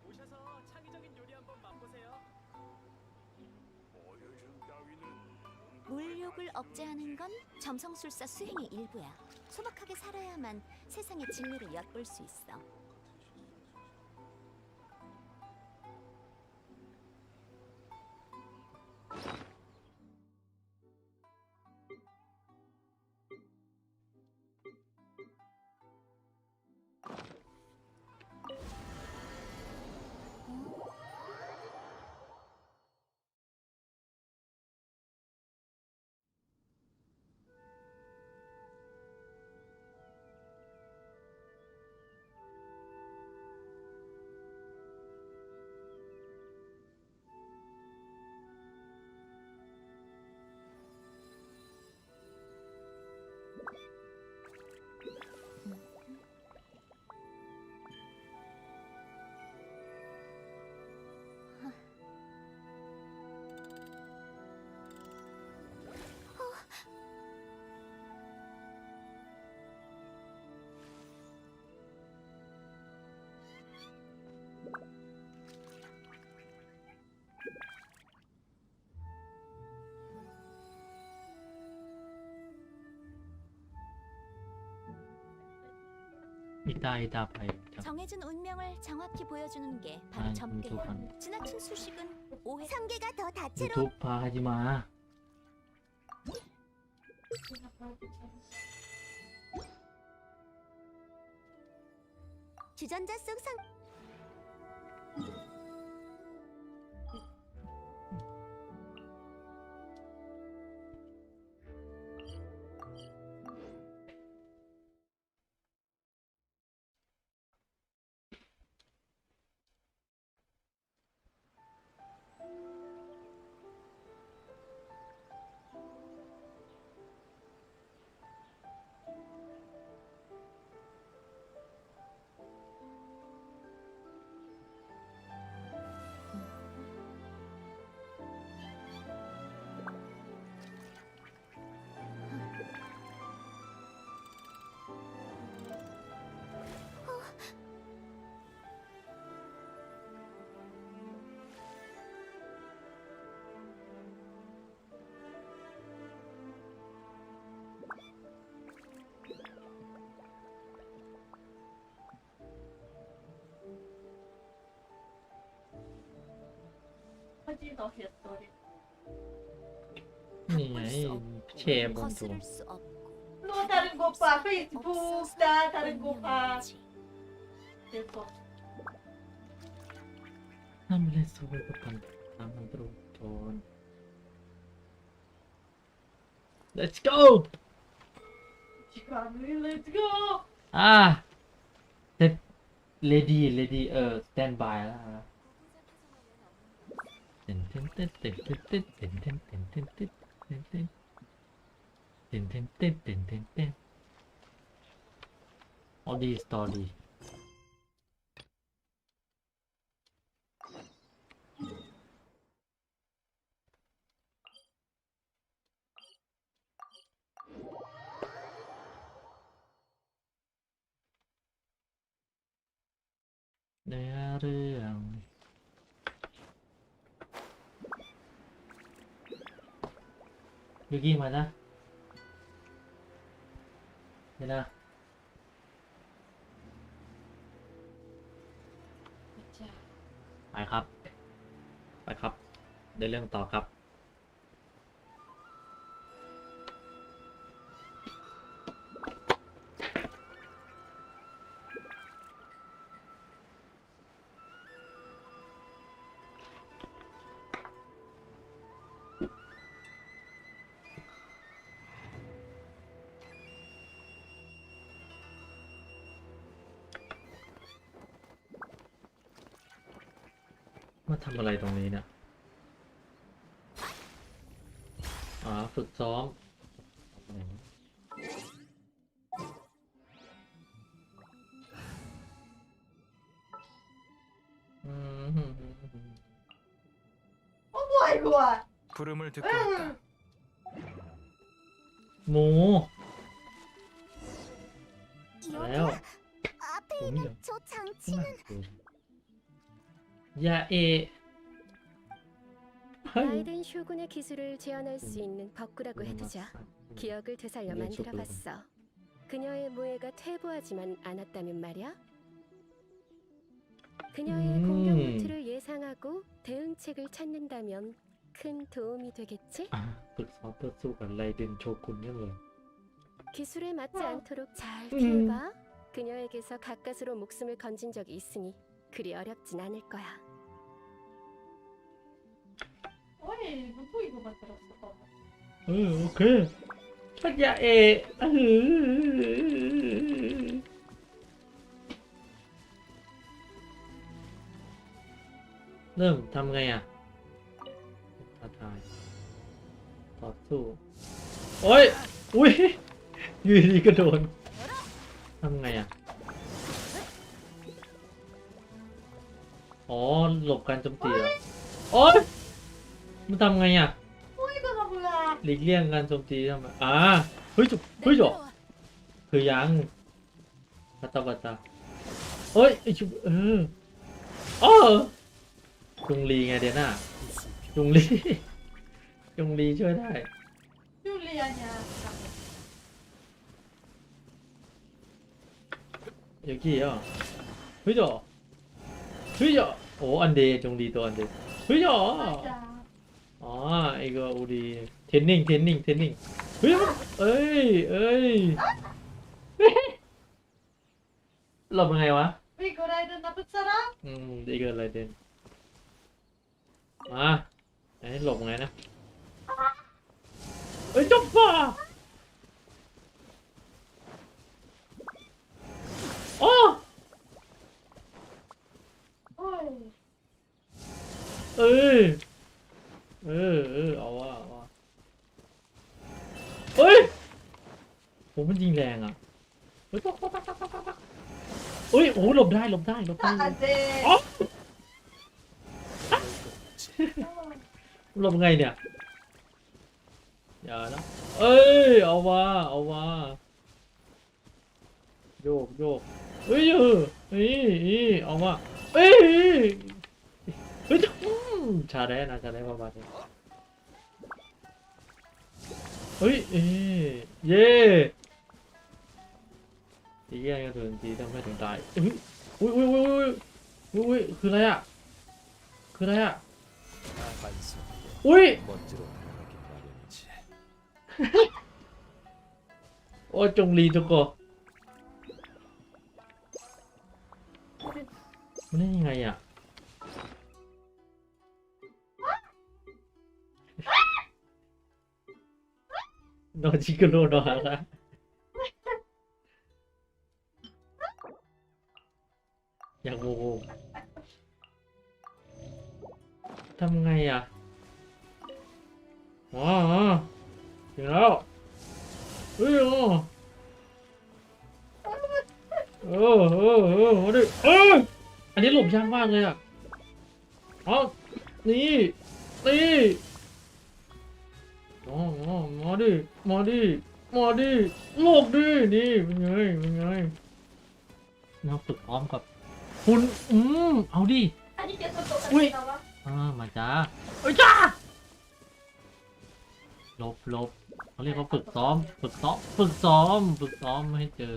오셔서 창의적인 요리 한번 맛보세요. 물욕을 억제하는 건 점성술사 수행의 일부야. 소박하게 살아야만 세상의 진리를 엿볼 수 있어. 이따 봐요. 정해진 운명을 정확히 보여주는 게 바로 점괘야. 지나친 수식은 오해. 상계가 더 다채로운. 유튜브 하지 마. 주전자 속 상. 체 먼저. 거스를 수 없고. 또 다른 거 봐. 페이스북 다 다른 거 봐. 됐어. 한번에 속을 급한 만들어 돈. Let's go. 시간을 Let's go. 아, 레디 stand by 라. 어디 스토리? 내 รื่อง 여기 맞아? 얘나 ไปครับเดินเรื่องต่อครับมาทำอะไรตรงนี้เนี่ยฝึกซ้อม뭐야? 부름을 듣고 있다. หมูแล้ว 앞에 ตรงนี้เหรอ 저 장치는 ยาเอะเฮ้ย 라이덴 쇼군의 기술을 재현할 수 있는 벅구라고 해두자. 기억을 되살려 만들어봤어. 그녀의 무예가 퇴보하지만 않았다면 말이야. 그녀의 공격 루트를 예상하고 대응책을 찾는다면 큰 도움이 되겠지? ฝึกซ้อมเพื่อสู้กับไรเดนโชกุนเนี่ยเลย 기술에 맞지 않도록 잘 피해봐. 그녀에게서 가까스로 목숨을 건진 적이 있으니 그리 어렵진 않을 거야. โอ้ยมันพูดกับมันตลอดตลอด โอเคชัดยาเอะเริ่มทำไงอ่ะท้าทายต่อสู้โอ้ยอุ้ยอยู่ดีก็โดนทำไงอ่ะอ๋อหลบการโจมตีเหรอโอ๊ยมันทำไงอ่ะ 이거가 뭐야 หลีกเลี่ยงการโจมตีทำไมเฮ้ยจุ๊บเฮ้ยจุ๊บคือยังบัตตาบัตตาเฮ้ยไอ้จุ๊บจุงลีไงเดน่าจุงลีจุงลีช่วยได้ 율리아냐 ยากี้อ่ะเฮ้ยจ่อเฮ้ยจ่อโอ้อันเดจุงลีตัวอันเดเฮ้ยจ่อ 맞아 อ๋อไอ้ก็อูดีเทรนนิ่งเฮ้ยเอ้ยหลบยังไงวะ 이거 라이든 나쁜 사람? ไอ้เกิดอะไรเด่นมาไหนหลบไงนะเอ้ยจบป่ะโอ้ 어이 เอ้ยเอาวะเฮ้ยผมมันยิงแรงอ่ะเฮ้ยเฮ้ยโอ้หลบได้ 안돼 อ๋อหลบไงเนี่ยอย่านะเอ้ยเอาวะโยกเฮ้ยเอาวะเฮ้ยชาได้ประมาณนี้เฮ้ยเย่ตีแย่กันถึงตีทำให้ถึงตายอุ้ยคืออะไรอ่ะอุ้ยโอ้จงลีจุกโกมันได้ยังไงอ่ะโนจิกโรโนฮาระอยากโง่ทำไงอ่ะถึงแล้วเฮ้ยมาดิอันนี้หลบยากมากเลยอ่ะนี่มาดิโลกดินี่เป็นไงเราฝึกพร้อมกับคุณเอาดิ 아니 계속 똑같이 나와 มาจ้าจ้าหลบเขาเรียกว่าฝึกซ้อมไม่ให้เจอ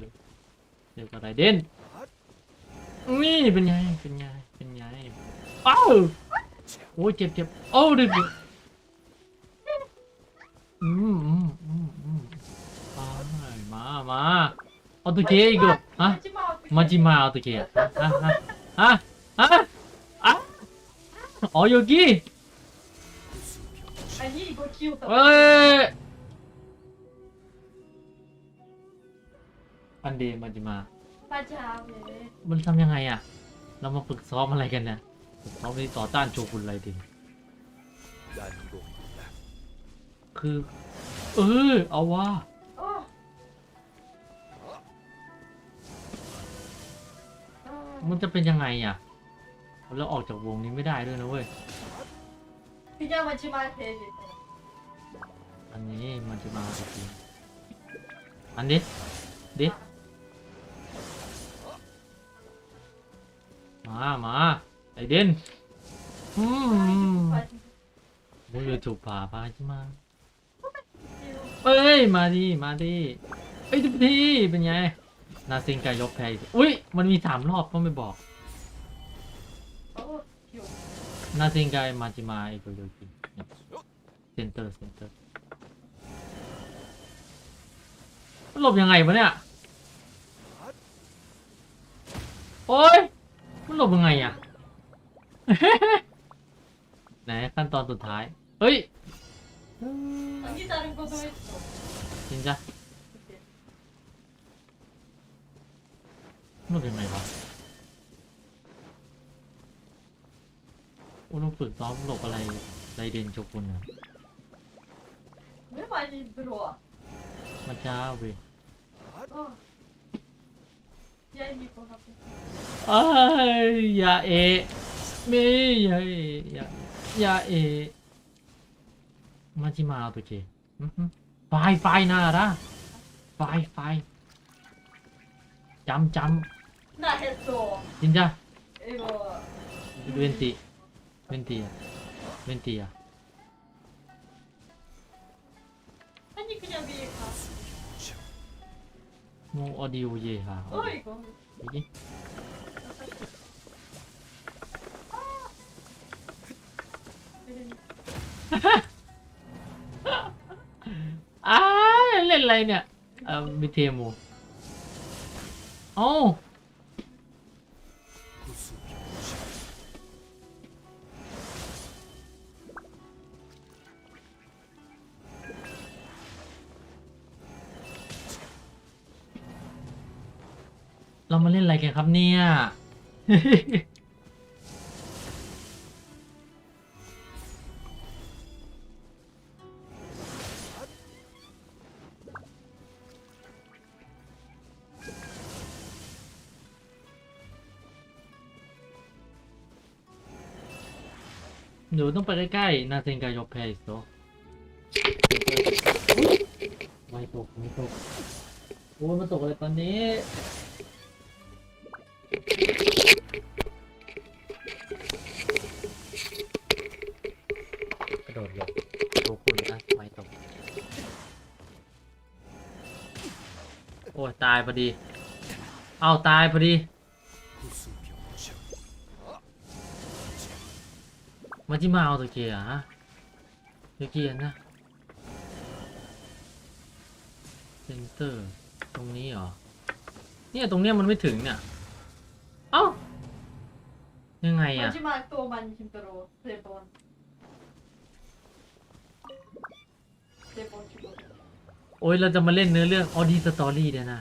อะไรเด่นนี่เป็นไงอ้าวโอ้ยเจ็บโอ้ดิมา어떻게 이거 마지막 어떻게 여기 아니 이거 귀엽다 안돼 마지막 맞아 왜 มันทำยังไงอ่ะเรามาฝึกซ้อมอะไรกันนะฝึกซ้อมที่ต่อต้านโชกุนไรเดนคือเอาว่า มันจะเป็นยังไงอ่ะเราออกจากวงนี้ไม่ได้ด้วยนะเว้ย 그냥 마지막 대지 อันนี้มันจะมาจริงอันนี้ดิ มาไอเดนมึงจะถูกป่าพาใช่ไหมเอ้ยมาดิไอ้ทุกทีเป็นไงนาซิงกายกแพ้อุ้ยมันมี3 รอบก็ไม่บอกนาซิงกายมาจิมาไอ้ตัวเดียวจริงเซนเตอร์มันหลบยังไงวะเนี่ยโอ้ยมันหลบยังไงอ่ะ ไหนขั้นตอนสุดท้ายเฮ้ยจริงจ้ะหลบยังไงวะต้องฝึกซ้อมหลบอะไรไรเดนโชกุนนะมาจ้าเว้ยเอ้ยอย่าเอะไม่อย่าเอะมาจิมาตัวเจไฟน่าละไฟจำจริงจ้ะเวนตีอะโมออดิโอเย่ค่ะอีกเล่นอะไรเนี่ยมิเทโมโอ้เรามาเล่นอะไรกันครับเนี่ย หนูต้องไปใกล้ๆนาเซนกายกแพ้อีกโซไม่ตกโอ้ยมาตกอะไรตอนนี้กระโดดหลบโชกุนนะไม่ตกโอ้ยตายพอดีเอาตายพอดีมาจิมาเอาตัวเกียร์ฮะตัวเกียร์นะเซนเตอร์ตรงนี้เหรอเนี่ยตรงเนี้ยมันไม่ถึงเนี่ยเอ้ายังไงอะโอ้ยเราจะมาเล่นเนื้อเรื่องออดี้สตอรี่เดี๋ยวนะ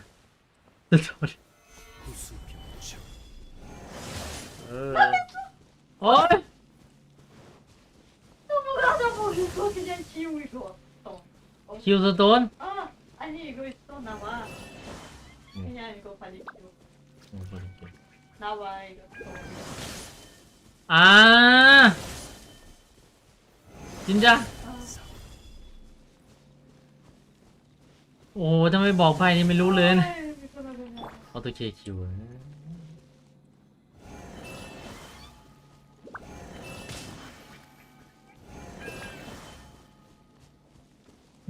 โอ้ยคิวสโตนจริงจ้ะโอ้ถ้าไม่บอกไปนี่ไม่รู้เลยนะออโต้เคคิว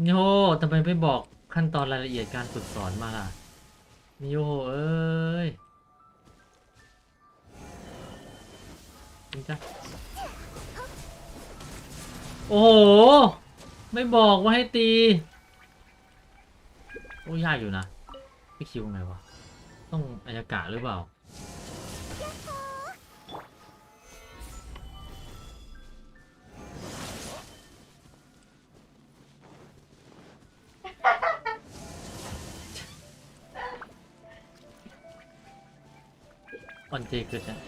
โย่ทำไมไม่บอกขั้นตอนรายละเอียดการฝึกสอนมาล่ะมิโยเอ้ยจริงจ้ะโอ้โหไม่บอกว่าให้ตีโอ้ยากอยู่นะพี่คิวไงวะต้องอายากะหรือเปล่าออนเจเกิดนะ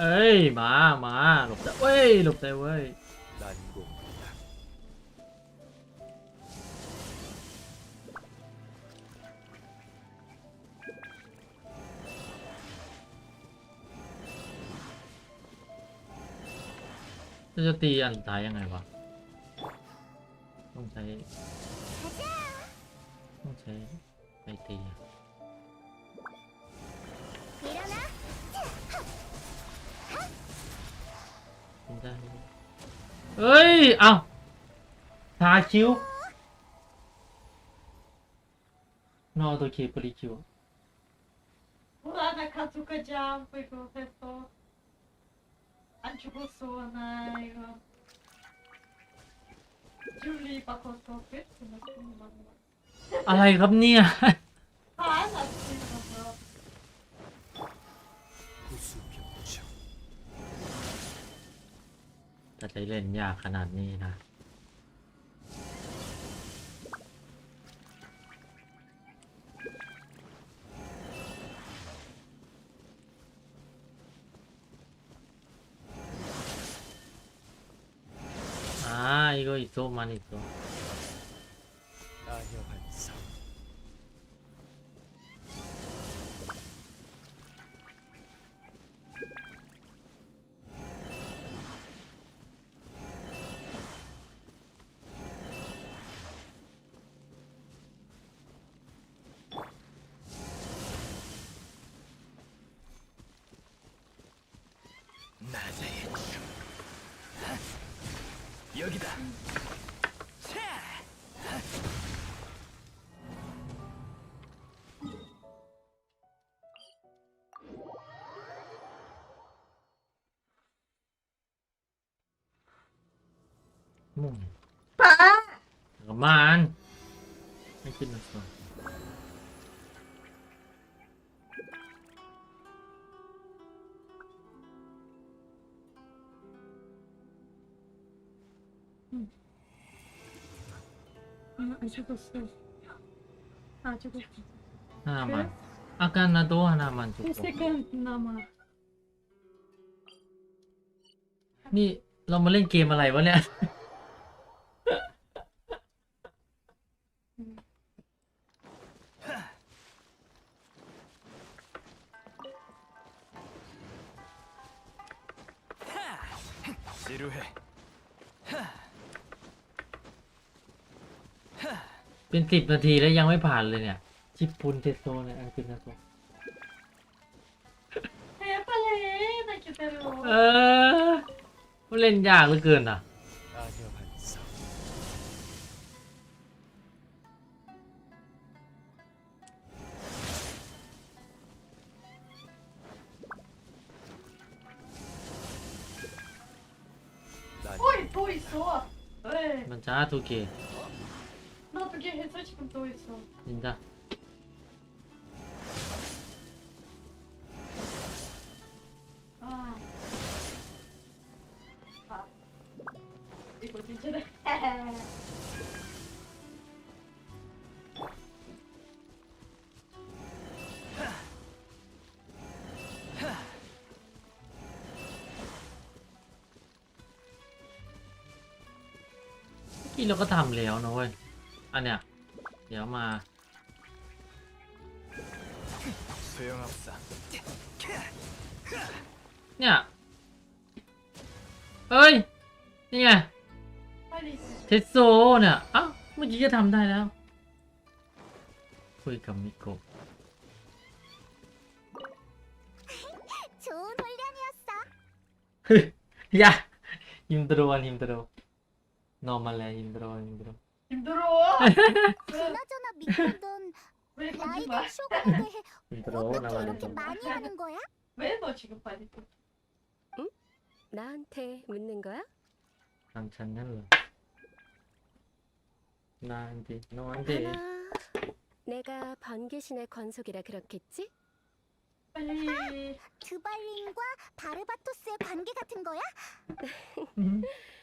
เอ้ยมาหลบได้เว้ยจะตีอันสุดท้ายยังไงวะต้องใช้ ต้องใช้ไอตีอะ 일어나. ไม่ได้เอ้ยเอ้าทาคิ้วนอตัวคีบริคิว 불안한 가족까지 안 보이고 해서 안 죽었어 나 이거 줄리 바꿔서 뺐으면 좋겠는 อะไรครับเนี่ย 아 알았지 이거 แต่ใจเล่นยากขนาดนี้นะ 이거 있어, 많이 있어. 아녀 반사. 나자의 춤. 여기다. 잠깐만. 할 끝났어. 안 죽었어 아 죽었어 하나만. 아까 나도 하나만 줬고. 1세컨 남아 นี่เรามาเล่นเกมอะไรวะเนี่ย 지루해. เป็น10 นาทีแล้วยังไม่ผ่านเลยเนี่ยชิปพุนเทสโซเนี่ยอันเป็นนะโซ 해 빨리 해나 기다려 มันเล่นยากเหลือเกินอ่ะ 아녀 반사. 어이 또 있어 왜 มันช้าทูเก 나 어떻게 해서 지금 또 있어 ยินจ้ะ 아. 아. 이거 진짜ที่เราก็ทำแล้วนะเว้ยอันเนี้ยเดี๋ยวมา 소용없어. เนี่ยเอ้ยนี่ไง 빨리 เทสโซเนี่ยเอ้าเมื่อกี้ก็ทำได้แล้วคุยกับมิโกะ 좋은 훈련이었어. อย่า힘들어 너말래 힘들어 힘들어 그나저나 믿거든. 왜 거짓말 라이덴 쇼군에 대해 힘들어 어떻게 나말래 이렇게 많이 하는 거야? 왜 너 지금 빨리 나한테 묻는 거야? 괜찮을래 나한테 너한테 아마 내가 번개신의 건속이라 그렇겠지? 빨리 드발린과 바르바토스의 관계 같은 거야?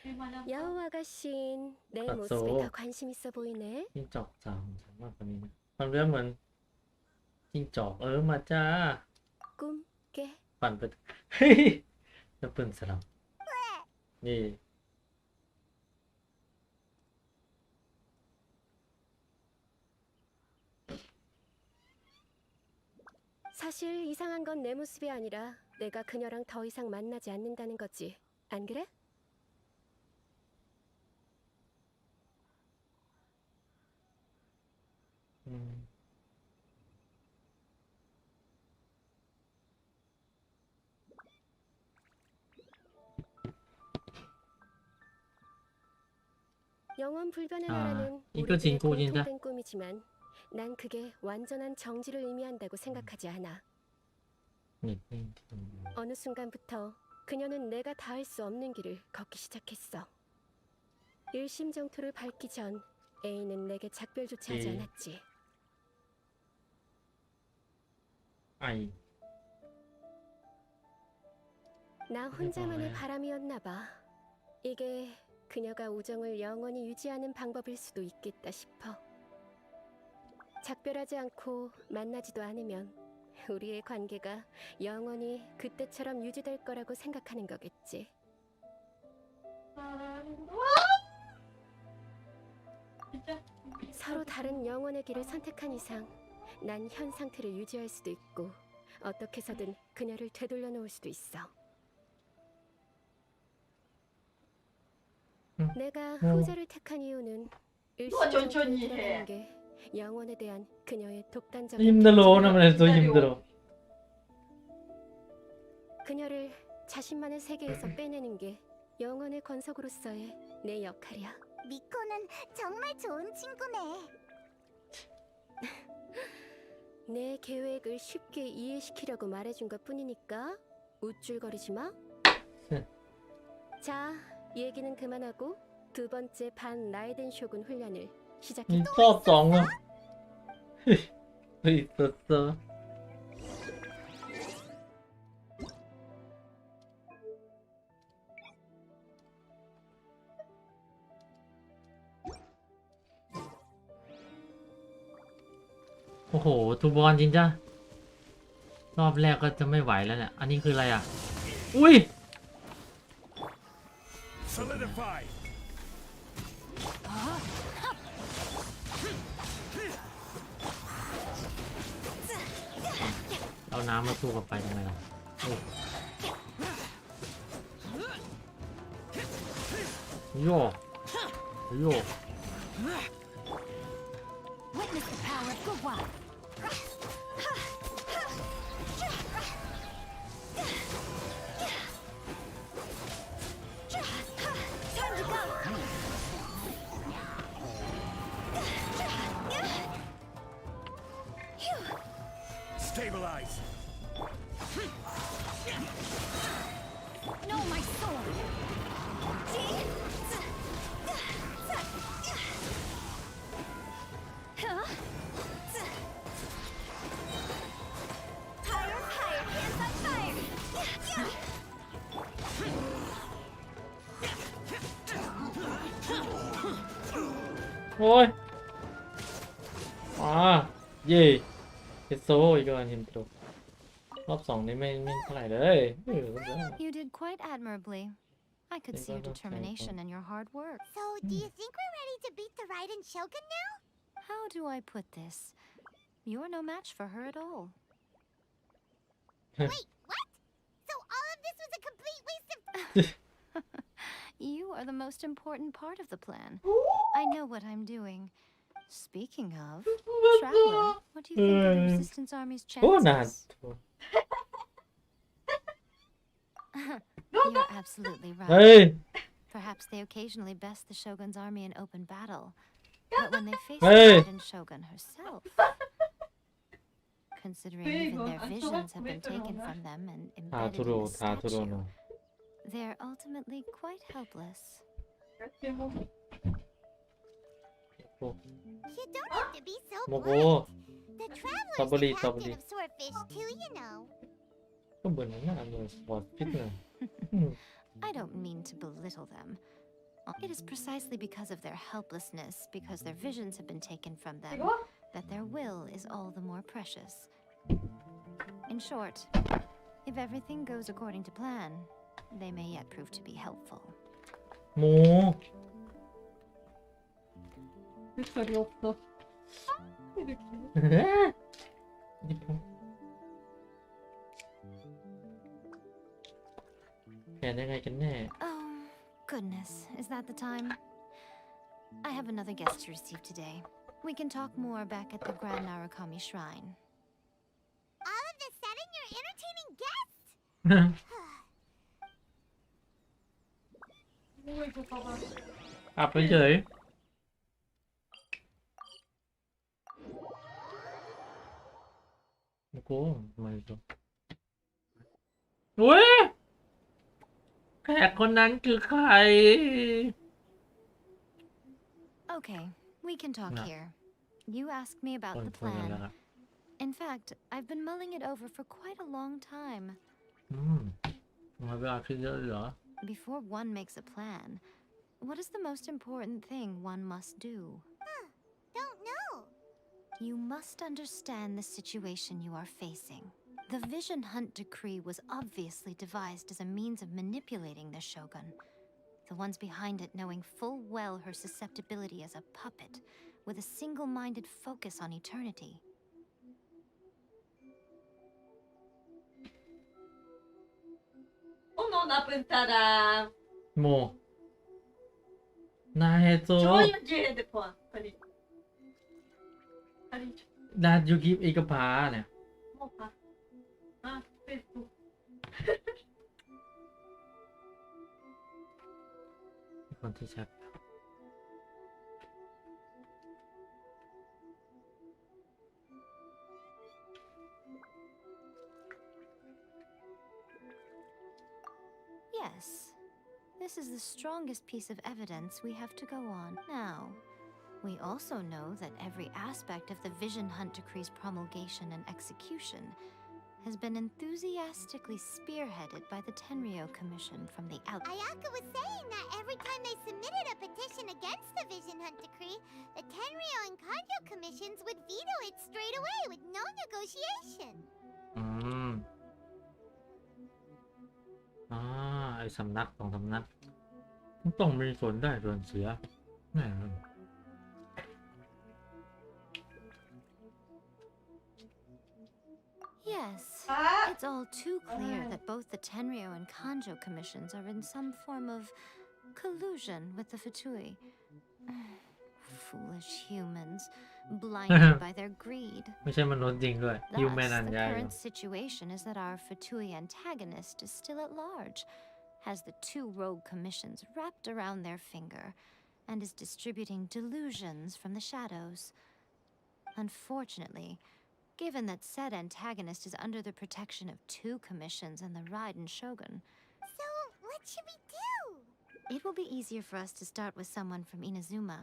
그만하자. 여우와가 신 내 맞소. 모습에 더 관심 있어 보이네. จิ้งจอกสาวของฉันมากกว่านี้นะมันเรื่องเหมือนจิ้งจอกมาจ้า 꿈깨. ปั่นไปเฮ้ยแล้วปืนสลับนี่ 사실 이상한 건 내 모습이 아니라 내가 그녀랑 더 이상 만나지 않는다는 거지. 안 그래? อืม 영원 불변의 아, 나라는 이거 우리들의 진짜 진짜. 공통된 꿈이지만 난 그게 완전한 정지를 의미한다고 생각하지 않아. นี่ 어느 순간부터 그녀는 내가 닿을 수 없는 길을 걷기 시작했어. 일심정토를 밟기 전 A는 내게 작별조차 하지 예. 않았지. ไอ 나 혼자만의 뭐야. 바람이었나 봐. 이게 그녀가 우정을 영원히 유지하는 방법일 수도 있겠다 싶어. 작별하지 않고 만나지도 않으면 우리의 관계가 영원히 그때처럼 유지될 거라고 생각하는 거겠지. 진짜 서로 다른 영혼의 길을 선택한 이상 난 현 상태를 유지할 수도 있고 어떻게 해서든 그녀를 되돌려 놓을 수도 있어. 내가 후자를 택한 이유는 천천히 일심정토에 해. 들어가는 게 영혼에 대한 그녀의 독단적인 힘들어 가치야. 오늘 더 힘들어. 그녀를 자신만의 세계에서 빼내는 게 영혼의 권속으로서의 내 역할이야. 미코는 정말 좋은 친구네. 내 계획을 쉽게 이해시키려고 말해준 것 뿐이니까 우쭐거리지 마. 자, 얘기는 그만하고 두 번째 반 라이덴 쇼군 훈련을 시작해. มีรอบสองอ่ะ เฮ้ย있었어. 오호 ทูบอลจริงจ้ะรอบแรกก็จะไม่ไหวแล้วเนี่ยอันนี้คืออะไรอ่ะอุ้ย Solidify เอาน้ำมาสู้กับไฟทำไมล่ะอุ้ยโยกโยก Witness the power of Gwa. Time to go. Stabilize No, my sword. Higher, higher, hands on fire. โอ้ยเย่เฮโซอีกแล้วทีมตรรอบสองนี่ไม่เท่าไหร่เลยYou did quite admirably. I could see your determination and your hard work. So, do you think we're ready to beat the Raiden Shogun now? How do I put this? You're no match for her at all. Wait, what? So all of this was a complete waste of... You are the most important part of the plan. I know what I'm doing. Speaking of, Traveler, what do you think of the Resistance Army's โอ้นาน chances? You're absolutely เฮ้ย right. Perhaps they occasionally best the Shogun's army in open battle. But when they face the Hey. Raiden Shogun herself, considering even their visions have been taken from them and ทา embedded ทุโร in a ทาทุโร statue, เนาะ they're ultimately quite helpless. โอ้ You don't have to be so โมโก blunt. The Traveler's the Sabali, captain sabali. of Swordfish too, you know. ก็เหมือนหน้าเลยสปอร์ตฟิตเลย I don't mean to belittle them. It is precisely because of their helplessness, because their visions have been taken from them, 이거? that their will is all the more precious. In short, if everything goes according to plan, they may yet prove to be helpful. โม 소리 없어. 이렇게. นี่ผมแผนยังไงกันแน่ Oh, goodness, is that the time? I have another guest to receive today. We can talk more back at the Grand Narukami Shrine. All of this said and you're entertaining guests? อุ้ยกูเข้ามา อับไปเฉยโอ้โหมาอีกแล้วอุ้ยแขกคนนั้นคือใคร Okay, we can talk No. here. You asked me about คน the คนนั้นแหละ plan. ครับ In fact, I've been mulling it over for quite a long time. มาเวลาคิดเยอะเลยเหรอ Before one makes a plan, what is the most important thing one must do? Don't know. You must understand the situation you are facing. The Vision Hunt decree was obviously devised as a means of manipulating the shogun. The ones behind it knowing full well her susceptibility as a puppet, with a single-minded focus on eternity. 어머 나쁜 사람. โมนายโซ 조용히 핸드폰. 빨리. 빨리. ดายูกิฟอีกพาเนี่ย 뭐 봐. 아 페이스북. คนที่แชท Yes, this is the strongest piece of evidence we have to go on. Now, we also know that every aspect of the Vision Hunt Decree's promulgation and execution has been enthusiastically spearheaded by the Tenryo Commission from the outset. Ayaka was saying that every time they submitted a petition against the Vision Hunt decree, the Tenryo and Kanjo commissions would veto it straight away with no negotiation. อืมไอสำนักสองสำนักต้องมีส่วนได้ส่วนเสียแน่ Yes, 아! it's all too clear that both the Tenryo and Kanjo commissions are in some form of collusion with the Fatui. Foolish humans, blinded by their greed. ไม่ใช่มนุษย์จริงด้วย ฮิวแมน Thus, อัน the ใหญ่ current situation is that our Fatui antagonist is still at large, has the two rogue commissions wrapped around their finger, and is distributing delusions from the shadows. Unfortunately, given that said antagonist is under the protection of two commissions and the Raiden Shogun, So, what should we do? it will be easier for us to start with someone from Inazuma.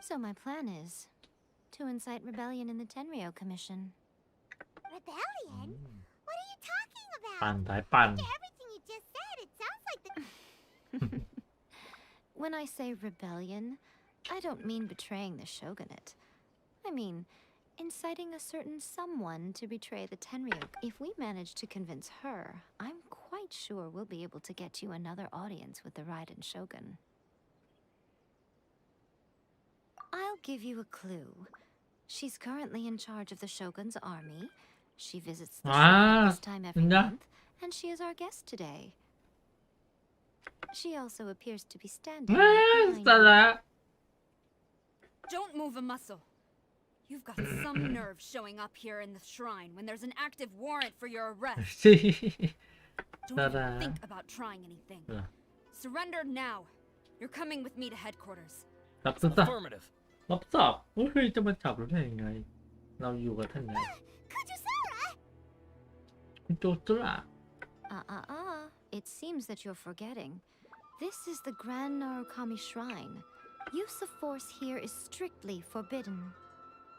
So my plan is to incite rebellion in the Tenryo Commission. Rebellion? What are you talking ปั่น about? สายปั่น After everything you just said, it sounds like the When I say rebellion, I don't mean betraying the shogunate. I mean inciting a certain someone to betray the Tenryo. If we manage to convince her, I'm quite sure we'll be able to get you another audience with the Raiden Shogun. I'll give you a clue. She's currently in charge of the Shogun's army. She visits the shrine this time every yeah. month, and she is our guest today. She also appears to be standing แม่ right สา behind ระ you. Don't move a muscle. You've got some nerve showing up here in the shrine when there's an active warrant for your arrest. สิ Don't Ta-da. even think about trying anything. เหรอ Surrender now. You're coming with me to headquarters. รับทราบ Affirmative. รับทราบเฮ้ยจะมาจับเราได้ยังไง เราอยู่กับท่านไหน Kujusara! คุณโจตุระ It seems that you're forgetting. This is the Grand Narukami Shrine. Use of force here is strictly forbidden.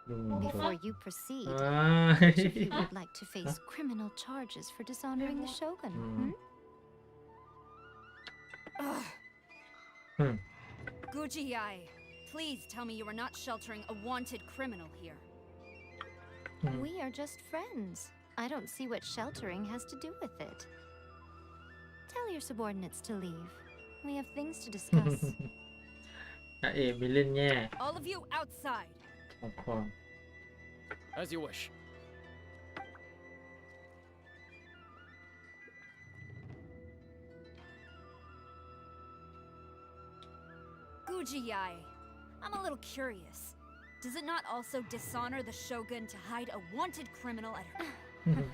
ลุง Before you proceed, อ่า each of you would like to face criminal charges for dishonoring the Shogun. Guji-ai, please tell me you are not sheltering a wanted criminal here. We are just friends. I don't see what sheltering has to do with it. Tell your subordinates to leave. We have things to discuss. อาเอมีเล่นแย่ All of you outside. ของคอง As you wish. Guji-ai, I'm a little curious. Does it not also dishonor the shogun to hide a wanted criminal at her?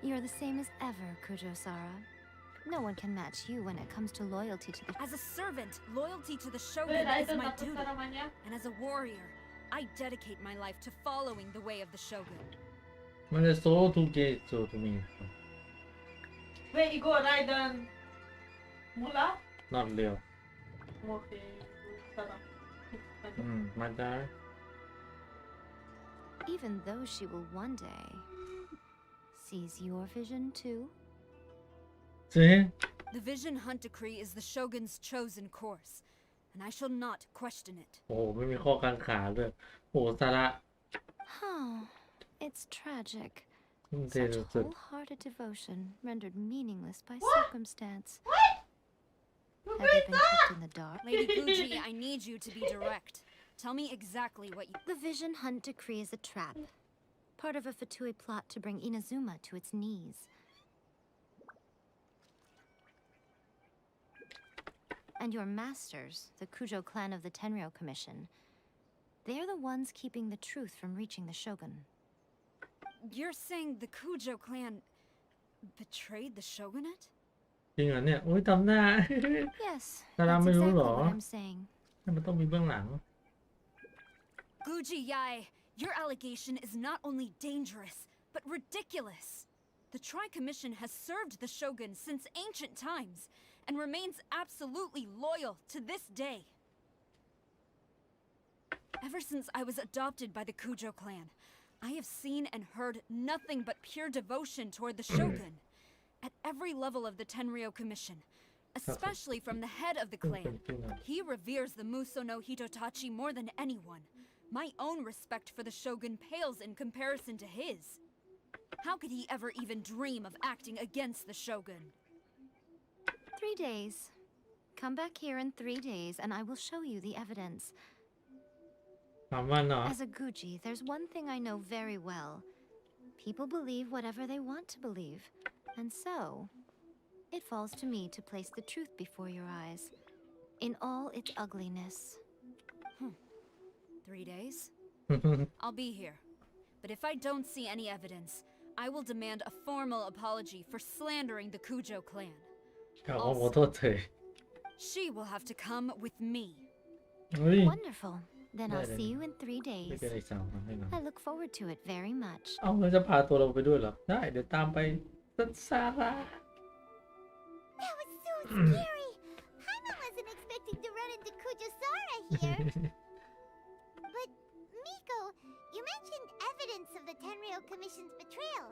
You're the same as ever, Kujo-Sara. No one can match you when it comes to loyalty to the... As a servant, loyalty to the Wait, shogun I is don't my know duty. naman niya. And as a warrior, I dedicate my life to following the way of the shogun. มันจะโซ่ทูเกตโซ่ทูมี Wait, igo Raiden. Mula? not real Okay. Sarap. มันได้ Even though she will one day seize your vision too. จริง The Vision Hunt Decree is the shogun's chosen course, and I shall not question it. โอ้โหไม่มีข้อกังขาด้วยโอ้โหสาระ Huh. It's tragic. เท่ Such สุด wholehearted devotion rendered meaningless by circumstance. Have you been kept in the dark? Lady Guji, I need you to be direct. Tell me exactly what you... The Vision Hunt Decree is a trap. Part of a Fatui plot to bring Inazuma to its knees. And your masters, the Kujo clan of the Tenryou Commission, they're the ones keeping the truth from reaching the shogun. You're saying the Kujo clan betrayed the shogunate? จริงเหรอเนี่ยโอ้ยทำหน้า Yes, Tara, that's may exactly rulo, what ah. I'm saying. มันต้องมีเบื้องหลัง Guji Yai, your allegation is not only dangerous, but ridiculous. The Tri-Commission has served the shogun since ancient times, and remains absolutely loyal to this day. Ever since I was adopted by the Kujo clan, I have seen and heard nothing but pure devotion toward the shogun. At every level of the Tenryou Commission, especially from the head of the clan, he reveres the Muso no Hitotachi more than anyone. My own respect for the shogun pales in comparison to his. How could he ever even dream of acting against the shogun? 3 days. Come back here in 3 days and I will show you the evidence. 3 วันเหรอ As a Guji, there's one thing I know very well. People believe whatever they want to believe. And so, it falls to me to place the truth before your eyes, in all its ugliness. 3 days? I'll be here. But if I don't see any evidence, I will demand a formal apology for slandering the Kujo clan. เขาขอโทษเธอ She will have to come with me. เฮ้ย Wonderful. Then I'll see you in 3 ไม่ days. เป็นไรสาวแน่นอน I look forward to it very much. เอาเราจะพาตัวเราไปด้วยเหรอ ได้เดี๋ยวตามไปสันซาระ That was so scary. Paimon wasn't expecting to run into Kujo-Sara here. But, Miko, you mentioned evidence of the Tenryou Commission's betrayal.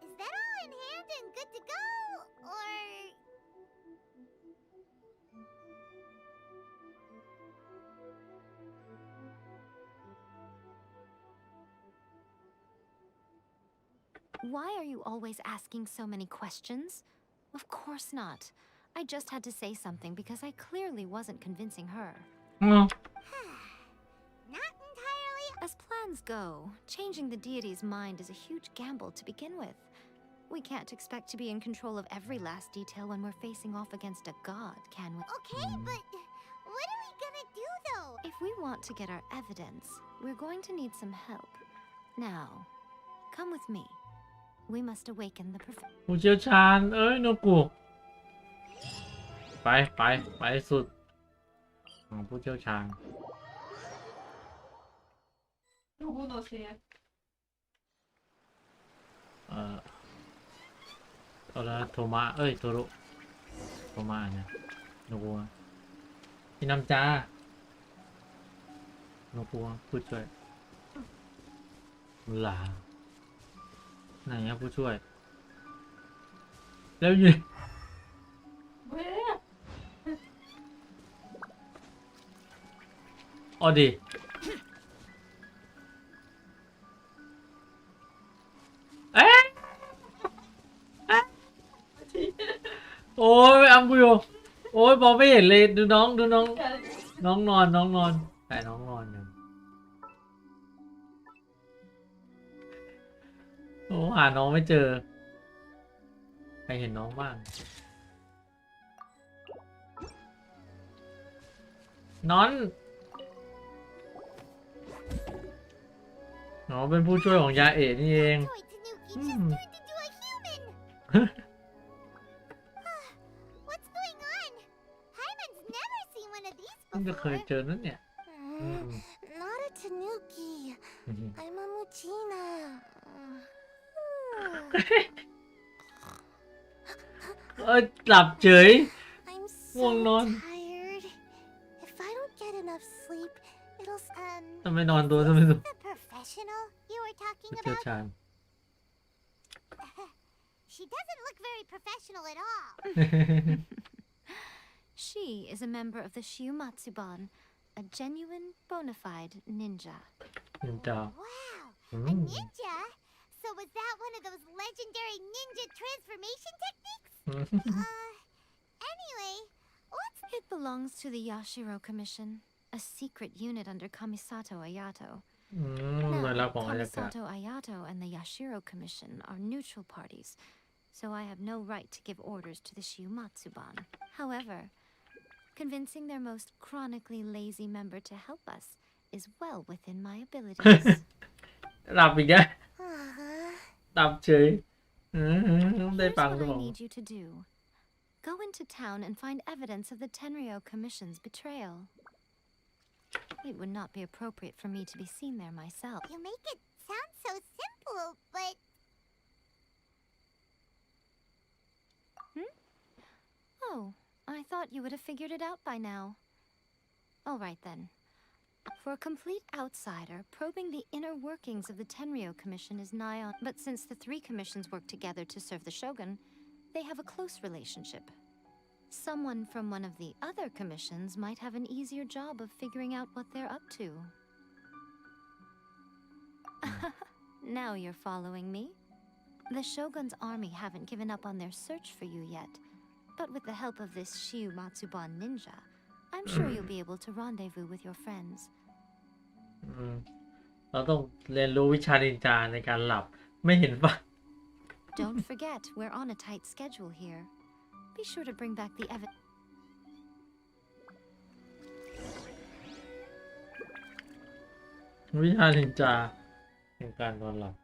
Is that all in hand and good to go? Or... Why are you always asking so many questions? Of course not. I just had to say something because I clearly wasn't convincing her. อ๋อ Not entirely. As plans go, changing the deity's mind is a huge gamble to begin with. We can't expect to be in control of every last detail when we're facing off against a god, can we? Okay, but what are we gonna do though? If we want to get our evidence, we're going to need some help. Now, come with me. We must awaken the ผู้เชี่ยวชาญเอ้ยโนกุไปสุดของผู้เชี่ยวชาญ Nugu no se. เอาละโทมะเอ้ยโทรุโทมะเนี่ยโนกุพี่น้ำจ้าโนกุผู้ช่วยหลาไหนอะผู้ช่วยแล้วยิง Where? อ๋อดิเอ๊ะโอ้ยอัมบุโยโอ้ยมองไม่เห็นเลยดูน้องนอนแต่น้องนอนอยู่โอ้หาน้องไม่เจอใครเห็นน้องบ้างนอน อ๋อเป็นผู้ช่วยของยาเอะนี่เอง Toy Tanuki just Hmm. turned into a human. What's going on? Hyman's never seen one of these เพิ่งจะเคย before. เจอนั่นเนี่ย Not a Tanuki. I'm a Muchina. เอ้ยหลับเฉย I'mง่วงนอน tired. If I don't get enough sleep, it'll ทำไมนอนตัวทำไมตัว the professional you were talking เชี่ยว about? ชาญ She doesn't look very professional at all. She is a member of the Shiumatsuban, a genuine, bona fide ninja. นินจา Wow, a Mm. ninja? So was that one of those legendary ninja transformation techniques? Anyway, what's It belongs to the Yashiro Commission, a secret unit under Kamisato Ayato. หน่วย Now, ลับของอายากะ Kamisato Ayato and the Yashiro Commission are neutral parties, so I have no right to give orders to the Shiumatsuban. However, convincing their most chronically lazy member to help us is well within my abilities. หลับอีกแล้ว uh-huh. หลับเฉยได้ Here's ฟัง what หรือเป I ล่า need you to do. Go into town and find evidence of the Tenryo Commission's betrayal. It would not be appropriate for me to be seen there myself. You make it sound so simple, but Oh, I thought you would have figured it out by now. All right then. For a complete outsider, probing the inner workings of the Tenryo Commission is nigh on. But since the three commissions work together to serve the Shogun, they have a close relationship. Someone from one of the other commissions might have an easier job of figuring out what they're up to. Now you're following me? The Shogun's army haven't given up on their search for you yet. But with the help of this Shiumatsuban ninja, I'm sure you'll be able to rendezvous with your friends. เราต้องเรียนรู้วิชานินจาในการหลับ ไม่เห็นปะ Don't forget, we're on a tight schedule here. Be sure to bring back the evidence. วิชานินจาในการนอนหลับ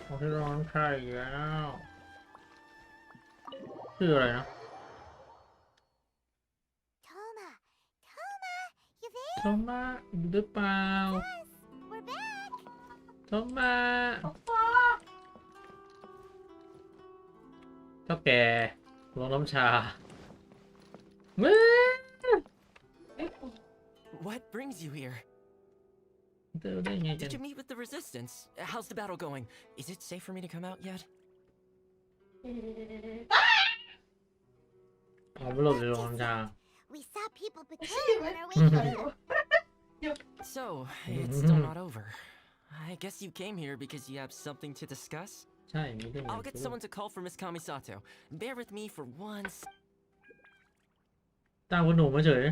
ของที่ร้อนใช่แล้วชื่ออะไรนะ Toma, Toma, you there? โทมาอยู่หรือเปล่า Yes, we're back. โทมาเท่าแก่ลงน้ำชาเว้ย What brings you here? เจอได้ไงกัน Did you meet with the resistance? How's the battle going? Is it safe for me to come out yet? อ๋อไม่หลบในโรงน้ำชา We saw people patrolling on our way here. So, it's still not over. I guess you came here because you have something to discuss? ใช่มีเรื่อง I'll get someone to call for Miss Kamisato. Bear with me for once. ตามคุณหนูมาเฉย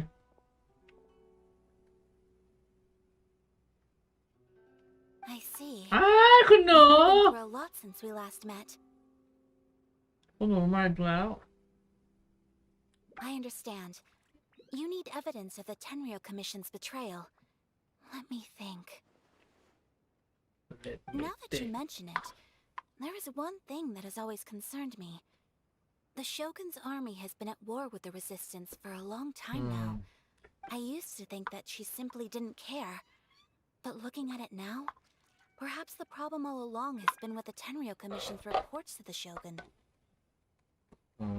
I see. อ้าคุณหนู Been through a lot since we last met. คุณหนูมาอีกแล้ว I understand. You need evidence of the Tenryo Commission's betrayal. Let me think. Now that you mention it, there is one thing that has always concerned me. The Shogun's army has been at war with the resistance for a long time now. I used to think that she simply didn't care. But looking at it now, perhaps the problem all along has been with the Tenryo Commission's reports to the Shogun. อ๋อ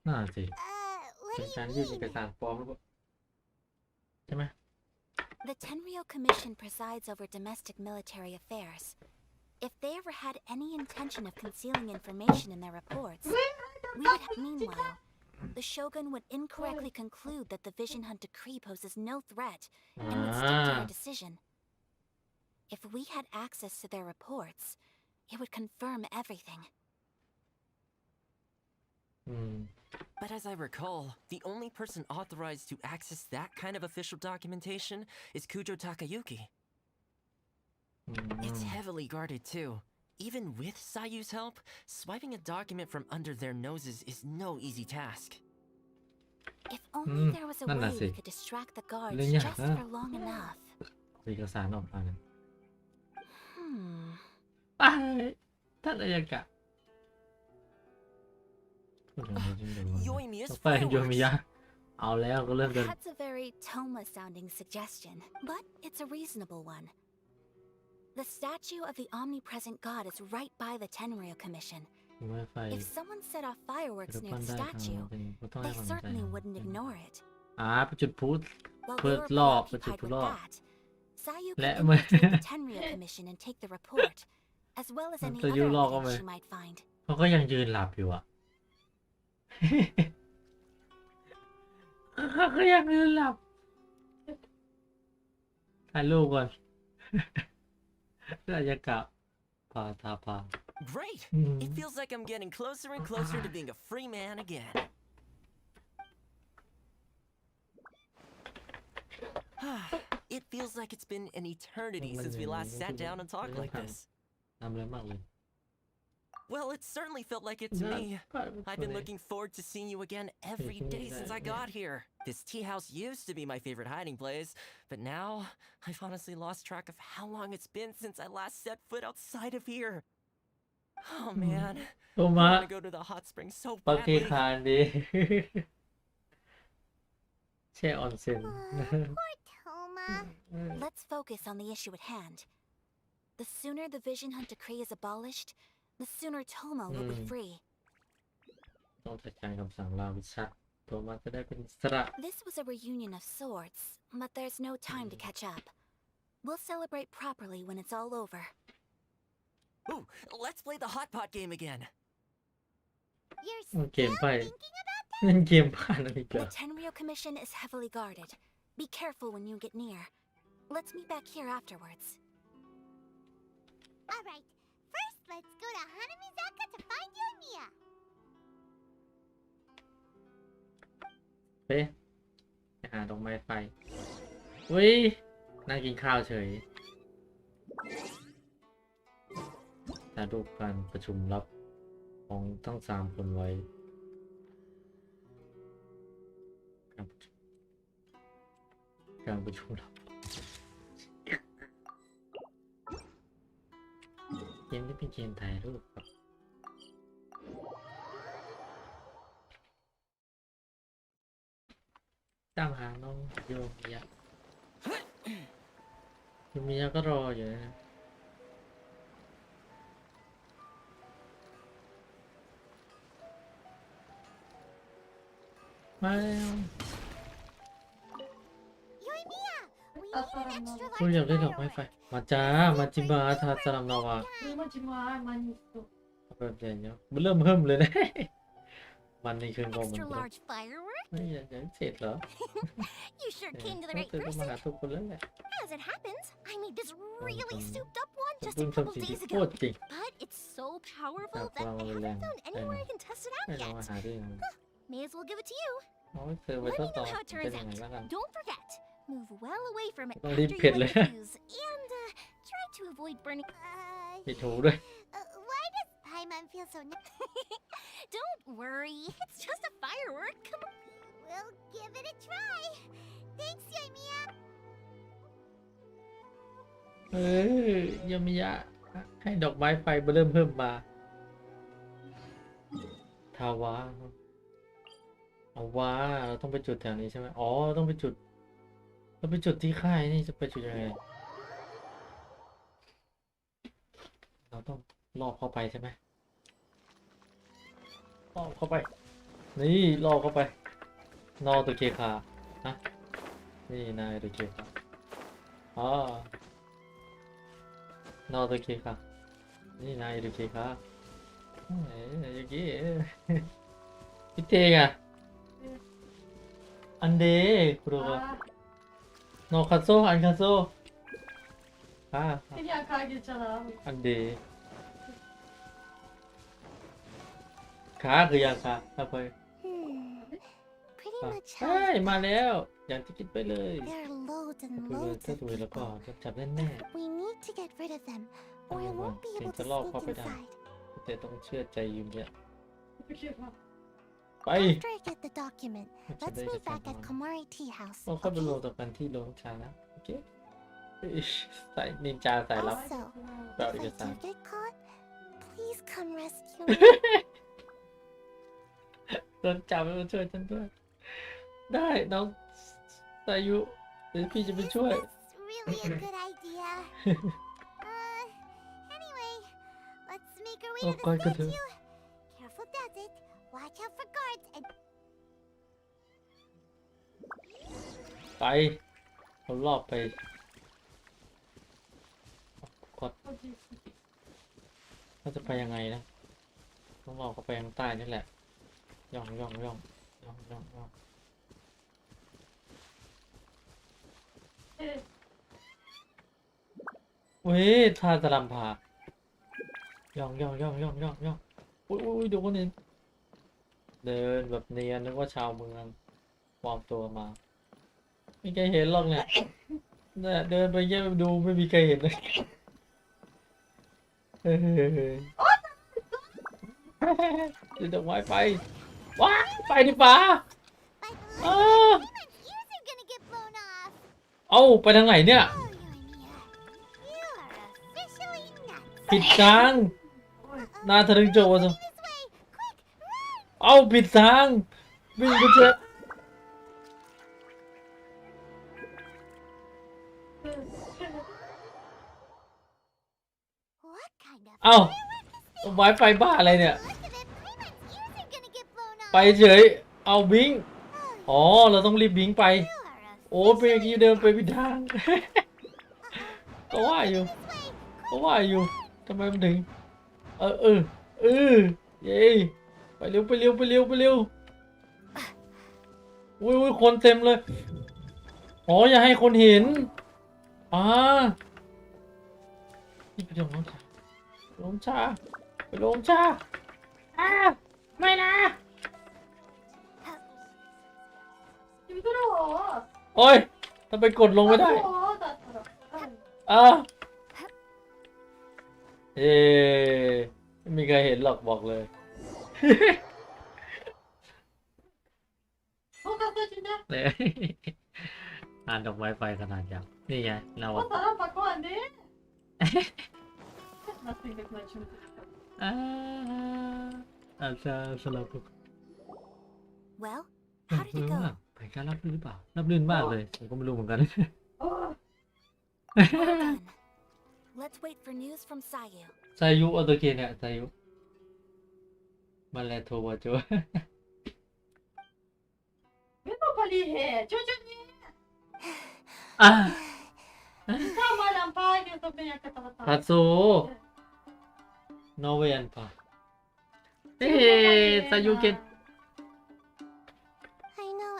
น่าสิ What เป็น do การ you ยื่นเอก mean? สารปลอมหรือเปล่าใช่ไหม The Tenryo Commission presides over domestic military affairs. If they ever had any intention of concealing information in their reports, we would have. Meanwhile, the Shogun would incorrectly conclude that the Vision Hunt Decree poses no threat and would stick to her decision. If we had access to their reports, it would confirm everything. But as I recall, the only person authorized to access that kind of official documentation is Kujo Takayuki. อื It's ม heavily guarded too. Even with Sayu's help, swiping a document from under their noses is no easy task. If only there was a นั่น way น่ะสิ we could distract the guards เรื่องยาก just นะ for long enough. เอกสารออกมาเนี่ย Hmm. ไปท่านอายกะพูดถึงอะไรจริงๆ Yoimiya's ต่อไปโยมิยะ fireworks. เอาแล้วก็เริ่มเดิน That's a very Toma-sounding suggestion, but it's a reasonable one. The statue of the omnipresent god is right by the Tenryou Commission. ไม่ไฟ If someone set off fireworks จะ near ปั้น the ได้ทาง statue, เป็นก็ต้องให้ they ความสนใจ certainly wouldn't ignore it. ไปจุดพลุ While Put they were law, put preoccupied put with law. that, Sayu Let could me- infiltrate the Tenryou Commission and take the report, as well as any Sayu other law evidence me. she might find. เขาก็ยังยืนหลับอยู่อ่ะ เขาก็ยังยืนหลับถ่ายรูปก่อน อายกะพาทาพา Great! Hmm. It feels like I'm getting closer and closer to being a free man again. It feels like it's been an eternity since we last sat down and talked like this. ทำอะไรมากเลย Well, it certainly felt like it to me. I've been looking forward to seeing you again every day since I got here. This tea house used to be my favorite hiding place, but now I've honestly lost track of how long it's been since I last set foot outside of here. Oh man, โท I มะ want to go to the hot springs so ปาเก badly. คานดี แช่ออนเซ็น Poor Toma. Let's focus on the issue at hand. The sooner the Vision Hunt Decree is abolished, the sooner Toma will be free. ต้องจัดการคำสั่งลาวิชักโทมะจะได้เป็นอิสระ This was a reunion of sorts, but there's no time to catch up. We'll celebrate properly when it's all over. Ooh, let's play the hot pot game again. You're มันเกม still ไป thinking about เล่นเกมผ่านอะไรกัน The Tenryou Commission is heavily guarded. Be careful when you get near. Let's meet back here afterwards. Alright, first let's go to Hanamizaka to find Yoimiya. เฮ้ยไปหาดอกไม้ไฟอุ้ยนั่งกินข้าวเฉยถ่ายรูปการประชุมลับของทั้ง3 คนไว้การประชุมลับเกมนี้เป็นเกมถ่ายรูปครับตามหาน้องโยมิยะโยมิยะก็รออยู่นะมาแล้ว Yoimiya, we Ah, need an parang extra คุณอยาก large ได้ดอกไม้ไฟ firework. มาจ้ามาจิมาทาสลัมนาวา 많이 있어. แบบใหญ่เนาะมันเริ่มเพิ่มเลยนะ มันนี่คืองงมัน Extra large firework? ไม่อยากจะเสร็จเหรอ You sure came to the ก็ right เธอก็มา person. หาทุกคนแล้วแหละ As it happens, I made this really souped up one แต่ just เพิ่ง a couple ทำสิ่งที่ days โค ago. ตรจริง But it's so แต่ powerful พลั that ง I มันแรง haven't found ได้ anywhere ไง I can test it ให้ out ลองมา yet. หาด้วยกัน May as well give it to you. เอาไว้เธอไว้ Let ท me ดสอบ know how it เป็น turns ยังไง out. แล้วกัน Don't forget, move well away from it Don't after leave you pit lightเลย the fuse, and try to avoid burning. มีถูด้วย Why does Paimon feel so? Don't worry, it's just a firework. Come on. We'll give it a try. Thanks, Yoimiya. เอ้ยยามิยะให้ดอกไม้ไฟเริ่มเพิ่มมาทาวาเอาว่าเราต้องไปจุดแถวนี้ใช่ไหมอ๋อต้องไปจุดเราไปจุดที่ค่ายนี่จะไปจุดยังไงเราต้องลอบเข้าไปใช่ไหมลอบเข้าไปนี่ลอบเข้าไปนอตัวเคคาฮะนี่นายตัวเคคาอ๋อนอตัวเคคานี่นายตัวเคคาเอ้ยอย่างงี้พี่เตงอ่ะอันเดครูนอคาโซอันคาโซ그냥 가겠잖아. อันเดขาคือยังคะถ้าไป Hmm. ป่ะ much เฮ้ย health. มาแล้ว อย่างที่คิดไปเลย There are loads ถ้า and ดูเลย loads ถ้า of ดูแล้วก็ people. จะจับแน่ We need to get rid of them, or I won't be able to Since the law sneak copied that. inside. ๆแต่ต้องเชื่อใจยูเนี่ย ไปเชื่อว่า ไป After I get the document, จะ let's ได้ meet จะ back ทำ at Komari Tea House. เราค่อยไป Okay? รวมตัวกันที่โรงชานะ โอเคใส่นินจาสายลับ Also, About if I your do son. get caught, please come rescue me. โดนจับแล้วมาช่วยฉันด้วย ได้น้องสายุเดี๋ยวพี่จะไปช่วย That's really a good idea. Anyway, let's make our way Oh, to the quite good. statue. Careful does it. Watch out for guards and ไปเรารอบไปกดเราจะไปยังไงนะต้องรอบเขาไปทางใต้นี่แหละย่องย่องย่องย่องย่องย่องเว้ยท่าสลัมพาย่องย่องย่องย่องย่องย่องอุ้ยอุ้ยดูคนอื่นเดินแบบเนียนนึกว่าชาวเมืองปลอมตัวมาไม่มีใครเห็นหรอกเนี่ยเดินไปเยี่ยมดูไม่มีใครเห็นเลยเฮ้ยจะดอกไม้ไปว้าไปดิฟ้า by the อ้า Payment's ears are gonna get blown off. เอ้าไปทางไหนเนี่ย Oh, you are officially nuts. ผิดทางนาทะลึงโจวะ This way, quick, run! เอ้าผิดทางวิ่งไปเจอ What kind of เอ้า firework is this? ไม้ไฟบ้าอะไรเนี่ย Look at it, Payment's ears are gonna get blown off. ไปเฉยเอาบิงอ๋อเราต้องรีบบิงไป You are โอ้เป็นอย่างนี้เดินไปผิดทาง ก็ว่าอยู่ this way. ก็ว่าอยู่ทำไมมันถึงเย้ไปเร็วไปเร็วไปเร็วไปเร็วอุ้ยคนเต็มเลยอ๋ออย่าให้คนเห็นนี่ไปโรงชาโรงชาไปโรงชาไม่นะ 힘들어. โอ้ยทำไมกดลงไม่ได้ 나처럼. ไม่มีใครเห็นหรอกบอกเลย 가까워진다. เลย อ่านดอกไม้ไฟขนาดยักษ์นี่ไงเรา 사람 바꿔 안 돼? Nothing that much. อาจจะสลับ Well, รับ how did ลื่ it น go? มากไปการรับลื่นหรือเปล่ารับลื่นมากเลยผมก็ไม่รู้เหมือนกัน 어. Well done. Let's wait for news from Sayu. ซายุเอาตัวเกนเนี่ยซายุมาแลโทวะจ้ะ 왜 또 빨리 해? 조준이. อ่ะ 가만 안 봐. 이래서 그냥 갔다 왔다. พัโซนอร์เวียนป่ะซายุเกน I know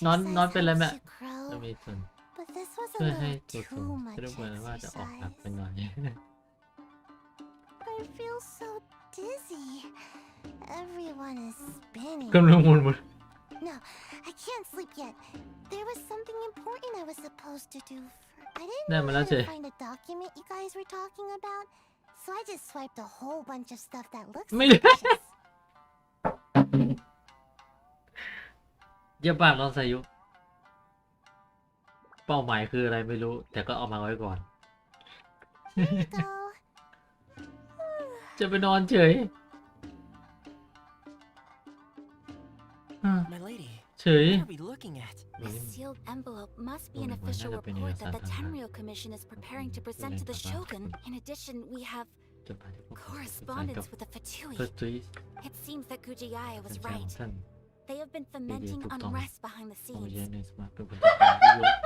Non exercise per la helps me- you grow, จะมีส่วน but this was a ช่วยให้ little ตัวสูง too จะดู much เหมือนว่าจะออกหนัก exercise. ไปหน่อย I feel so dizzy. Everyone is spinning. กำลังมุน No, I can't sleep yet. There was something important I was supposed to do. I didn't Nah, know how Malache. to find a document you guys were talking about, so I just swiped a whole bunch of stuff that looks Mira. suspicious. เยี่ยมมากน้องซายุ เป้าหมายคืออะไรไม่รู้ แต่ก็เอามาไว้ก่อน Here you go. จะไปนอนเฉย My lady, เฉย what are we looking at? This sealed envelope must be Oh, an why official not open report your that the Satan Tenryou Commission is preparing to present to the Shogun. In addition, we have จะไปพบกับ correspondence with the Fatui. เฟิร์สทรีส It seems that Kujiyaya เป็น was แฟนของ right. ท่าน They have been fomenting Maybe a unrest behind the ต้องเยอะ scenes. ในสมาร์ทเป็นคนจัดการที่เยอะ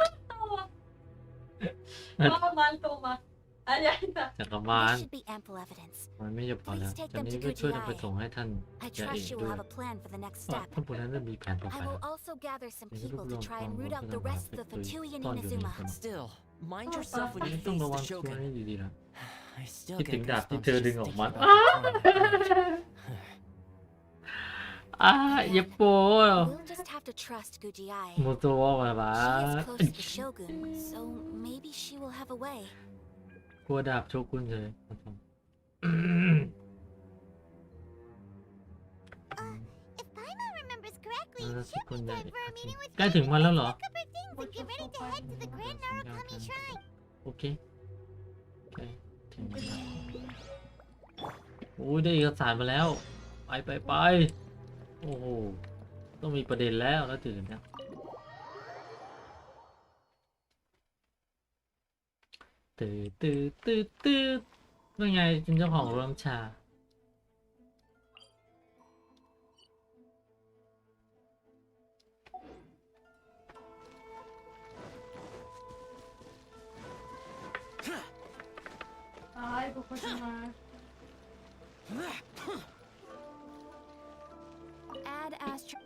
말도마. 아니야, 아니다. จักรวาล This should be ample evidence. มันไม่จะพอแล้วจากนี้ก็ช่วยนำไปส่งให้ท่าน I จะเอ trust ง you ด้ will วย have a plan for the next ว่า step. ท่านผู้นั้นจะมีแผนต่อ I ไป will นะ also gather some Maybe people to we'll try and go root to out the the rest of the market to Fatui in find the Inazuma. news. Still, mind yourself when อัน you นี้ต้อง face ระวัง the ตัวให้ Shogun. ดีๆนะ I still Cái get tiếng đạp thì goosebumps thơ just đừng ngọc thinking mắt. about the time. อ่าเย็บ Again, โป้ we'll just have to trust Gujiai. มูตัวมาบ้า She is close to the Shogun, so maybe she will have a way. กลัวดาบโชกุนเลย If Paimon remembers correctly, Ah, that's a should be good time idea. for a meeting with ใกล้ถึงวันแล้วเหรอ pack up her things and get ready to head to the Grand Narukami Shrine. โอเคโอเคถึงแล้วโอ้ยได้เอกสารมาแล้ว ไปโอ้โหต้องมีประเด็นแล้วตื่นนะตื่นว่าไงเป็นเจ้าของโรงน้ำชา 아이고 거짓말. Add Astro.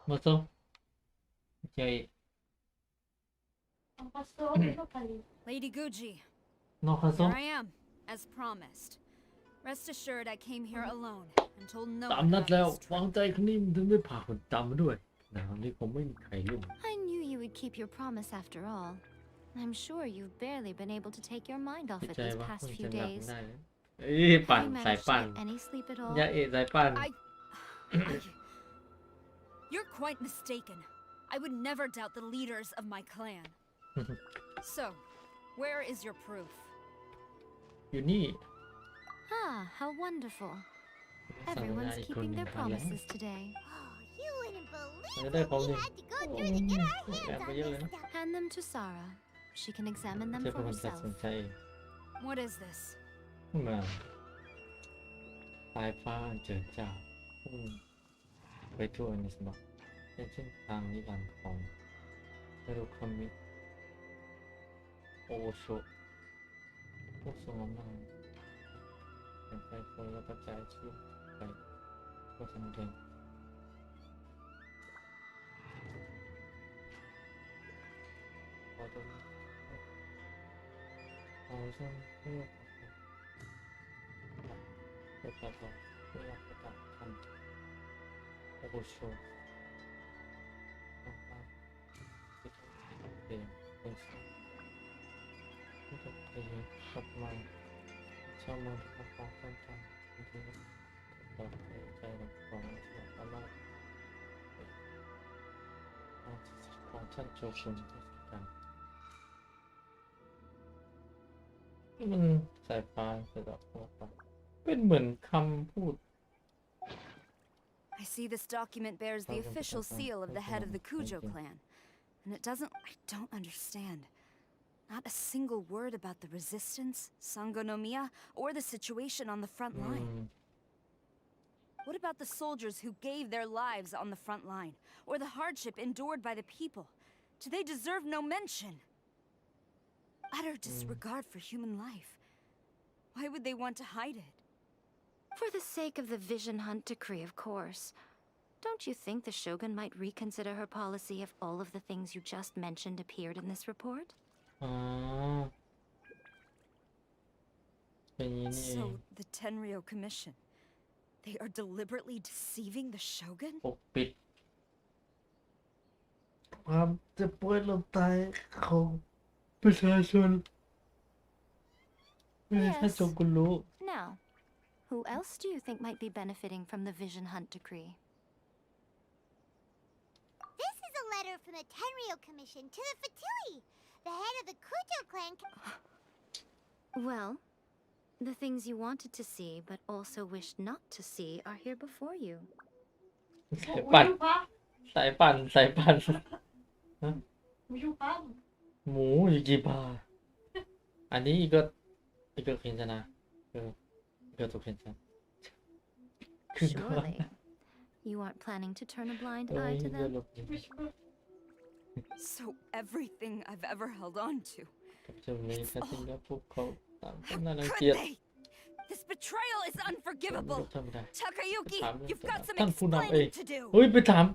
뭐죠? 오케이. 안 봤어? 어디서 빨리. Lady Guji, 너 here 가서 I am, as promised. Rest assured I came here alone and told no ตาม one นัด about แล้ว this วาง trip. ใจคนนี้ถึงได้พาคนตามมาด้วยนะนี่คงไม่มีใครรู้ I knew you would keep your promise after all. I'm sure you've barely been able to take your mind off ดี it ใจ these ว่า past คุณ few จะหลับ days. ได้นะเอ้ยปั่น Have you สาย managed to ปั่น get any sleep at all? อย่าเอะสายปั่น You're quite mistaken. I would never doubt the leaders of my clan. So, where is your proof? อยู่นี่ Ah, how wonderful. สั่งงาน Everyone's อีกคน keeping หนึ่ง their มาแล้ว promises today. Oh, you wouldn't believe จะได้ what ของ we หนึ่ง had to go โอ้ through to get our แอบ hands ไป on เยอะเลย this นะ stuff. Hand them to Sarah. She can examine เธ them อเป็น for คนตัด herself. สินใจเอง What is this? มาสายฟ้าเจิดจ้าไปทั่วในสมบัติเป็นเส้นทางนิรันดร์ของเนรุคามิโอโชพวกสมองเป็นไฟคนและกระจายชื่อไปทั่วทั้งเดือนขอตัวเอาซึ่งเพื่อประกอบเพื่อประกอบคำโอโชเป็นที่ถูกเทขับมาชาวเมืองขับมาต้นทางที่ต่อใจของสามารถของท่านโจคุนที่การมันสายฟ้าสะดอกเป็นเหมือนคำพูด I see this document bears the official seal of the head of the Kujo clan. And it doesn't... I don't understand. Not a single word about the resistance, Sangonomiya, or the situation on the front line. What about the soldiers who gave their lives on the front line? Or the hardship endured by the people? Do they deserve no mention? Utter disregard for human life. Why would they want to hide it? For the sake of the Vision Hunt decree, of course. Don't you think the Shogun might reconsider her policy if all of the things you just mentioned appeared in this report? อ๋อเป็นอย่างนี้นี่เอง So, the Tenryo Commission, they are deliberately deceiving the Shogun? ปกปิดความเจ็บปวดลมตายของประชาชนไม่ให้ท่านโจกุนรู้ Now, who else do you think might be benefiting from the Vision Hunt decree? This is a letter from the Tenryo Commission to the Fatui, the head of the Kujo clan. Well, the things you wanted to see but also wished not to see are here before you. สายปั่น 우유밥? สายปั่นสายปั่น 우유밥? หมูอยู่กี่บาทอันนี้ก็เคนชนะก็ถูกเคนชนะ Surely. You aren't planning to turn a blind เอ้ย eye to เดี๋ยว them? หลบหนี So everything I've ever held on to. กับเจ้าเลยแค่ทิ้งแล้วพวกเขาต่างก็น่ารัง Could เกียจ they? This betrayal is ไม่ unforgivable. ทำไม่ได้ Takayuki, Sabi you've ko got na, some ท่านผู้นำเอง explaining to do. เฮ้ยไปถาม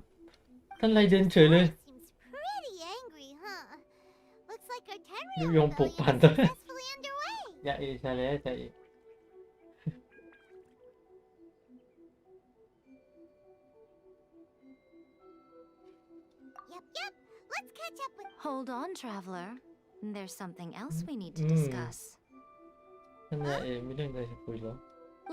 ท่านไรเดนเฉยเลย Seems pretty angry, huh? Looks like our ยุ Tenryo ยงปลุก rebellion ปั่น is ด้วย successfully underway. อย่าเอใช่แล้วใช่เอ Yep. Let's catch up with. Hold on, traveler. There's something else we need to Mm. discuss. ท่านนายเอไม่เรื่องอะไรจะคุยหรอ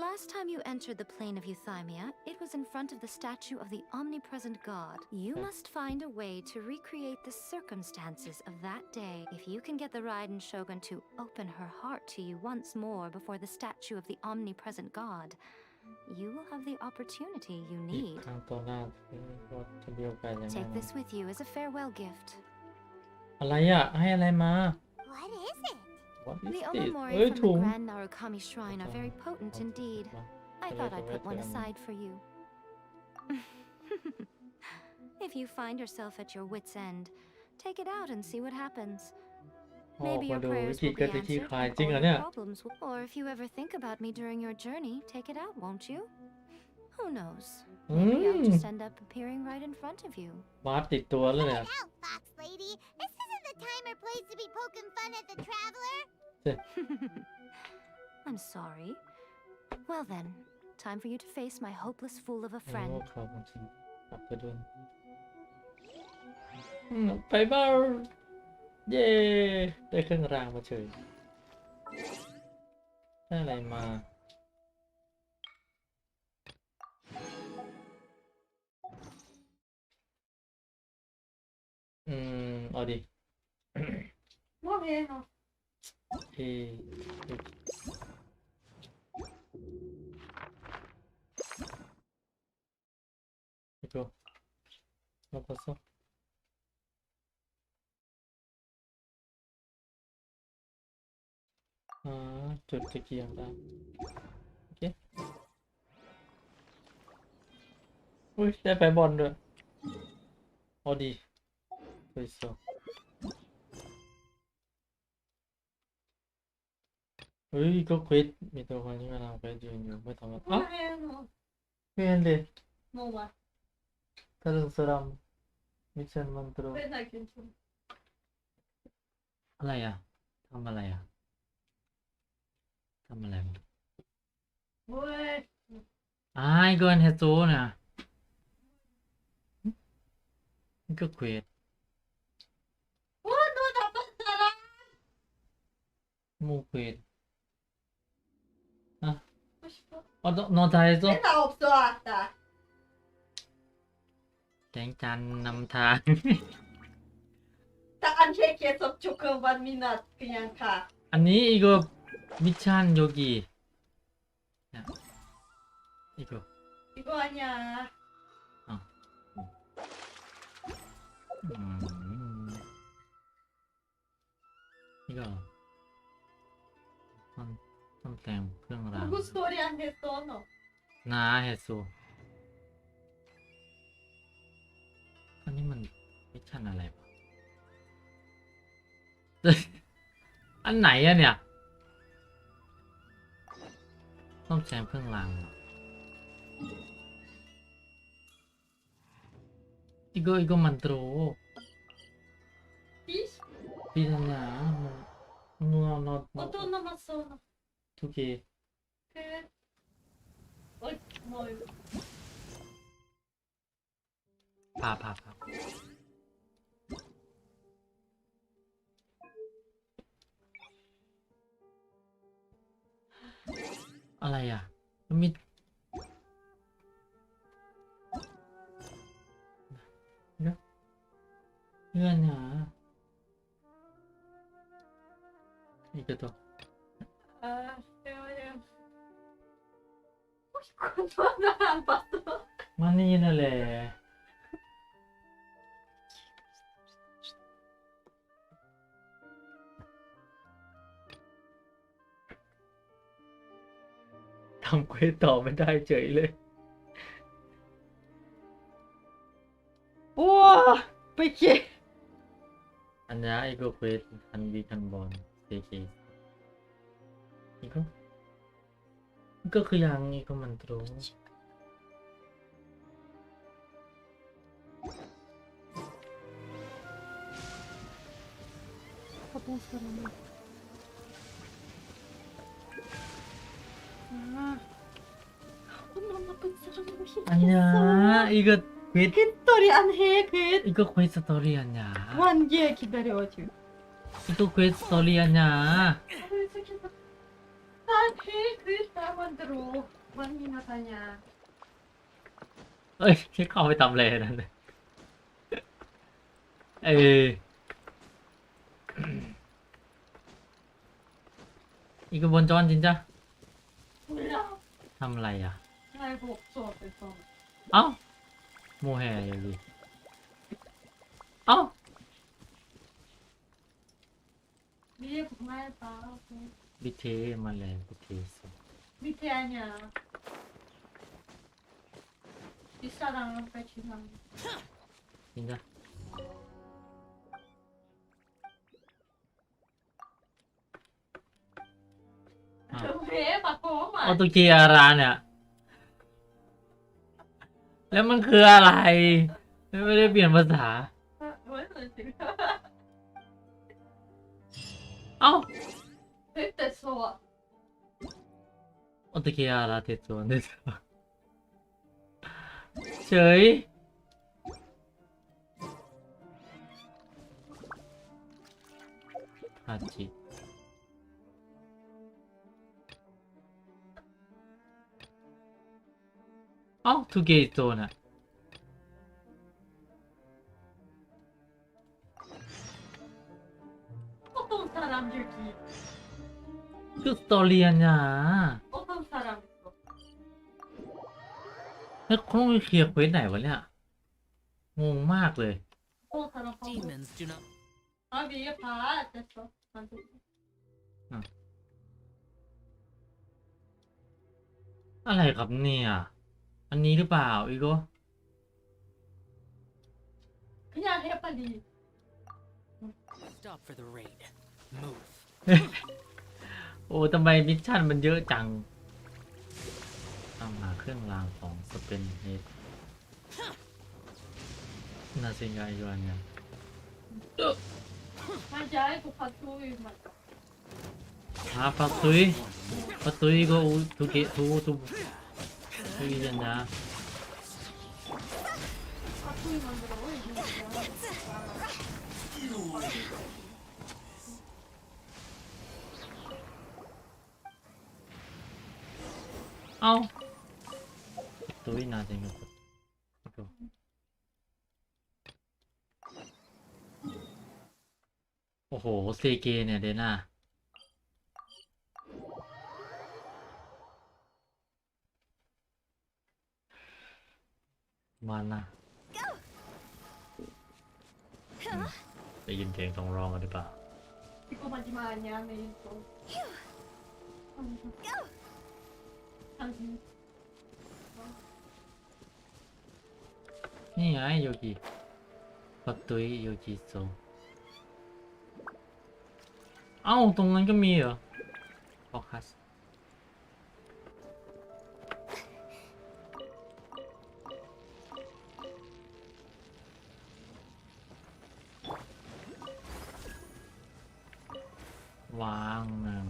Last time you entered the plane of Euthymia, it was in front of the statue of the omnipresent god. You must find a way to recreate the circumstances of that day. If you can get the Raiden Shogun to open her heart to you once more before the statue of the omnipresent god, you will have the opportunity you อีก need. ครั้งต่อหน้าก็จะมีโอกาสอย่าง Take นั้น this with you as a farewell gift. อะไรอ่ะให้อะไรมา What is it? What is The this omamori เอ้ย from ถุง the Grand Narukami Shrine are very potent indeed. I thought I'd put one aside for you. If you find yourself at your wit's end, take it out and see what happens. ออก Maybe มา your ดูวิ prayers ธี will ก be ติที่ answered คลาย and จริง all เหรอ your เนี่ย problems will... Or if you ever think about me during your journey, take it out, won't you? Who knows? Maybe I'll just end up appearing right in front of you. บาสติดตัวแล้ว Cut เนี่ย it out, Fox Lady. This isn't the time or place to be poking fun at the traveler. I'm sorry. Well then, time for you to face my hopeless fool of a โอ้ friend. เขาจริงกลับไปดูไปบ้าเย้ได้เครื่องรางมาเฉยได้อะไรมาเอาดิ Morrendo. เอ้이거 잡았어? 아, 저렇게 기한다. 오케이. ui, 내 발본드. 어디? 또 있어. ui, 이거 퀘트 밑으로 가니까 나 퀘트 있는 거 담아. 아? Morrendo. 왜인데? Não vai. 다른 사람 미션 만들어. Verdade, gente. อะไรอ่ะทำอะไรอ่ะทำอะไรวะ Ué. 이건 해줘 나 이거 퀘트 Oh, não dá pra parar. 뭐 퀘트 Poxa, 너 다 했어? Não dá opção, tá? แสงจันทร์นำทาง Tá, a gente é só chocando a mina criança. อันนี้อีก미션 여기 야, 이거 Igual a minha. 이거 선택เครื่องราง Não gostou de retorno. 나 했어 อันนี้มันมิชชั่นอะไรวะ อันไหนอะเนี่ยต้องแซมเครื่องรางเหรอ이거 만들어 Ixi, 비잖아 너 botou na maçã. 두 개. Que? Oi, noivo. 봐.อะไรอ่ะมันมีเงื่อนหา이것도 Ah, eu. Ui, quando não passou. มานี่นั่นแหละทำเควสต่อไม่ได้เฉยเลย Anya 이거 퀘스트 한비 한번 3개 이거 그냥 이거만 들어 어떤 사람이? 아, 너무 나쁜 사람으로 힘들었어. 아니야 이거 퀘스트 그 안 해, 그 이거 퀘스트 스토리 아니야 완전 기다려줘. 이거 퀘스트 스토리 아니야 나해 그다 만들어. 완이나 다냐. เอ้ยเข้าไปทำอะไรนั่นเลยเออ อีกบนจอนจริงจ้ะ 몰라. ทำอะไรอ่ะ 알고 없어, 그래서. เอ้าโมแฮอย่างดีเอ้า 위에 정말 봐. บิเทมาแล้วบิเทส 밑에 아니야. 윗사람은 빼주나. จริงจ้ะ 왜 바꿔? ออโตเกียร้านเนี่ยแล้วมันคืออะไรไม่ได้เปลี่ยนภาษา 왜 지금? เอ้า 됐어. ออโตเกียร้านเทสโซนเทสโซนเฉยฮาจิเอ้าทูเกตโซนอ่ะ 어떤 사람들이 คือสตอรี่เนี่ย 어떤 사람 있어? แล้วเขาต้องไปเคลียร์เควสไหนวะเนี่ย งงมากเลย 어떤 사람 하고. Demons do not. 아 위에 봐. 됐어. 만들어. อะไรครับเนี่ย อันนี้หรือเปล่าอีโก้ 그냥 해 빨리. Stop for the raid. Move. โอ้ทำไมมิชชั่นมันเยอะจังตามหาเครื่องรางของสเปนเฮดนาซิงไกยวนเนี่ย 맞아. 이거 파투이 맞아. ปักตุยก็ทุกเกทุกทุกยันนะ 파투이 만들어. 이거 뭐야? เอ้าตุยนาซิงก็โอ้โหเซเกเนี่ยเดน่ามันนะได้ยินเสียงต้องร้องกันหรือเปล่า 이거 마지막 아니야. 내일 또. 당신. นี่ไงโยกิปักตุยโยกิโซเอ้าตรงนั้นก็มีเหรอโฟกัสวางหนึ่ง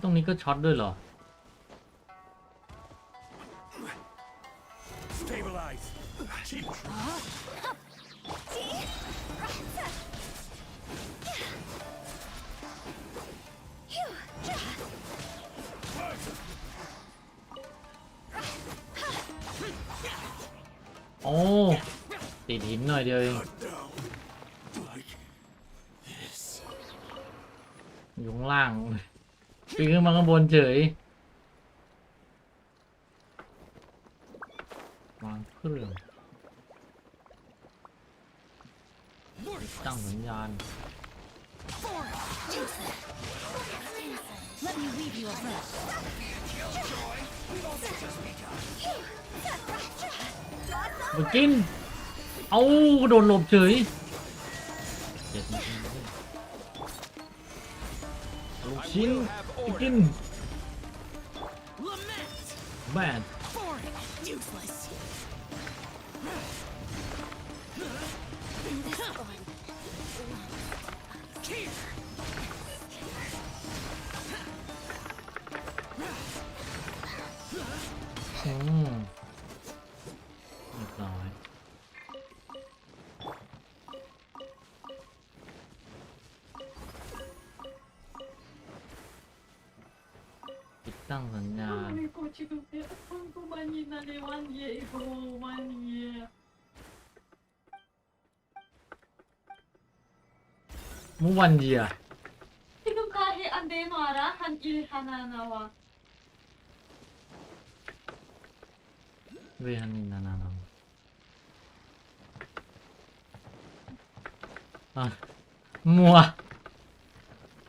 ตรงนี้ก็ช็อตด้วยเหรอ Stabilize. โอ้ติดหินหน่อยเดียวเองอยู่ข้างล่างปีนขึ้นมาข้างบนเฉยวางเครื่องตั้งสัญญาณ Let me weave you a verse. มากินเอากระโดดหลบเฉยเจ็ดนาทีลูกชิ้นไปกินแบนเรียบร้อยติดตั้งสัญญาณ 이거 지금 한국만이 나네 완예 이거 완예. มุวันเยีย 지금 가해 안 되는 알아? 한일 하나 나와. เวฮันนินานานาอ่ะมัว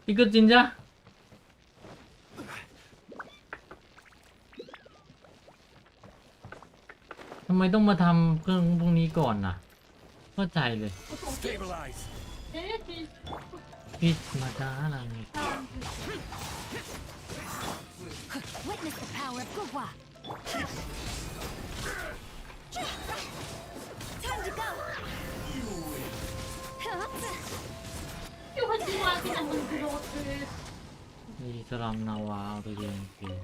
อีกก็จริงจ้ะทำไมต้องมาทำเครื่องพวกนี้ก่อนน่ะเข้าใจเลย Stabilize. 해야지. พิษมาจ้าอะไรนี่ Witness the power of Gugwa. Time to go. 이거 지금 그냥 들어왔대. มีสลัมนาวาเอาตัวเองคือ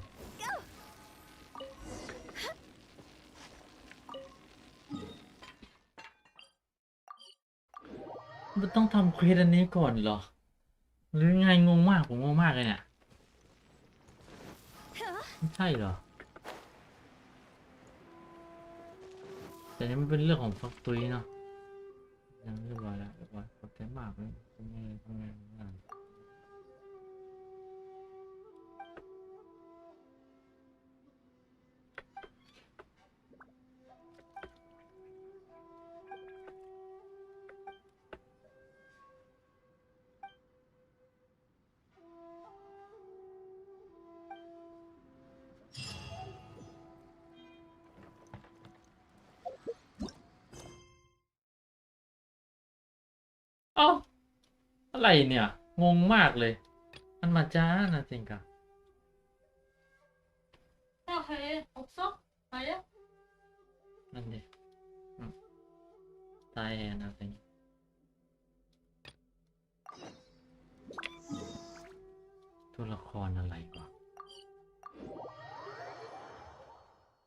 มันต้องทำเควสอันนี้ก่อนเหรอหรือไงงงมากผมงงมากเลยเนี่ยไม่ใช่เหรอแต่นี่มันเป็นเรื่องของฟักตุยเนาะยังเรียบร้อยแล้วเรียบร้อยขอบใจมากเลยทำไงงานเอ้าอะไรเนี่ย งงมากเลยมันมาจ้านะจริงกะ 야 해. 없어? 아예? นั่นดิตายแอนอะไรตัวละครอะไรวะ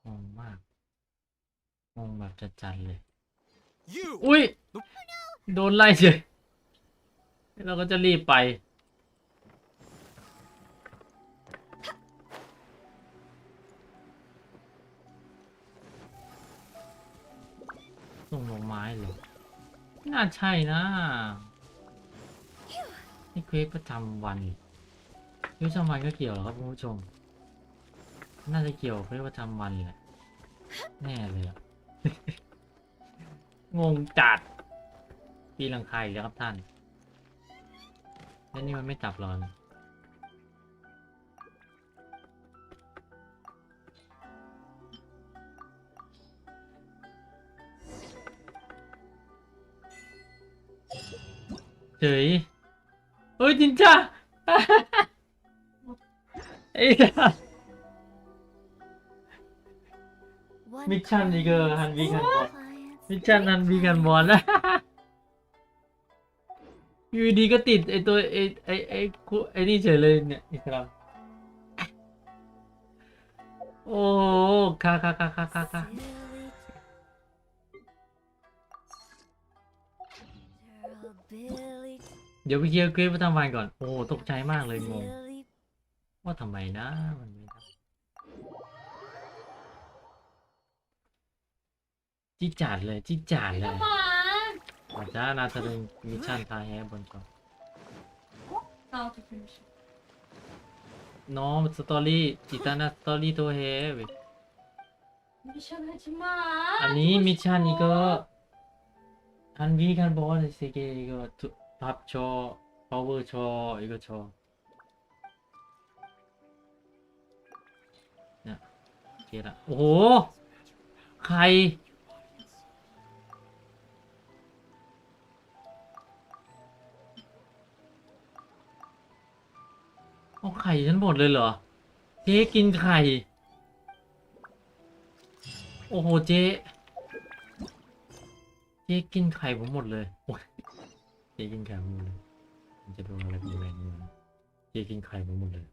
งงมากงงแบบจัดๆเลย You. อุ้ยโดนไล่เฉยเราก็จะรีบไปส่งดอกไม้เลยไม่น่าใช่นะนี่เควสประจำวันเควสประจำวันก็เกี่ยวเหรอครับคุณผู้ชมน่าจะเกี่ยวกับเควสประจำวันแหละแน่เลยอะ งงจัดปีหลังคาอีกแล้วครับท่านแล้วนี่มันไม่จับเรานะเฉยเฮ้ยจินจ้า เอ้ย มิชชั่นนี่ก็ฮันวีกันบอลมิชชั่นฮันวีกันบอลนะ อยู่ดีก็ติดไอตัวไอนี่เฉยเลยเนี่ยอิสลามโอ้ค่ะเดี๋ยวไปเคลียร์เควสประจำวันก่อนโอ้ตกใจมากเลยงงว่าทำไมนะมันไม่ได้ จี้จัดเลยจี้จัดเลย หมา 맞아 나들은 미션 다 해본 적. 나도 그랬어. 너 스토리 있잖아 스토리도 해. 왜? 미션 하지 마. 아니 미션 이거 한위간 보는 세계 이거 밥 줘, 버브 줘, 이거 줘. 야, 걔라. 오, 가이.เอาไข่ฉันหมดเลยเหรอเจ๊กินไข่โอ้โหเจ๊กินไข่ผมหมดเลยโอ้ยเจ๊กินไข่ผมหมดเลยมันจะโดนอะไรเป็นแรงเงินเจ๊กินไข่ผมหมดเลย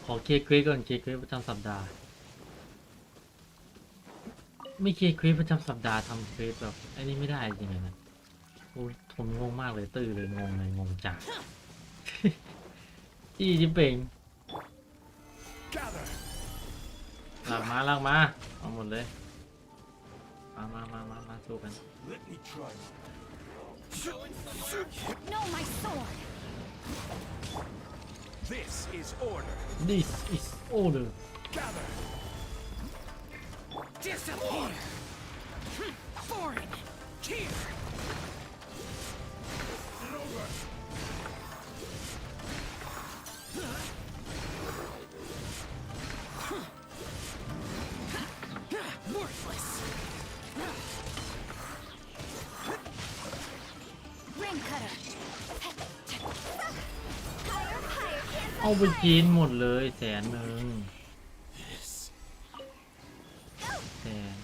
ขอเคลียร์เควสก่อนเคลียร์เควสประจำสัปดาห์ไม่เคลียร์เควสประจำสัปดาห์ทำเควสแบบไอ้นี่ไม่ได้จริงๆนะโอ้ยผมงงมากเลยตื้อเลยงงเลยงงจัด จี้จิเป่ง Gather. หลักมาเอาหมดเลยมาสู้กัน Let me try. No, my sword! This is order. This is order Gather. Disappear! Foreign! Here. Worthless! Ring cutter! เอาไปกินหมดเลย100,000แสน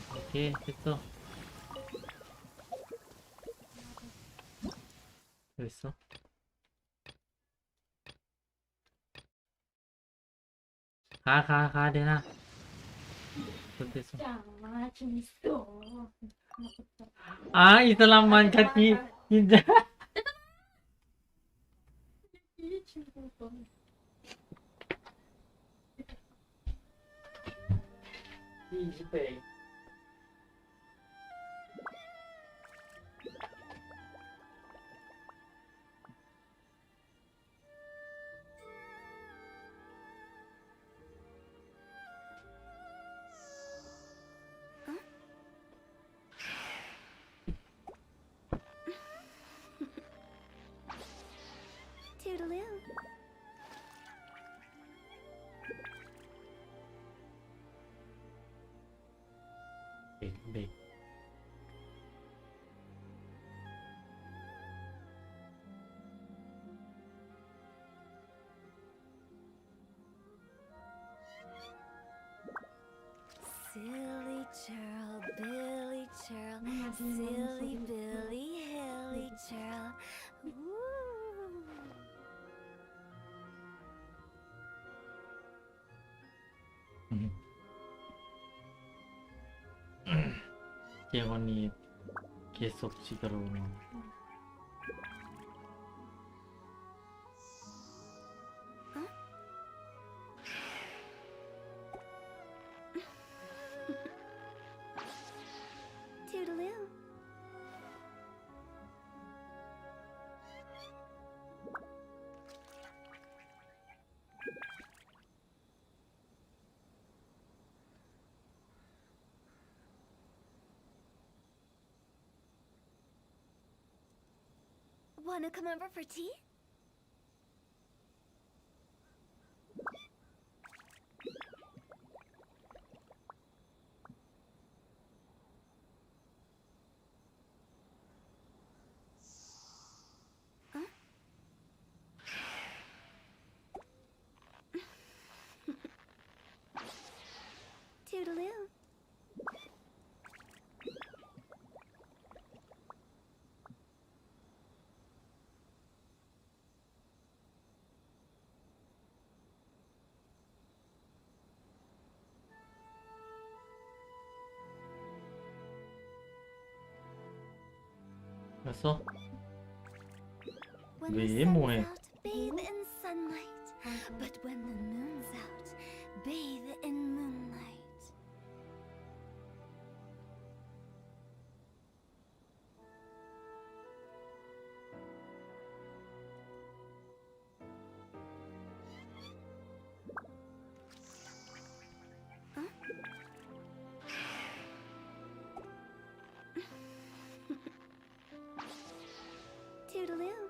โอเคพิสโต됐어 가 되나 됐어 짱아 재밌어. 아 이 사람만 같이 진짜 이 친구가. 이집에 Toodaloo. 백 Silly churl, Billy churl, silly Billy, hilly churl. Woo. 개원이 계속 지겨러우네 Toodaloo. Wanna come over for tea? Huh? Toodaloo. 됐어? When 왜 the sun 뭐해? is out, bathe in sunlight. But when the moon's out, bathe in moonlight. Toodaloo.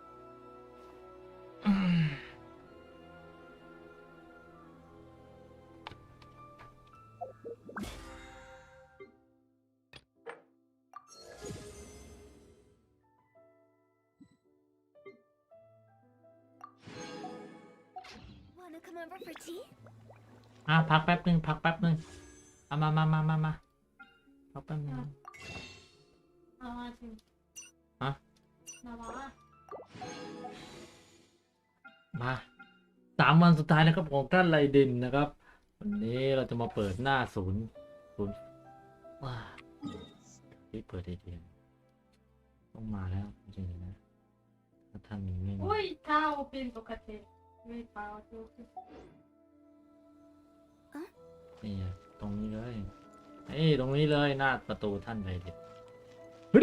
Wanna come over for tea? พักแป๊บนึงพักแป๊บนึงเอามาพักแป๊บนึง 나와지. ฮะ 나와. มา3 วันสุดท้ายนะครับของท่านไรเดนนะครับวันนี้เราจะมาเปิดหน้าศูนย์ว้าที่เปิดไอเดียต้องมาแล้วจริงๆนะถ้าท่านไม่มา 오이 다 오픈 똑같아. 왜 다 오픈? นี่ไงตรงนี้เลยตรงนี้เลยหน้าประตูท่านไรเดนเฮ้ย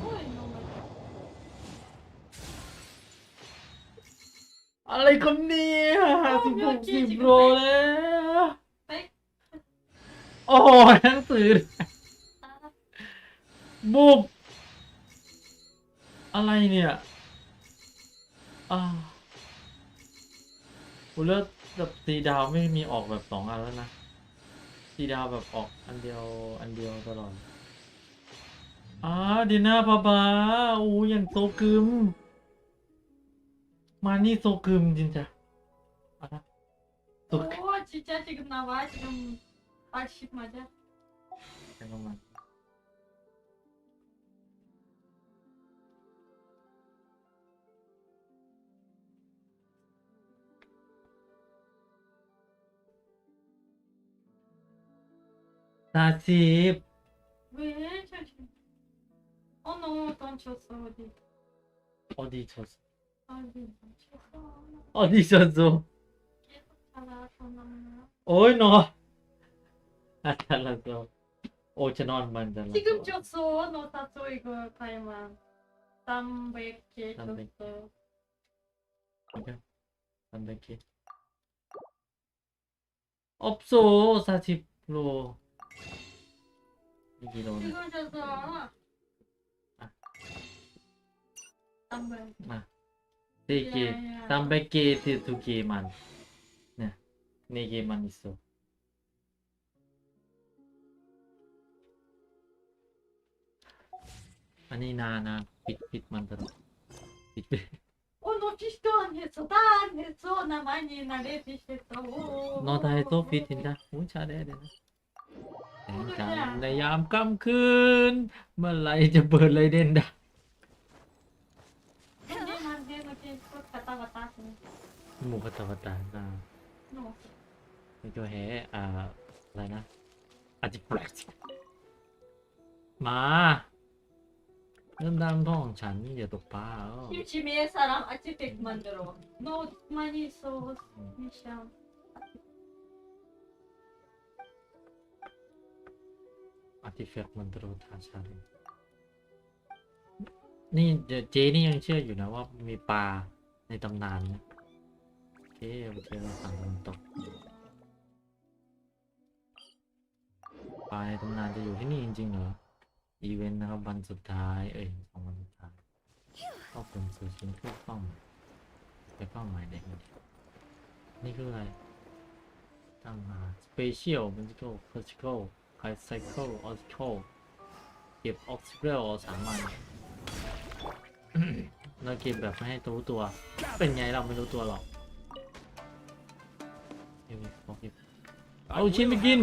오이 너무. อะไรกันเนี่ย10 โลแล้ว 백. โอ้ยหนังสือบุกอะไรเนี่ยกูเลิกแบบตีดาวไม่มีออกแบบ2 อันแล้วนะตีดาวแบบออกอันเดียวตลอดดีน่าบาอย่างโซกึมมานี่โซกึมจริงจ้ะโซกึม 오 진짜 지금 나와 지금 80 맞아? 잠깐만 다시 왜 저지? 너무 던졌어 어디 쳤어? 어디 던졌어? 어디 쳤어? 계속 잘하잖아. 어이 너 잘랐어. 전원만 잘랐어. 지금 줬어. 너 땄어 이거 가야만. 300개 줬어. 오케이. 300개. 없어. 40%. 이기로는. 지금 줬어. 300. 3개. 300개 2개만. 네. 4개만 있어. 아니 나 빛 만들어. 빛. 너 피시도 안 했어. 다 안 했어. 나 많이 나래 피시했어. 너 다 해도 빛인다. 오 잘해야 되나?ในยามค่ำคืนเมื่อไหรจะเปิดไรเด่นได้ 형님한테 이렇게 갔다 갔다 하시네. หมูกระตาตา 너. นี่ก็แฮอะไรนะอาจิแปลกมาเริ่มดังท้องฉันอย่าตกปลา 김치 매 사람 아치팩 만들어. 너 많이 써. 미션. อาร์ติแฟกต์มันตรธาชาเลยนี่เจนี่ยังเชื่ออยู่นะว่ามีปลาในตำนานนะโอเคเราสั่งมันตกปลาในตำนานจะอยู่ที่นี่จริงๆเหรออีเวนต์นะครับวันสุดท้าย2 วันสุดท้ายเข้าเป็นสู่ชิ้นเพื่อเป้าหมายไปเป้าหมายเด็กนี่คืออะไรตั้งมาสเปเชียลมันจะโก้คลาสสิคอลไฮไซเคิลออสโคเก็บออกซิเคิล3 วันเราเก็บแบบไม่ให้รู้ตัวเป็นไงเราไม่รู้ตัวหรอกเอาชิ้นไปกิน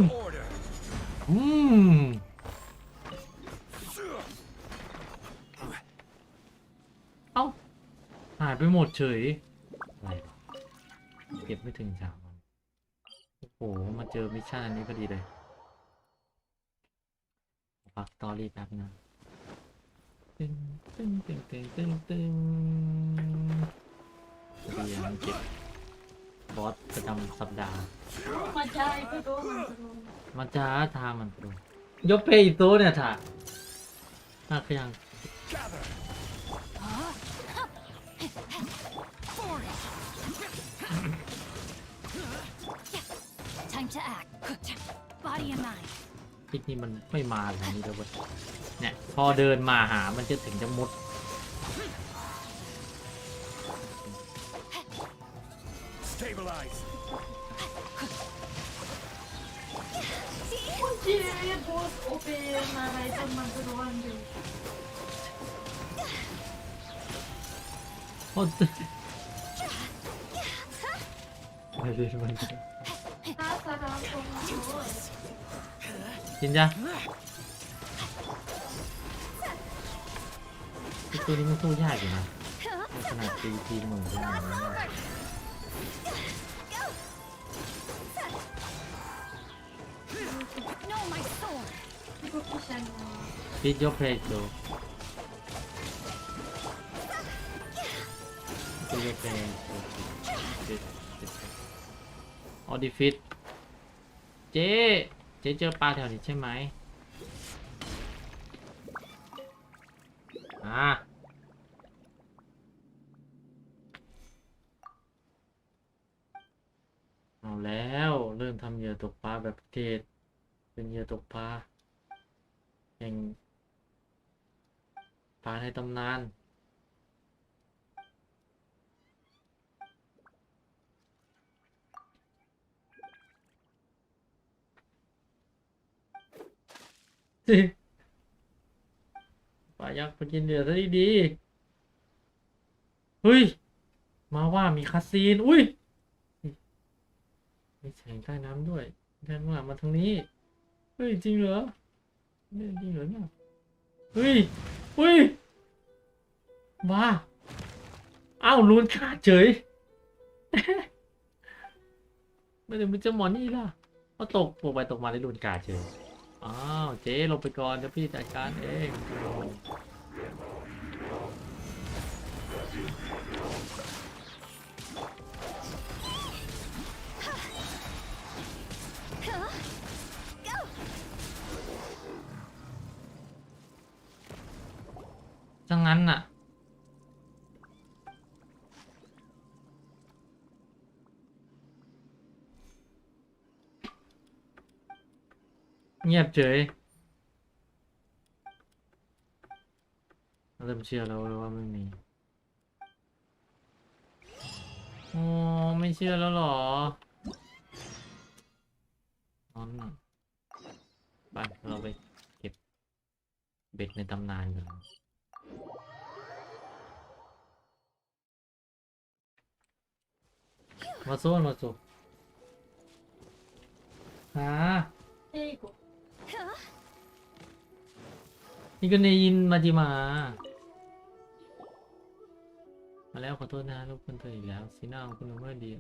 เอ้าหายไปหมดเฉยอะไรเก็บไม่ถึง3 วันโอ้โหมาเจอมิชชั่นอันนี้พอดีเลยพักสตอรี่แป๊บนะ ตึงตึงตึงตึงตึงตึงเรียนเก็บบอสประจำสัปดาห์ 맞아 이거도 만들어. มาจ้าทามันโปรยกเพย์อีโต้เนี่ยถ่าถ้าขยัง Gather. Time to act. Body and mind. พิกนี่มันไม่มาแบบนี้เลยเว้ยเนี่ยพอเดินมาหามันจะถึงจะมุด Stabilize. 뒤에 보스 오페나 라이전만 들어왔는데. โอ้ยไม่ได้ไม่ได้ 사사가 또 กินจ้ะตัวนี้มันสู้ยากอยู่นะขนาดตีหมื่นเป็นอย่างนี้ No, my sword. 이거 피시하냐. Beat your play though. Beat your play. All defeat. เจ๊เจอปลาแถวนี้ใช่ไหมเอาแล้วเริ่มทำเหยื่อตกปลาแบบเทศเป็นเหยื่อตกปลาแห่งปลาในตำนานปลายักษ์ไปกินเหยื่อซะดีๆเฮ้ยมาว่ามีคาซีนอุ้ยมีแสงใต้น้ำด้วยเดินมาทางนี้เฮ้ยจริงเหรอเนี่ยจริงเหรอเนี่ยเฮ้ยมาอ้าวลูนขาดเฉย ไม่ได้มันจะหมอนี่ล่ะเขาตกไปตกมาได้ลูนขาดเฉยอ้าวเจ๊ลงไปก่อนเดี๋ยวพี่จัดการเองจังงั้นน่ะเงียบเฉยเริ่มเชื่อแล้วว่าไม่มีโอ้ไม่เชื่อแล้วหรอไปเราไปเก็บเบ็ดในตำนานกันมาโซหา 이거. นี่ก็เนยินมาจิมาแล้วขอโทษนะลูกคนเธออีกแล้วสีหน้าของคุณเมื่อดี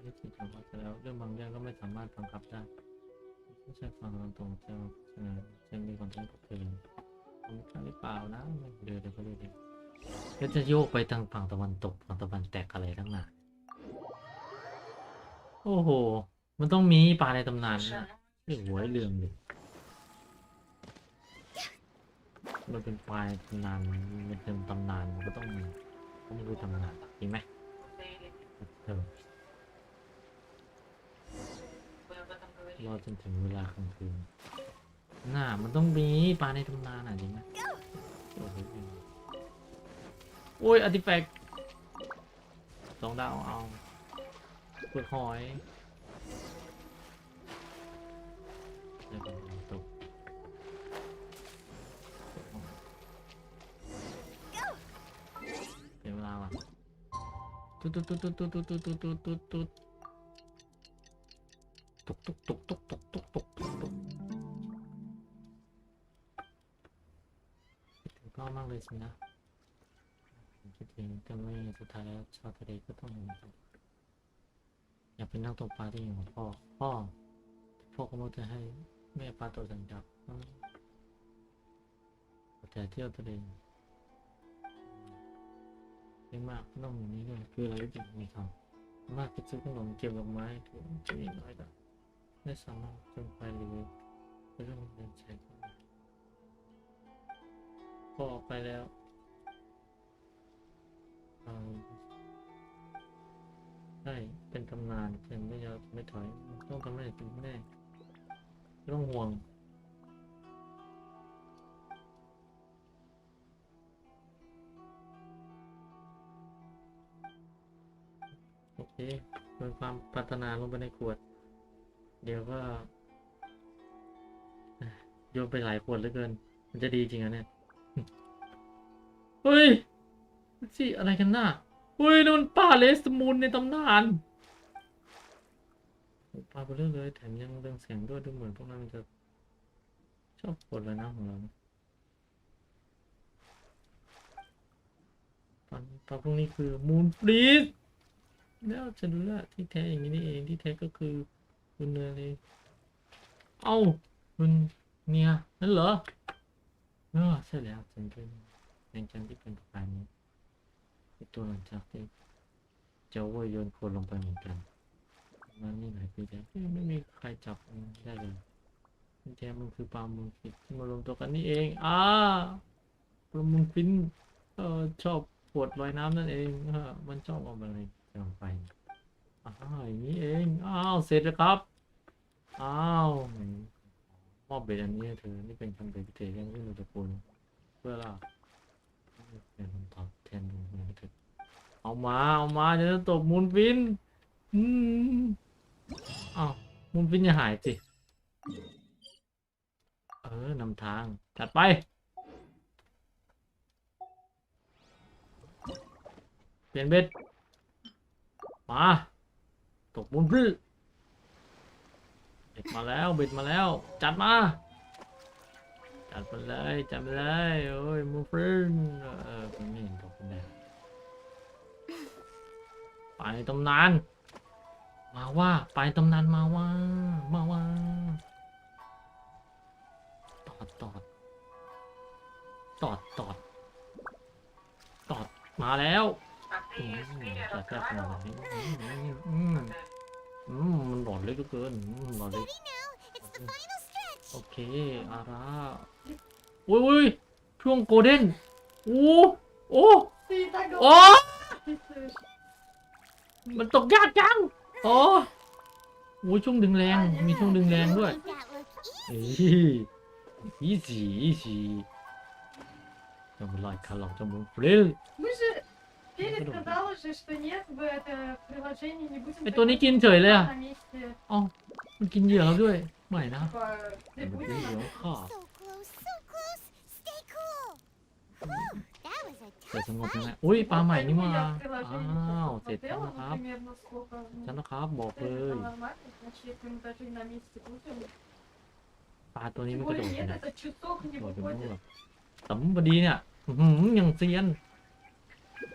ไม่ติดของเราแล้วเรื่องบางเรื่องก็ไม่สามารถบังคับได้ไม่ใช่ฟังตรงๆจะมีคอนเทนต์กับเธอผมไม่หรือเปล่านะเดี๋ยวก็เลยก็จะโยกไปทางฝั่งตะวันตกฝั่งตะวันแตกอะไรทั้งนั้นโอ้โหมันต้องมีปลาในตำนานนะเรื่องหัวเรื่องเลยมันเป็นปลาในตำนานมันเป็นตำนานมันก็ต้องมีไม่รู้ตำนานจริงไหมรอจนถึงเวลากลางคืนน่ามันต้องมีปลาในตำนานจริงไหมโอ้ยอาร์ติแฟกต์2 ดาวเอาเปลือกหอยตกเป็นเวลาว่ะตุ๊ดถึงพ่อมากเลยสินะคิดถึงแต่ไม่สุดท้ายแล้วชาวทะเลก็ต้องอยากเป็นนักตกปลาที่อยู่กับพ่อก็บอกจะให้แม่ปลาตัวสัญจับแต่เที่ยวทะเล ไม่มากนอกจากนี้ก็คืออะไรที่ไม่ทำมากที่ซื้อขนมเก็บดอกไม้ถึงจะอีกน้อยแต่ไม่สามารถจนไปหรือเรื่องเดินใช้พอออกไปแล้วใช่เป็นตำนานฉันไม่ยอมไม่ถอยต้องทำให้ถึงแน่ไม่ต้องห่วงโอเคเพิ่มความพัฒนาลงไปในขวดเดี๋ยวก็โยนไปหลายขวดเหลือเกินมันจะดีจริงอ่ะเนี่ยเฮ้ยสิอะไรกันน่ะเฮ้ยนั่นป่าเลสมูนในตำนานป่าไปเรื่อยเลยแถมยังเรื่องเสียงด้วยดูเหมือนพวกนั้นมันจะชอบกดเลยนะของเราป่าพวกนี้คือมูนฟรีสแล้วฉันรู้แล้วที่แท้อย่างนี้นี่เองที่แท้ก็คือคุณเนยเลยเอ้าคุณเนียนั่นเหรอใช่แล้วฉันเป็นในจังที่เป็นประการนี้ตัวหลังจากที่เจ้าว่าโยนคนลงไปเหมือนกันมันนี่หลายปีแล้วไม่มีใครจับมันได้เลยแท้มันคือปลามูฟินที่มารวมตัวกันนี่เองปลามูฟินชอบปวดลอยน้ำนั่นเองมันชอบเอาอะไรลงไปอย่างนี้เองเสร็จแล้วครับมอบเบ็ดอันนี้เธอนี่เป็นคำเบ็ดพิเศษที่เราจะปูนเพื่อล่ะเป็นคำตอบแทนดูนะเธอเอามาจะตบมูนฟินมูนฟินอย่าหายสินำทางจัดไปเปลี่ยนเบ็ดมาตบมูนฟินเบ็ดมาแล้วจัดมาเลยโอ้ยมูนฟินผมไม่เห็นตบกันแดงไปตำนานมาว่าไปตำนานมาว่าตอดมาแล้วจะแทบขนาดนี้มันหลอดเล็กเหลือเกินหลอดเล็กโอเคอาราอุ้ยช่วงโกลเด้นโอ้มันตกยากจังโอ้ช่วงดึงแรงมีช่วงดึงแรงด้วยอีสีจะมาไล่ขาหลอกจะมึงเฟรน Мы же пересказала же, что нет, в это приложение не будем... ไอตัวนี้กินเฉยเลยอ่ะ на месте. มันกินเหยื่อเราด้วยไม่นะ Типа, ты มัน будешь กินเหยื่อข้า So close. Stay cool. That was a เสร็จ tough สงบ fight. ยังไงอุ้ยปลาใหม่นี่มา Я в приложении เสร็จแล้ว посмотрела, นะครับ примерно сколько... ฉันนะครับบอกเลย Это нормально, значит, если мы даже и на месте будем... ปลาตัวนี้ Тем มันกระโด более ด нет, นะ это часок не โดดเป็นพวก выходит. แบบสัมบดีเนี่ยอย่างเซียน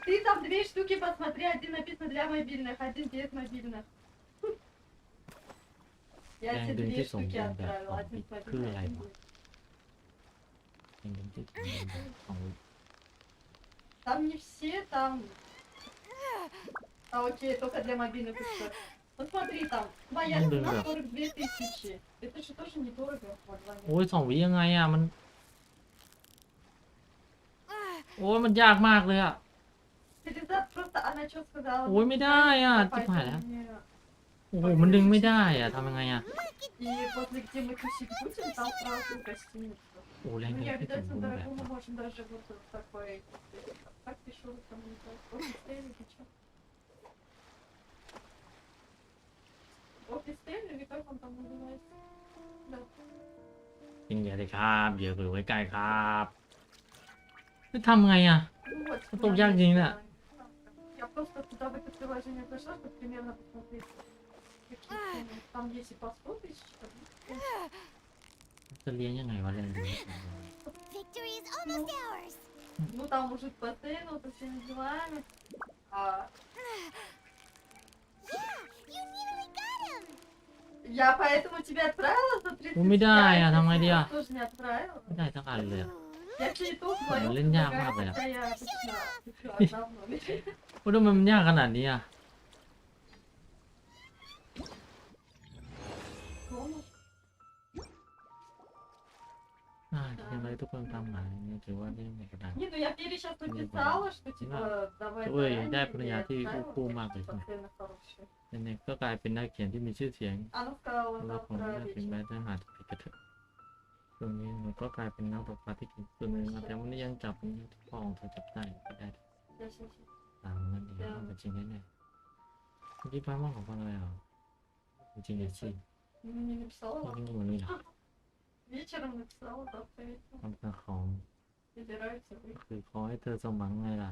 Ты там 2 штуки посмотри, один написан для мобильных, один без мобильных. Я Я тебе 2 думаю, штуки что он отправила, да, один с он мобильным, один открыл без. เป็นที่ของ Там не все, там... окей, только для мобильных устройств. Ну смотри, там, твоя Ну, цена да. 42 тысячи. Это же тоже недорого. Вот, โอ้ย2 วิยังไงอ่ะมันโอ้ยมันยากมากเลยอ่ะ Перезад просто, она что сказала? โอ้ยไม่ได้อ่ะจิบหายแล้ว Поэтому โอ้โหมันดึงไม่ได้อ่ะทำยังไงอ่ะ И после где мы тусить будем, там сразу гостиница. โอ้แรง Ну เกิ не นที่ถึง обязательно บุญแบบ дорогую, мы можем даже вот такой... Как пишу, там, не знаю, офис или что? Офис или как он там называется? Да. กินเหยื่อเลยครับเหยื่ออยู่ใกล้ๆครับจะทำไงอ่ะ Ну вот, Это я не знаю. Я просто туда в это приложение зашла, чтобы примерно посмотреть, какие цены. Там есть и по 100 тысяч. จะเลี้ยงยังไงวะเรียนรู้ Victory is almost ours. Ну там уже по цену, со всеми делами. Yeah, you nearly got him. Я поэтому тебя отправила за 30 Ну,ไม่ได้อะทำไงดีอะ тоже не отправила. ไม่ได้สักอันเลยอะ Ooh, Я тебе и тут มัน звоню, เล่นยากมากเลยอะ хотя я обычно пишу одна в номере. ว่าทำไมมันยากขนาดนี้อ่ะ ยังไงทุกคนตามหมายนี่ถือว่าเรื่องในกระดาษ Не, ну я Пере сейчас написала, что типа давай ช่วย заранее ได้ภรรยาที่ ставим, คู่มากเลย постоянно хорошие. เนี่ยก็กลายเป็นนักเขียนที่มีชื่อเสียง Она сказала แล้วผม завтра ก็ถึง вечером. แม้จะหาที่ผิดกระเถอะช่วงนี้หนูก็กลายเป็นนักตกปลาที่เก่งส่วนหนึ่งมาแต่วันนี้ยังจับเป็นที่พ่อของเธอจับได้ไม่ได้ Сейчас. ตามนั้นเองต้องเป็นจริงแน่ๆเมื่อกี้ป้ามองของฟังอะไรเหรอจริงๆเนี่ยสิ Ну, не написала. นี่เหมือนนี่เหรอ Вечером написала, завтра вечером. ความเป็นของ Собираются вы. คือขอให้เธอสมหวังไงล่ะ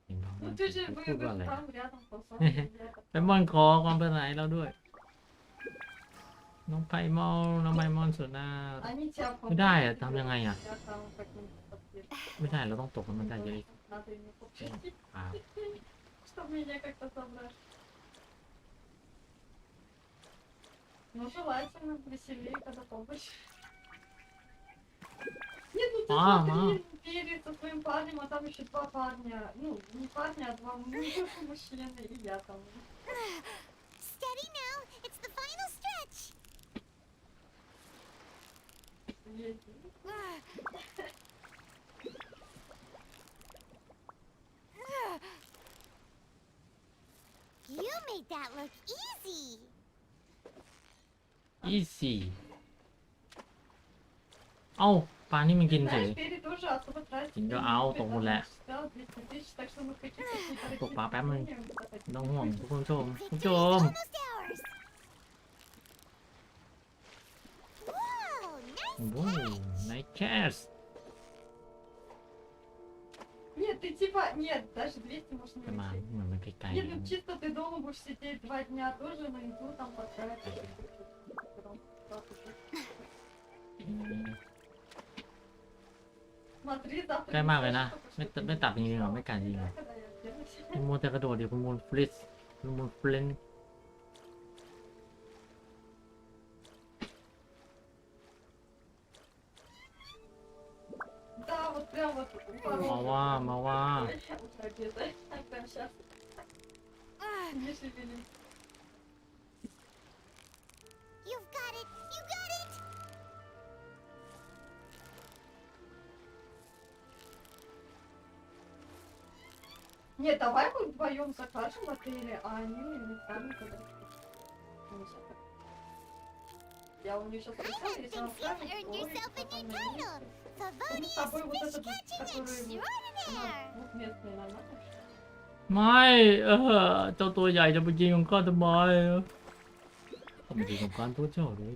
เห็นน้อง Ну มัน ты же พูดว่าอะไร там рядом полсона. ไปมอนขอความเป็นไหนเราด้วย น้องไผ่มอนน้องไผ่มอนสุดหน้า Они тебя ไม่ได้อะทำยังไงอะ Я там как-нибудь поддержу. ไม่ได้เราต้องตกให้มันได้เยอะอีก Надо ими попросить, อ่า чтобы меня как-то забрать. Ну, желательно веселее, когда побольше. Нет, ну ты смотри, Пере со своим парнем, а там еще два парня. Ну, не парня, а два мужчины, и я там. Steady now. It's the final stretch. You made that look easy. easy เอ้าปลานี่มันกินเฉย Знаешь, Пере тоже особо тратить. Инга, не ау, любит, тому он ле. сказал 200 тысяч, так что мы хотим какие-то Тупо, прям мы- распространения, вот это น้องห่วงทุกคนชมทุก Victory ช is ม almost ours. Whoa, nice โอ้โห catch. ไนแคส Нет, ты типа, нет, даже 200 может จะ не มา висеть. เหมือนมันไกล Нет, ну чисто ты дома будешь сидеть 2 дня тоже на еду там потратить. Смотри, завтра... ใกล้มากเลยนะ ไม่ตัดจริงๆหรอไม่กัดจริงหรอ Когда я вернусь. คุณมูแต่กระโดดเดี๋ยวคุณมูฟลิสคุณมูฟลิน Да, вот прям вот... มาว่า Прям сейчас. Не шевелись. You've got it. You got it. Нет, давай мы вдвоем закажем в отеле, а они не сами подойдут. Ну, всё так. Я у нее сейчас I спросила, don't если она think you've скажет, earned то yourself a потом new на title. месте. Мы с Favonius тобой вот Fish этот, Catching который вот, у нас Extraordinaire. двухместный нормально? ไม่เจ้าตัวใหญ่จะไปยิงของข้าทำไมทำไมถึงการตัวเจ้าเลย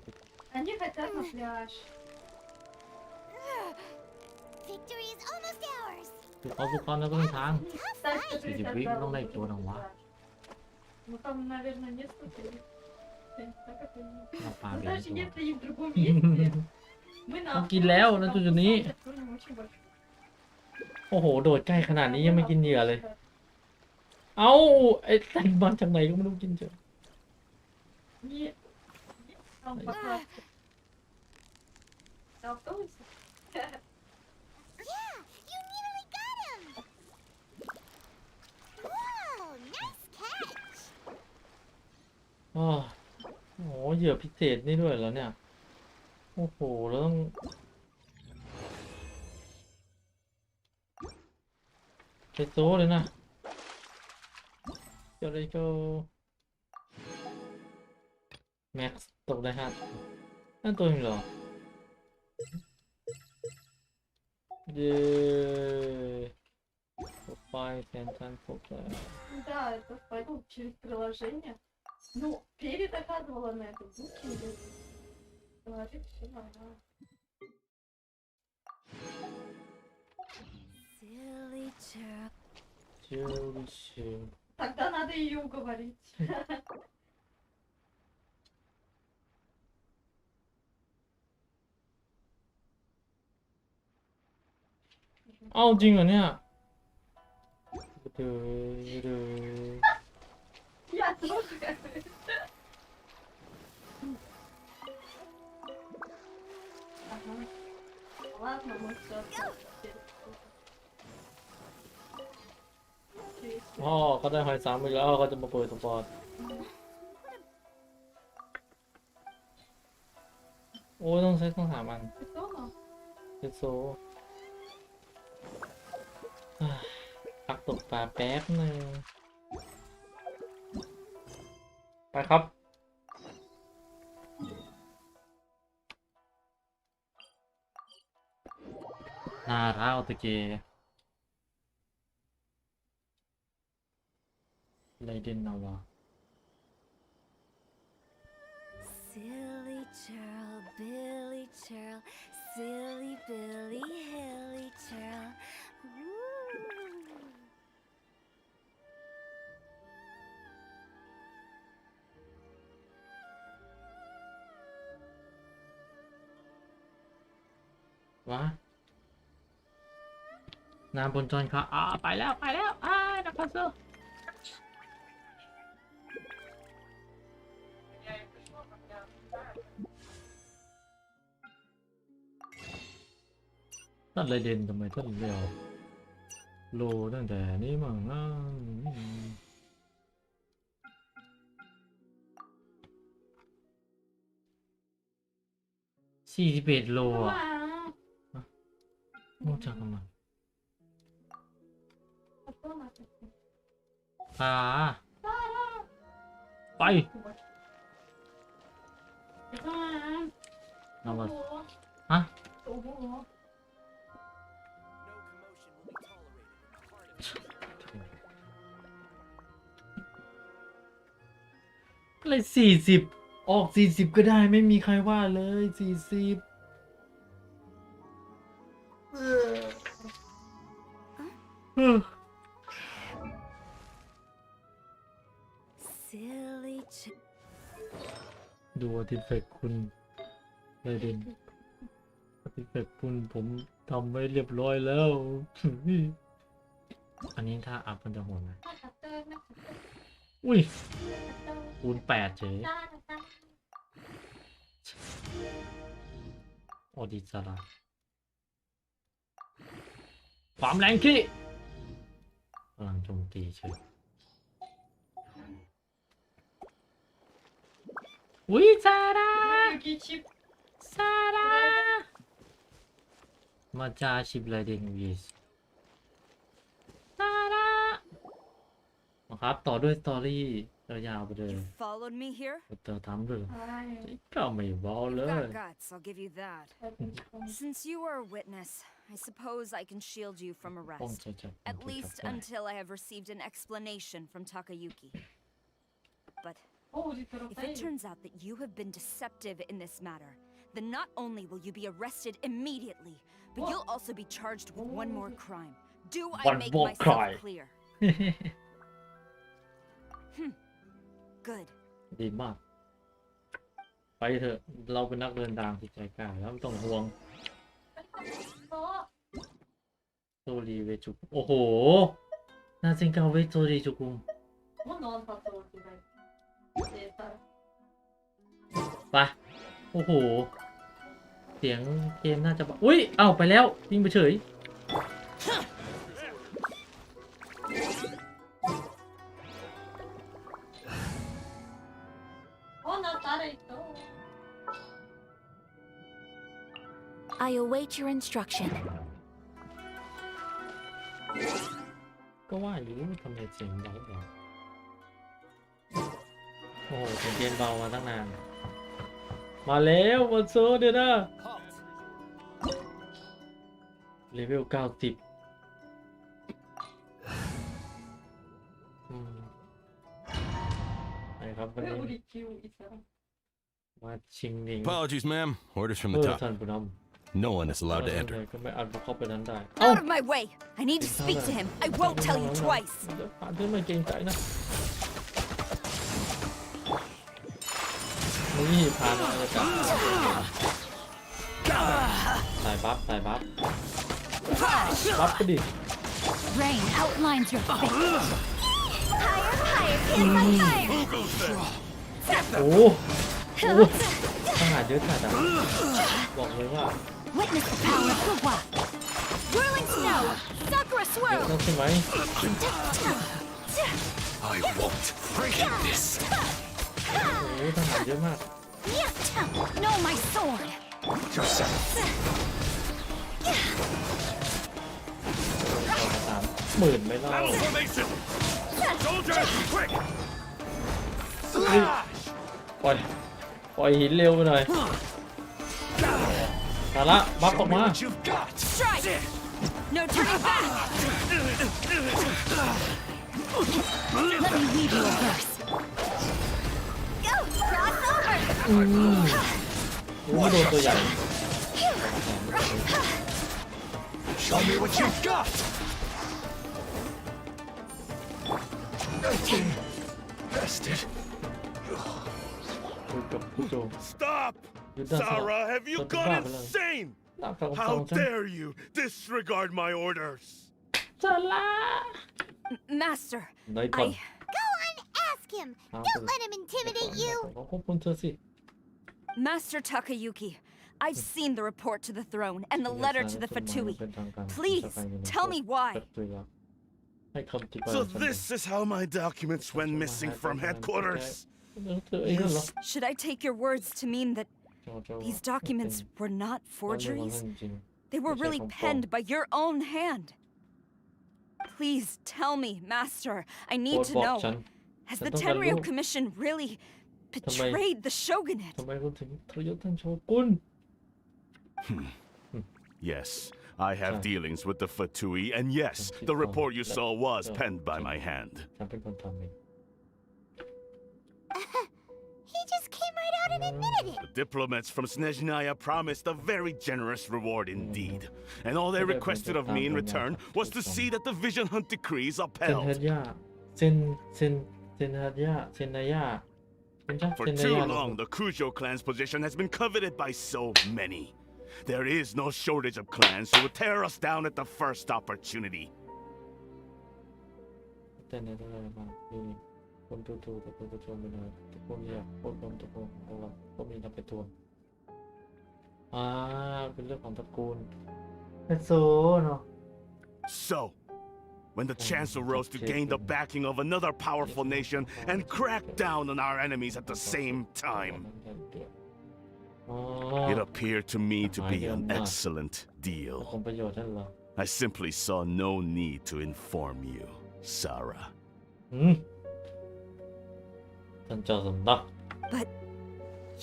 Они хотят на пляж. Victory is almost ours. คือเขาทุกคนแล้วก็เป็นทาง Кстати, скажи, Среди когда выиграл мы на будем Икеа, на ва. пляже? Ну там, наверное, несколько. Так это не- เราปลา Ну, เบี่ยง даже ตัว если и в другом месте, мы на ต้องกินแล้วนะจุดนี้ автобусе очень большой. โอ้โหโดดใกล้ขนาดนี้ยังไม่กินเหยื่อเลย เอ้าไอ้แตงมาจากไหนก็ไม่รู้กินเจอ Не, там пока. На автобусе? Yeah, you nearly got him. Whoa, nice catch. อ้อโอ้โหเหยื่อพิเศษนี่ด้วยเหรอเนี่ย โอ้โหแล้วต้องไปโซ่เลยนะเจ้าเลยเจ้าแม็กซ์ตกได้5นั่นตัวเองเหรอเย้ไปแทนทันพบแล้ว Да, это пойду через приложение. Ну, Пере доказывала на этом буке. Говорит, все нормально. Silly chirp. เชื่อดิเชื่อ Тогда надо ее уговорить. เอ้าจริงเหรอเนี่ยเดือ Я тоже как бы. Ага. Ладно, мы все. พ่อก็ได้หอย3อีกแล้วก็จะมาเปิดสปอร์ตโอ้ยต้องใช้ต้อง3 อัน Что оно? เอโซพักตกปลาแป๊บหนึ่งไปครับนาราโอตเกไรเดนนาวา Silly churl, Billy churl, silly Billy, hilly churl. Woo. วะน้ำบนจอนค่ะไปแล้วนักพัสเซอร์ท่านไรเดนทำไมท่านเร็วโลตั้งแต่นี้มั่งนะ41 โลอ่ะโอ้จังกันมาไปเอาวะฮะอะไร40 ออก40ก็ได้ไม่มีใครว่าเลย40Silly churl. ดูอาร์ติแฟกต์คุณไรเดนอาร์ติแฟกต์คุณผมทำไว้เรียบร้อยแล้ว อันนี้ถ้าอัพมันจะโหดไหมอุ้ยคูณ8เฉยโอดิซาราความแรงขี้พลังโจมตีเฉยอุ้ยซาร่ามาจาชิบไรเดนวีสซาร่าครับต่อด้วยสตอรี่ยาวๆไปเลย You followed me here? แต่ทำด้วยก็ไม่บอกเล You've ย got guts, I'll give you that. Since you are a witness, I suppose I can shield you from ป้อง arrest. จะจับ At least until I have received an explanation from Takayuki. But if it turns out that you have been deceptive in this matter, then not only will you be arrested immediately, but you'll also be charged with one more crime. Do I One make more myself crime. clear? Good. ดีมากไปเถอะเราเป็นนักเดินทางที่ใจกล้าแล้วไม่ต้องห่วงโซรีเวจุโอ้โหนาซิงกาเวโซรีจุกุมไปโอ้โหเสียงเกมน่าจะอุ้ยเอ้าไปแล้วยิงไปเฉยI await your instruction. ก็ว่าอยู่ทำไมเสียงเบาๆโอ้โหเสียงเกมเบามาตั้งนานมาแล้ววันโซเดี๋ยวนะเลเวล90ไปครับวันนี้มาชิงหนิง Apologies, ma'am. Orders from the ท่าน top. ผู้นำ No one is allowed to enter. ก็ไม่อาจเข้าไปนั้นได้ Out of my way! I need to speak to him. I won't tell you twice. ผ่านที่ไม่เกรงใจนะนี่ผ่านอะไรกันสายบัฟบัฟก็ดิ Rain outlines your fate. Oh. โอ้โหทหาร ารเยอะจัดอ่ะบอกเลยว่า Witness the power of the Wa. Whirling snow. Sakura เยอะ swirl. แล้วใช่ไหม I won't forget this. โอ้ทหารเยอะมาก Know my sword. 30,000ไม่รอด Battle formation. Soldiers, quick. ปล่อยหินเร็วไปหน่อยสาระบัฟออกมา What you've got. Strike. No turning back. Let me weave you a verse. Go, cross over. โอ้โดนตัวใหญ่ Show me what you've got. Bested. คุยกับผู้โจม Stop! Sarah, have you gone insane? ดาบของ How dare you disregard my orders? สาระ Master, ได้ก่อน Go on, ask him. Don't let him intimidate you. ขอบคุณเธอสิ Master Takayuki, I've seen the report to the throne and the letter to the Fatui. Please, tell me why. ให้คำอธิบาย So this is how my documents went missing from headquarters. เธอเองเหรอ Should I take your words to mean that these documents were not forgeries? They were really penned by your own hand. Please tell me, Master. I โปร need ด to บอก know. ฉัน Has ฉัน the ต้องการรู้ Tenryo Commission really betrayed the shogunate? ทำไมคุณถึงทรยศท่านโชกุน Yes, I have dealings with the Fatui, and yes, the report you saw was penned by my hand. ฉันเป็นคนทำเอง He just came right out and admitted it. The diplomats from Snezhnaya promised a very generous reward indeed, and all they requested of me in return was to see that the Vision Hunt decrees เซน upheld. ฮัตยาเซนฮัตยาเซนนายาเป็นจ้า For เซนนา too ยา long, the Kujo clan's position has been coveted by so many. There is no shortage of clans who would tear us down at the first opportunity. แต่ในตลาดมาดูนี่คนดูถูกแต่คนประชมไปหน่อยทุกคนอยากโคตรคนทุกคนของเราก็มีนับไปทวงเป็นเรื่องของตระกูลเป็นโซเนาะ So, when the chance arose to gain the backing of another powerful nation and crack down on our enemies at the same time, it appeared to me to be an excellent ผ deal. ลประโยชน์นั่นเหรอ I simply saw no need to inform you, Sarah. ท่านเจ้าสำนัก But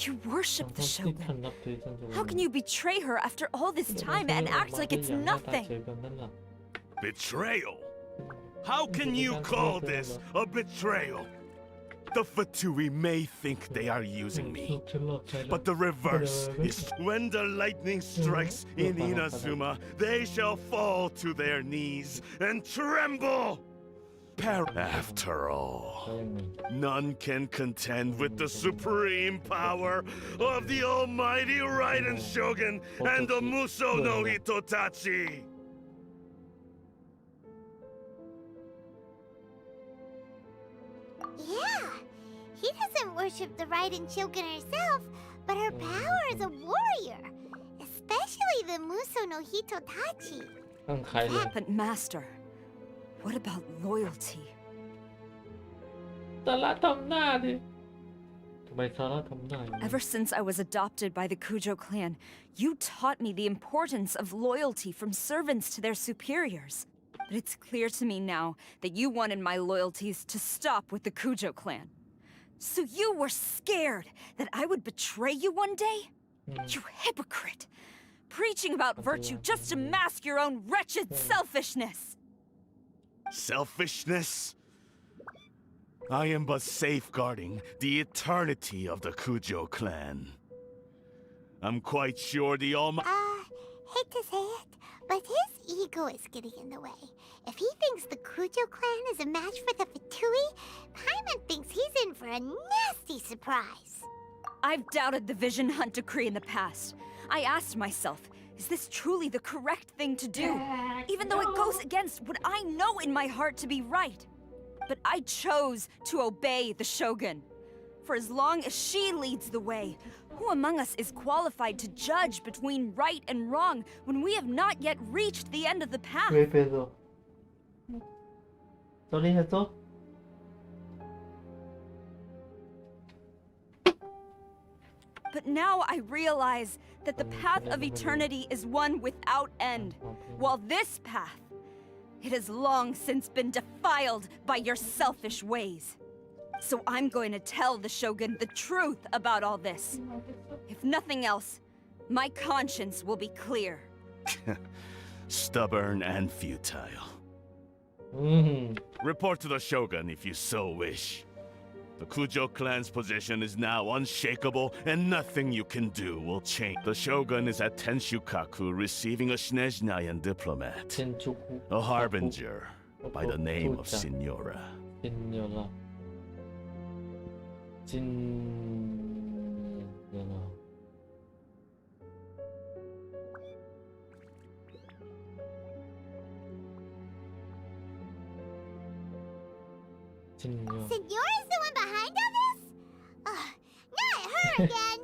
you worship the ที่ท่าน shogun. นับถือท่านเจ้า How can you betray her after all this time and act like it's nothing? Betrayal? How can you call this a betrayal? The Fatui may think they are using me, but the reverse is when the lightning strikes in Inazuma, they shall fall to their knees and tremble. After all, none can contend with the supreme power of the almighty Raiden Shogun and the Muso no Hitotachi. Yeah, he doesn't worship the Raiden Shogun herself, but her power as a warrior, especially the Muso no Hitotachi. ตั้งใครเลย But Master, what about loyalty? สาระทำหน้าดิทำไมสาระทำหน้าอย่างนี้ Ever since I was adopted by the Kujo clan, you taught me the importance of loyalty from servants to their superiors. But it's clear to me now that you wanted my loyalties to stop with the Kujo clan. So you were scared that I would betray you one day? You hypocrite! Preaching about virtue just to mask your own wretched selfishness! Selfishness? I am but safeguarding the eternity of the Kujo clan. I'm quite sure the Hate to say it, but his ego is getting in the way. If he thinks the Kujo clan is a match for the Fatui, Paimon thinks he's in for a nasty surprise. I've doubted the Vision Hunt decree in the past. I asked myself, is this truly the correct thing to do? Even though it goes against what I know in my heart to be right. But I chose to obey the Shogun. For as long as she leads the way, who among us is qualified to judge between right and wrong when we have not yet reached the end of the path? 왜 빼서? 소리 했어? But now I realize that the path of eternity is one without end, while this path, it has long since been defiled by your selfish ways. So I'm going to tell the Shogun the truth about all this. If nothing else, my conscience will be clear. Stubborn and futile. Report to the Shogun if you so wish. The Kujo clan's position is now unshakable, and nothing you can do will change. The Shogun is at Tenshukaku receiving a Snezhnayan diplomat, a harbinger by the name of Signora. Signora. Signora's the one behind all this? Not her again.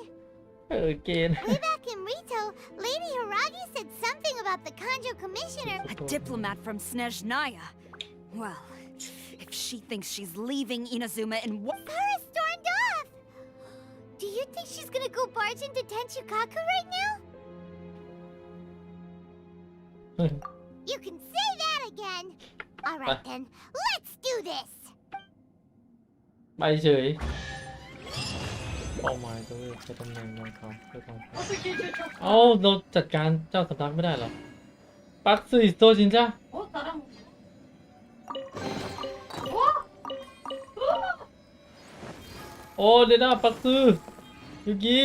Again. Way back in Rito, Lady Hiragi said something about the Kanjo Commissioner. A diplomat from Snezhnaya. Well, if she thinks she's leaving Inazuma in what? Sarah stormed off! Do you think she's gonna go barge into Tenshukaku right now? You can say that again! Alright then, let's do this! ไปเฉยเป้าหมายตัวใช้ตำแหน่งของเขาเพื่อความเอ้าเราจัดการเจ้าสำนักไม่ได้หรอปักซุยโตจินจ้าโอ้เดน่าปักซุยูกิ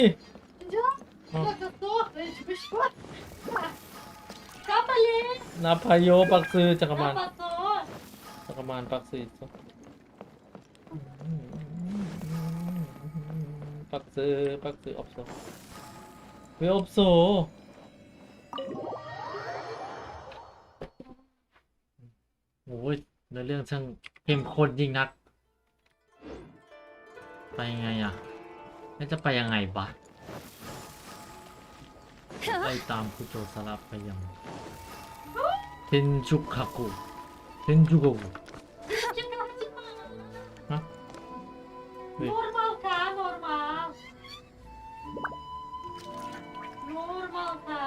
นาพายโยปักซุจักรมานปักซุปักซุออฟโซเวออฟโซโอ้ยในเรื่องช่างเข้มข้นยิ่งนักไปยังไงอ่ะแล้วจะไปยังไงบะไล่ตามคุโจสลับไปยังเทนจุคากุฮะNormal ka, normal. Normal ka.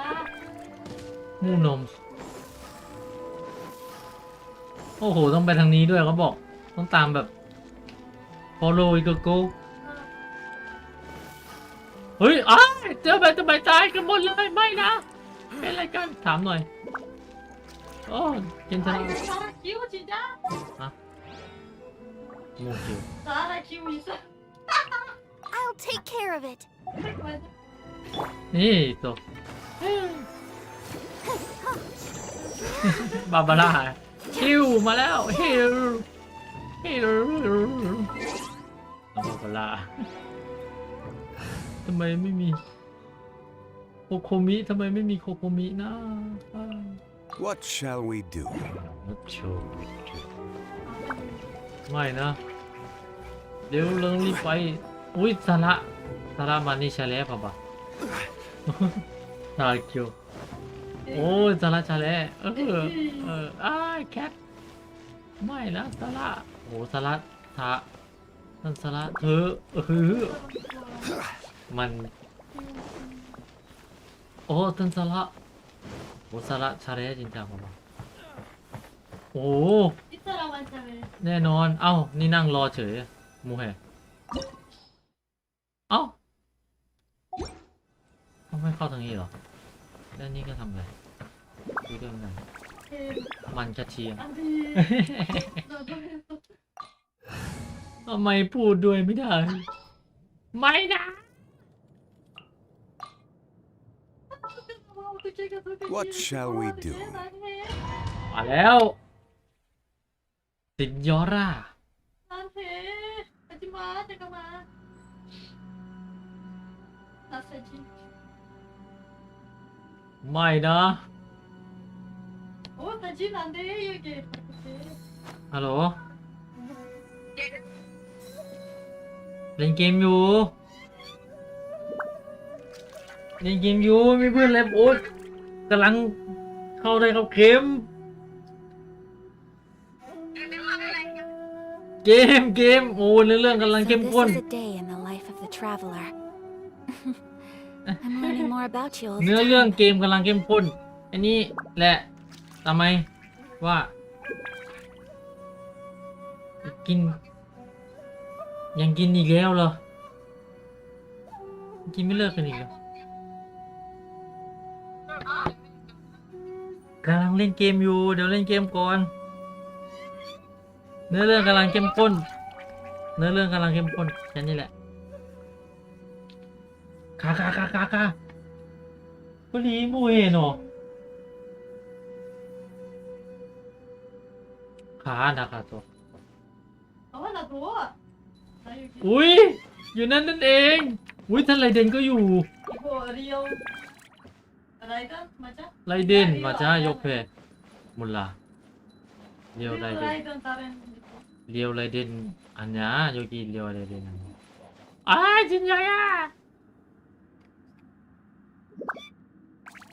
มูนมโอ้โหต้องไปทางนี้ด้วยเขาบอกต้องตามแบบ follow อีกโก้เฮ้ยอ้าเจอแบบจะไปตายกันหมดเลยไม่นะเป็นอะไรกันถามหน่อยโอ้กินชนะ Sarah kill 진짜? ฮะมูคิว Sarah kill 있어. I'll take care of it. นี่ตัวบาบาร่าฮิวมาแล้วฮิวบาบาร่าทำไมไม่มีโคโคมิทำไมไม่มีโคโคมินะ What shall we do? ไม่นะเดี๋ยวเรื่องรีบไปอุ้ยสาระมานี่ใช่แล้วป่ะบะตาเกียวโอ้ยสาระใช่แล้วอ้ายแคทไม่นะสาระโอ้สาระนั่นสาระเธอมันโอ้ท่านสาระโอ้สาระใช่แล้วจริงจังป่ะบะโอ้แน่นอนเอ้านี่นั่งรอเฉยมูแฮเอ้าไม่เข้าทางนี้เหรอแล้วนี่ก็ทำอะไรคุยเรื่องไหนมันกระเทียมทำไมพูดด้วยไม่ได้ไม่นะ What shall we do? มาแล้วสิญญอร่า 나한테 하지마 잠깐만. 나서지. ไม่นะ 다진 안돼 여기. ฮัลโหล เล่นเกมอยู่เล่นเกมอยู่มีเพื่อนแล้วโอ๊ตกำลังเข้าได้เข้าเข็มเกมโอ้เรื่องกำลังเข้มข้น So this is a day in the life of the traveler. I'm learning more about you all เนื้ the อเรื่อง time. เกมกำลังเข้มข้นอันนี้แหละทำไมว่ากินยังกินอีกแล้วเหรอกินไม่เลิกกันอีกเหรอกำลังเล่นเกมอยู่เดี๋ยวเล่นเกมก่อนเนื้อเรื่องกำลังเข้มข้นเนื้อเรื่องกำลังเข้มข้นแค่นี้แหละคาวันนี้มูเอเนาะขานะครับตัว あわなどうอุ้ยอยู่นั่นเองอุ้ยท่านไรเดนก็อยู่ 이거 리얼 라이든 맞아? ไรเดนมาจ้ายกเพมุลลาเรียวไรเดน 라이든 다른 เรียวไรเดนอันนี้โยกีเรียวไรเดนอันนี้อ้ายจริงยังอ่ะ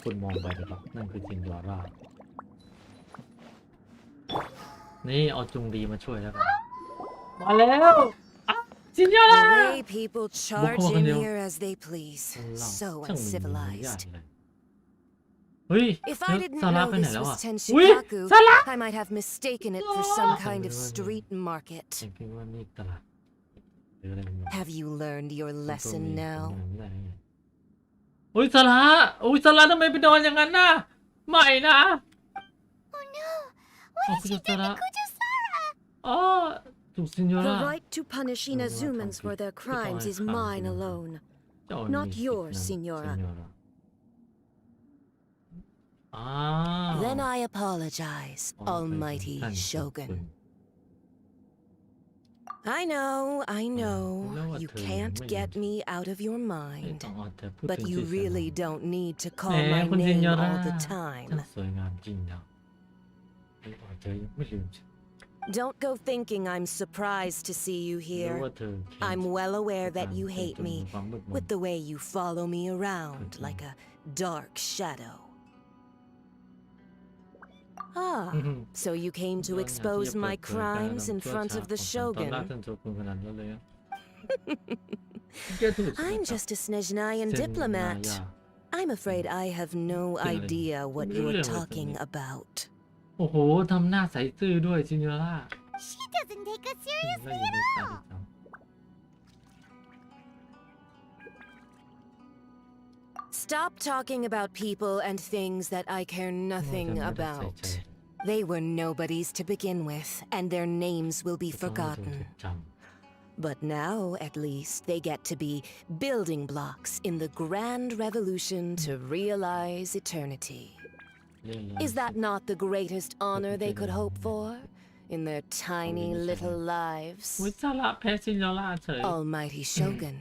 คุณมองไปเลยครับนั่นคือจินดารานี่เอาจุงดีมาช่วยแล้วกันมาแล้วจินดารา The way people charge in here as they please. So ช่างมีมารยาท uncivilized. เลยเฮ้ย If แล้ว I didn't ซาร่า know ไปไหน this แล้ว was อ่ะ Tenshin อุ้ย Kaku, ซาร่า I might have mistaken it for some kind of street เอ็ market. งคิดว่านี่ตลาดหรืออะไรกัน Have you learned your lesson now? โอ้ยซาร่าโอ้ยซาร่าทำไมไปนอนอย่างนั้นน่ะไม่นะ Oh no! What has she done to Kujusara? อ๋อถูกซินโย The รา right to punish Inazumans for their crimes is mine alone. เจ้า Not มีสิทธิ์ yours, นั้น Signora. อ้าว Then I apologize, อ๋อไป Almighty ท่านขอบคุณ Shogun. I know, Know you what, can't maybe. get me out of your ไม่ mind. ต้องเอาแต่พูด But ถึง you ชื่อ really don't need to แห call ม my คุณซิน name โยรา all the ช่าง time. สวยงามจริงนะไม่พอเธอยังไม่ลืม Don't go thinking I'm surprised to see you รู้ here. ว่าเธอ I'm well aware that you การ hate จน me ความมืดมน with the way you follow me around like a dark shadow. Ah, so you came to expose my crimes in front of the ตอน shogun. ล่าท่านโชกุนขนาดนั้นเลยอะ I'm just a Snezhnayan diplomat. I'm afraid I have no idea what you're talking about. โอ้โหทำหน้าใสซื่อด้วยซินโยล่า She doesn't take us แล้ว seriously อยู่ at ในสาย all. จัง Stop talking about people and things that I care nothing about. They were nobodies to begin with, and their names will be จะต้องให้เธอ forgotten. จดจ But now, at least, they get to be building blocks in the grand revolution to realize eternity. ำเรื่องอะไร Is that not the greatest honor they could hope for in their tiny little อุ้ย lives? ซาระแพ้ซินโยล่าเฉย Almighty Shogun,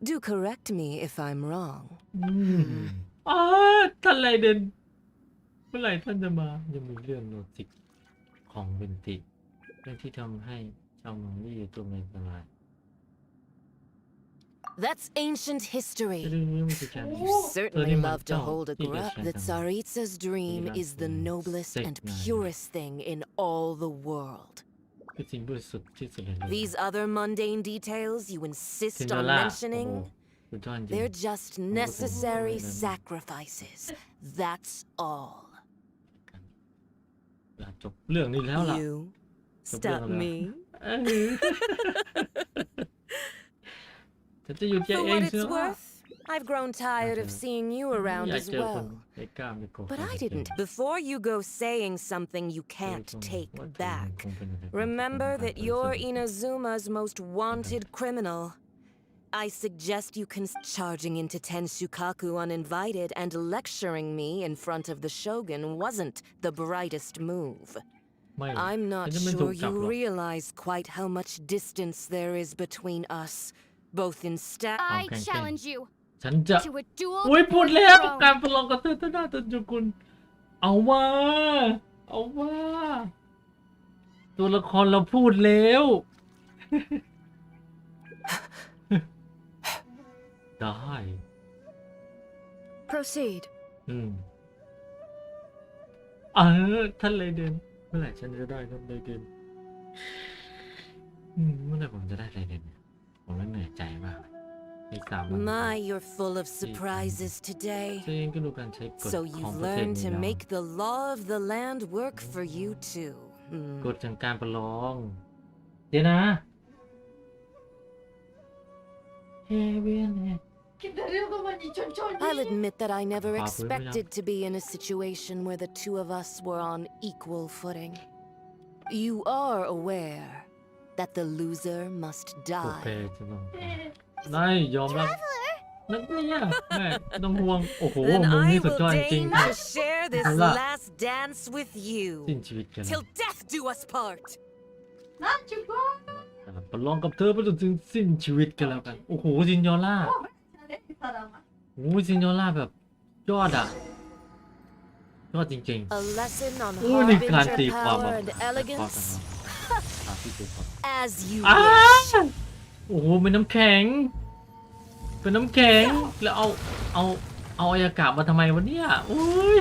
do correct me if I'm wrong. อ๋อท่านไรเดนเมื่อไหร่ท่านจะมายังมีเรื่องโนติกของเบนติเรื่องที่ทำให้ชาวเมืองนี่อยู่ตัวในอันตราย That's ancient จะ history. เรื่องนี้ไม่ใช่การ You certainly love to hold a grudge that Tsaritsa's dream is the noblest and purest thing in all the world. คือสิ่งบริสุทธิ์ที่สุดในโลก These other mundane details you ซิน insist โย on ล่าโอ้โห mentioning, สุดยอดจริง they're just necessary sacrifices. That's all. อยากจบเรื่องนี้แล้วล่ะ You จบเรื่อง stop แล้ว me. ฉันจะหยุดแก For เอง what ซินโย it's ล่า worth, I've grown tired of seeing you อ around ยาก as เจอคน well. ไม่กล้าไม่โกรธ But I didn't. Before you go saying something you can't take back, remember that you're Inazuma's most wanted criminal. I suggest you charging into Tensukaku uninvited and lecturing me in front of the shogun wasn't the brightest move. ไม่ I'm not ฉันจะไม่ถูก sure จับ you หรอก realize quite how much distance there is between us, both in stat. I challenge you ฉันจะ to a duel อุ้ยพูด before แล้ว the throne. การประลองกับเธอหน้าตันจุกุลเอาว่าเอาว่าตัวละครเราพูดแล้ว ได้ Proceed. ท่านไรเดนเมื่อไหร่ฉันจะได้ท่านไรเดนเมื่อไหร่ผมจะได้ไรเดนผมเริ่มเหนื่อยใจมากอีก3 วัน My, you're full of surprises today. ซึ่งก็ดูการใช้กฎ So ของ you've ประเทศ learned นี้ to แล้ว make the law of the land work for you too. กฎของการประลองเดี๋ยวนะเฮเวียน I'll admit that I never Papa, expected to be in a situation where the two of us were on equal footing. You are aware that the loser must ถูกแพ้ die. ใช่ไหมได้ยอมรับนักเนี่ยแม่ต้องห่วงโอ้โห Then มึง I นี่สุด will ยอดจริง deign to share this Hola. last dance with สิ้น you ชีวิตกัน till death do us part. ประลองกับเธอไปจนถึงสิ้นชีวิตกันแล้วกันโอ้โหซินยอล่าโอ้โหซินยอล่าแบบยอดอ่ะยอดจริง A lesson on ๆนี่การตี harbinger ความ power แบบ and elegance. ที่ตีความ As you อ้า wish. โอ้โหเป็นน้ำแข็งเป็นน้ำแข็งแล้วเอาอายากาศมาทำไมวะเนี่ยโอ้ย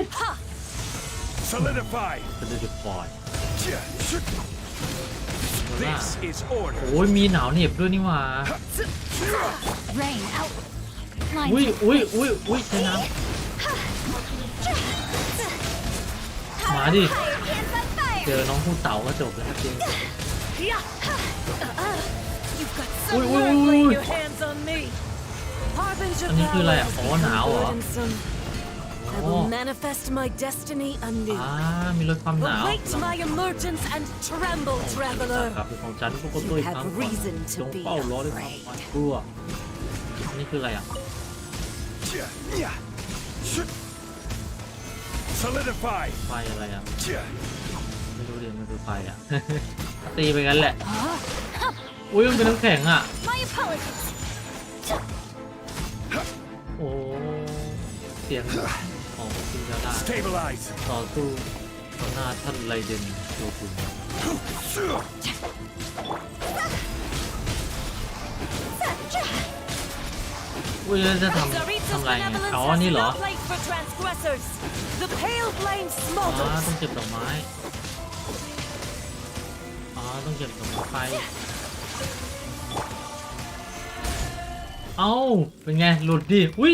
Solidify. จะได้ปล่อย This is order. โอ้ยมีหนาวเหน็บด้วยนี่หว่า Rain out. อุ้ยใช่น้ำมาดิ เจอน้องผู้เต่าก็จบแล้วครับจริง You've got Ui, some ui, work ui, laying ui. your hands on me. Harbinger อันนี้คืออะไร power อ่ะ has อ๋อหนาว become เหรอ burdensome. I อ๋อ will manifest my destiny anew. มีรถความหนาว Await my emergence and tremble, ค traveler. รับเป็นของฉันพวกก็ตัวอีกครั้ง You have reason to จง be เฝ้ารอด้วยความหวาดกลัวอันนี้คืออะไรอ่ะ Solidify. ไฟอะไรอ่ะไม่รู้เดี๋ยวมันคือไฟอ่ะ ตีไปงั้นแหละอุ้ยมันเป็นน้ำแข็งอ่ะ My apologies. โอ้เสียงของซินดาร่า Stabilize. ต่อสู้ต่อหน้าท่านไรเดนโชกุนอุ้ยแล้วจะทำ Zarita's อะไรไง benevolence อ๋อ has นี่เหรอ no place for transgressors. The pale flame ต้อง smolders. เก็บดอกไม้ต้องเก็บดอกไม้ไฟเอ้าเป็นไงหลุดดิอุ้ย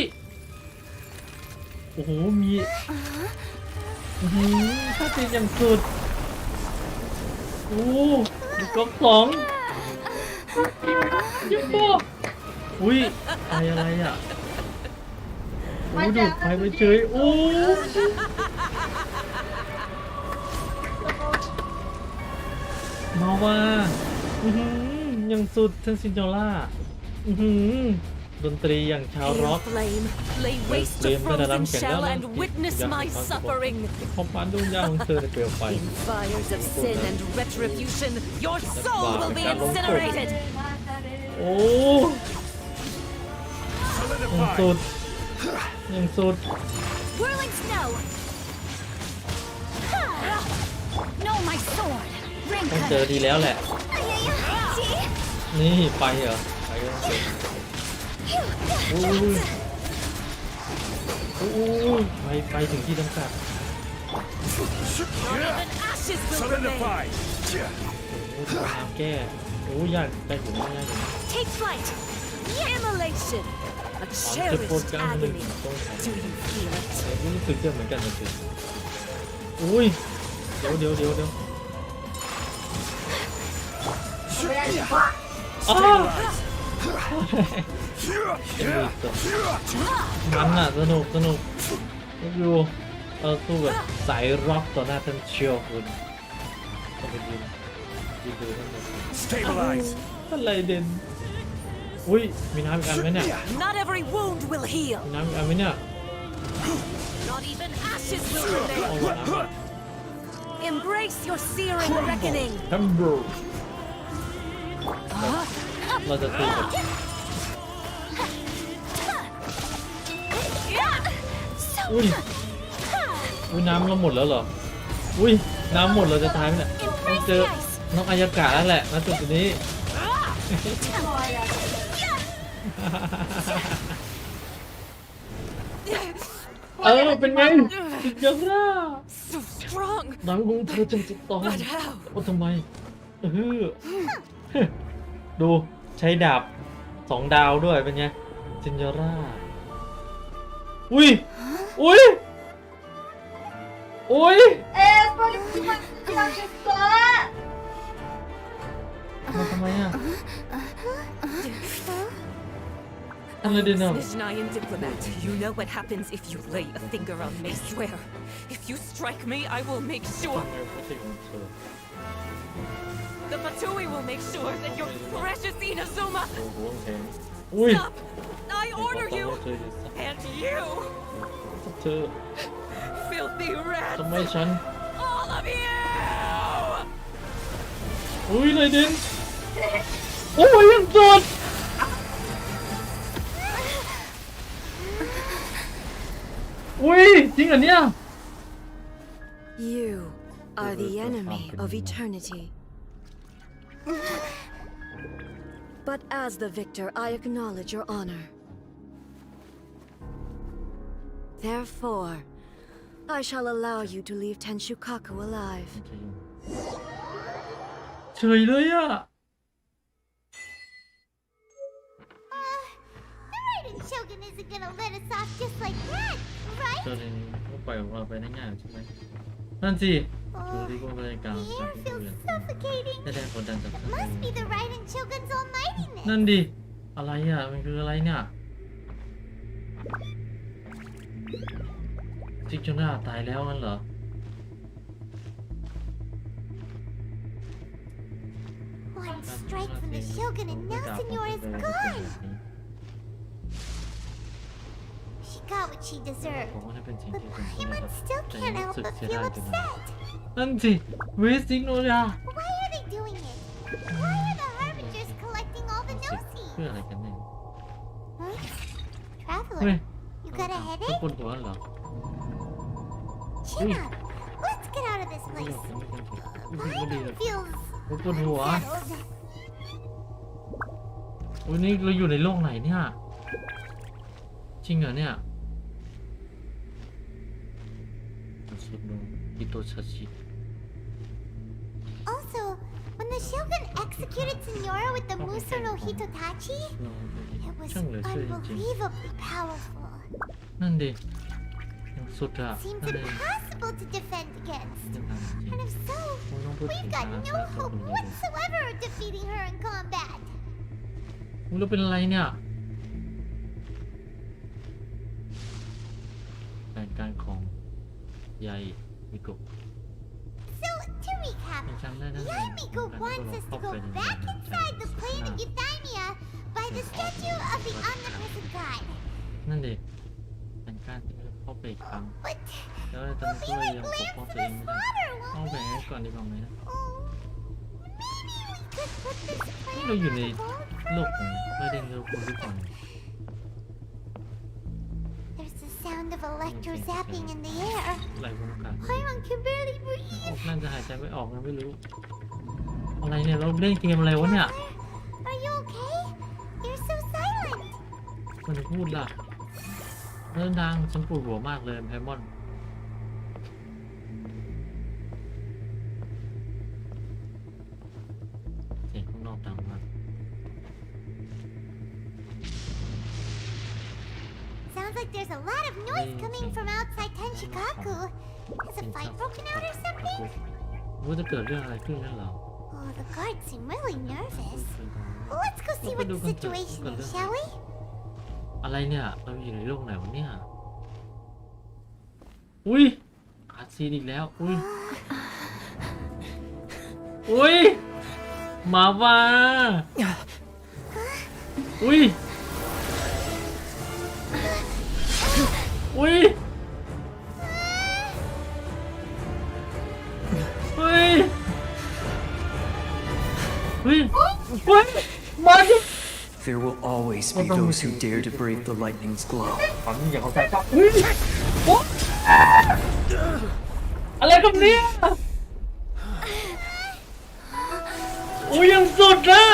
โอ้โหมีถ้าตีอย่างสุดโอ้ดูก๊อก2ยิ่งบอกอุ้ยไฟอะไรอ่ะโอ้ดูไฟไปเฉยโอ้มาว่ายังสุดท่านซินโดล่าดนตรีอย่างชาวร็อก Pale flame, lay waste to frozen shell and witness my suffering. ความฝันดวงยาวของเธอในเปลวไฟ In fires of sin and retribution, your soul will be incinerated. โอ้ยังสุดยังสุด Whirling snow. No, my sword. Ring ต้องเจอ cutter. ดีแล้วแหละ นี่ไฟเหรอไฟก็ต้องเจอไฟถึงที่จำกัด Not even ashes will remain. Solidify. น้ำแก้ยากได้ผมไม่ได้เลย Take flight. Immolation. A เจ็บปวด cherished กลางหนึ่ง agony. ตรงของ Do you feel it? รู้สึกจะเหมือนกันจริงเดี๋ยวมันน่ะสนุกดูสู้แบบสายร็อกต่อหน้าท่านเชียวคุณต้องไปยืนดูท่านเลย Stabilize. ท่านไรเดนมีน้ำอีกอันไหมเนี่ย Not every wound will heal. มีน้ำอีกอันไหมเนี่ย Not even ashes will เอา remain. น้ำก่อน Embrace your searing reckoning. ทัมเบอร์เราจะตีกับน้ำเราหมดแล้วเหรอน้ำหมดเราจะตายไหมเนี่ยต้องเจอน้องอายากาแล้วแหละณจุดนี้ เป็นไงสุดยอดล่ะ So strong. หนังของเธอจังจะตอน But how? ว่าทำไมดูใช้ดาบ2 ดาวด้วยเป็นไงซินยอร่าอุ้ย มาทำไมอ่ะอะไรเดนอ่ะ Snezhnayan diplomat, you know what happens if you lay a finger on me, swear. If you strike me, I will make sure. The Fatui will make sure that your precious Inazuma. อุ้ย Stop! I order you! And you! เธอ Filthy rats! ทำไมฉัน All of you! อุ้ยไรเดนโอ้ยยังสดอุ้ยจริงเหรอเนี่ย You are the enemy of eternity. But as the victor, I acknowledge your honor. Therefore, I shall allow you to leave Tenshukaku alive. เฉยเลยอ่ะ The Raiden Shogun isn't gonna let us off just like that, right? เจอในนี้ก็ปล่อยของเราไปได้ง่ายใช่ไหมนั่นสิชูรีก็บรรยากาศ The air feels suffocating. ได้กดดันจาก It ข้างใน must be the Raiden Shogun's almightiness. นั่นดิอะไรอ่ะมันคืออะไรเนี่ยซิกโจน่าตายแล้วงั้นเหรอ One strike from the Shogun and now Senor is gone. She got what she deserved. ผมว่าน่าเป็นสิ่ง But ที่สมควร Paimon นะครับ still แต่ can't รู้ help สึก but เสีย feel ดายจังเลย upset. นั่นสิเวสซิกโนดา Why are they doing it? Why are the Harbingers collecting all the เพื่อ Gnosis? อะไรกันแน่ Huh? เฮ้ย Traveler, you got a เขา headache? ปวดหัวเหรอ Chin up. Let's get out of this ไม่ place. อยากไม่ดีเลย Paimon feels ปวดหัว unsettled. อุ้ยนี่เราอยู่ในโลกไหนเนี่ยจริงเหรอเนี่ยสุดโนอิโตชาชิ Also, when the Shogun executed Senora with the Muso no Hitotachi, it was ช่างเหลือเชื่อจริง unbelievably powerful. ๆนั่นดิยังสุดอะ Seems นั่นเอง impossible to defend against. ยังทำจริง And if so, คงต้องพูดถึ we've ง got การ no สร้างตัว hope ดูเลย whatsoever of defeating her in combat. อุ้ยเราเป็นอะไรเนี่ยแผนการของยายมิโกะ So, to recap, ยังจำได้นั่นเอง Yamiko การ wants ที่ us เรา to เข้า go ไปใน back เมือง inside the plane of Euthymia by the statue of the omnipresent god. นั่นดิแผนการที่เราเข้าไปอีกครั้ง But แล้วตอน we'll นี้ be ก็ like ยังปก lambs ป้อง in ตัว a เองไม่ได้ slaughter, เอา won't แผ we? นก่อนดีกว่าไหมนะ Oh, maybe we could put this plan เราอยู่ on ใน hold โล for กของ a เร while. เดนเรือคุณหรือเปล่า There's the sound of electro zapping in the air. อะไรบนอากาศ Paimon can barely อ breathe. อกนั่นจะหายใจไม่ออกนะไม่รู้อะไรเนี่ยเราเล่นเกมอะไรวะเนี่ย Are you okay? You're so silent. มันจะพูดล่ะเรื่องดังฉันปวดหัวมากเลยไพมอนเสียงข้างนอกดังมาก Sounds like there's a lot of noise coming from outside Tenshikaku. Has a fight broken out or something? ว่าจะเกิดเรื่องอะไรขึ้นนั่นเหรอ Oh, the guards seem really nervous. Let's go see what the situation is, shall we? อะไรเนี่ยเราอยู่ในโลกไหนวะเนี่ยอุ้ยอาซีนอีกแล้วอุ้ยอุ้ยมาว่าอุ้ยอุ้ยเฮ้ยเฮ้ยเฮ้ยมาดิ There will always be those who dare to brave the lightning's glow. ฝันอย่างเขาใส่ปั๊บอุ้ยโอ๊ะอะไรกับเนี่ยอุ้ยยังสุดนะ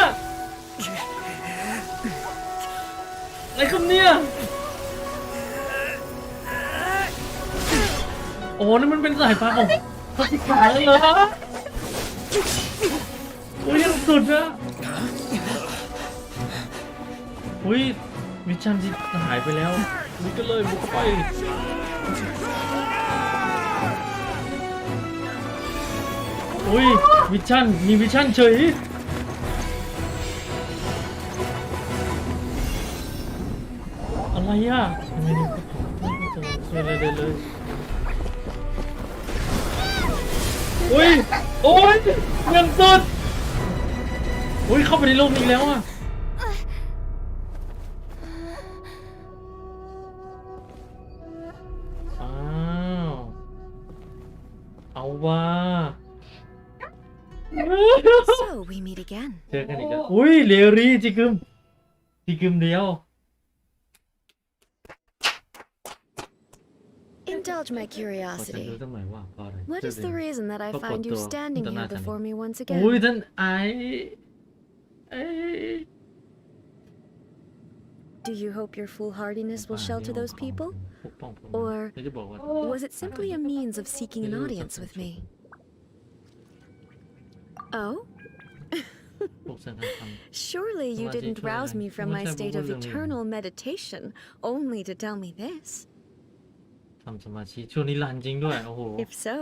อะไรกับเนี่ย อ้นี่มันเป็นสายฟ้าของเขาที่ขายเลยเหรอโอ้ยยังสุดนะอุ้ยมิชชั่นที่หายไปแล้วนี่ก็เลยบุกไปอุ้ยมิชชั่นมีมิชชั่นเฉยอะไรอ่ะเลยอุ้ยโอ้ยยังสุดอุ้ยเข้าไปในโลกนี้แล้วอ่ะอ้าวเอาว่า So we meet again. เจอกันอีกแล้วอุ้ยเลรีจิกึมเดียว Indulge my curiosity. What is the reason that I find you standing here before me once อุ้ย again? ท่านDo you hope your foolhardiness will shelter those people? Or was it simply a means of seeking an audience with me? Oh? Surely you didn't rouse me from my state of eternal meditation only to tell me this. ทำสมาธิช่วงนี้รันจริงด้วยโอ้โห If so,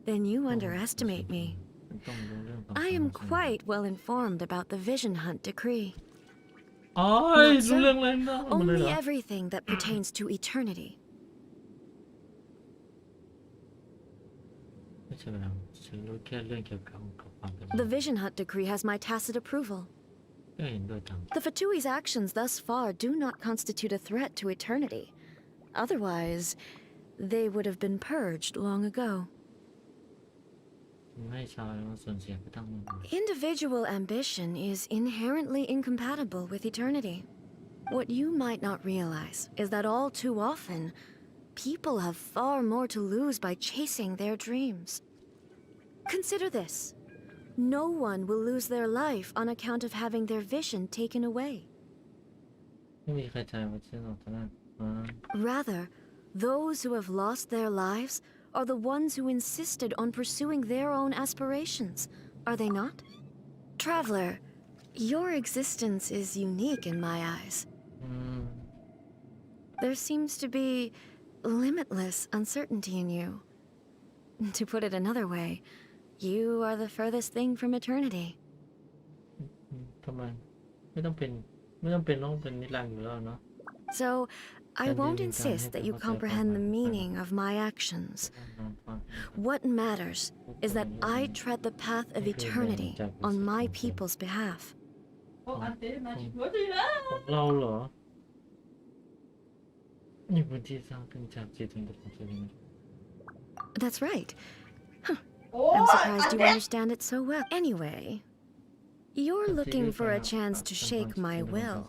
then you underestimate me. I am quite well informed about the Vision Hunt decree. อ๋อรู้เรื่องอะไรนะ Only everything that pertains to eternity. ไม่ใช่แล้วฉันรู้แค่เรื่องเกี่ยวกับความเป็น The Vision Hunt decree has my tacit approval. ก็เห็นด้วยตาม The Fatui's actions thus far do not constitute a threat to eternity. Otherwise, they would have been purged long ago. ให้ชาวส่วนเสียไปทั้งหมด Individual ambition is inherently incompatible with eternity. What you might not realize is that all too often, people have far more to lose by chasing their dreams. Consider this. No one will lose their life on account of having their vision taken away. ไม่มีใครใจว่าฉันออกจากนั้น Rather, those who have lost their lives are the ones who insisted on pursuing their own aspirations, are they not? Traveler, your existence is unique in my eyes. There seems to be limitless uncertainty in you. To put it another way, you are the furthest thing from eternity. ทำไมไม่ต้องเป็นต้องเป็นนิรันดร์อยู่แล้วเนาะ So, I won't insist that you comprehend the meaning of my actions. What matters is that I tread the path of eternity on my people's behalf. ของเราเหรอนี่พื้นที่สร้างขึ้นจากจิตถึงตัวของตัวเอง That's right. I'm surprised you understand it so well. Anyway, you're looking for a chance to shake my will,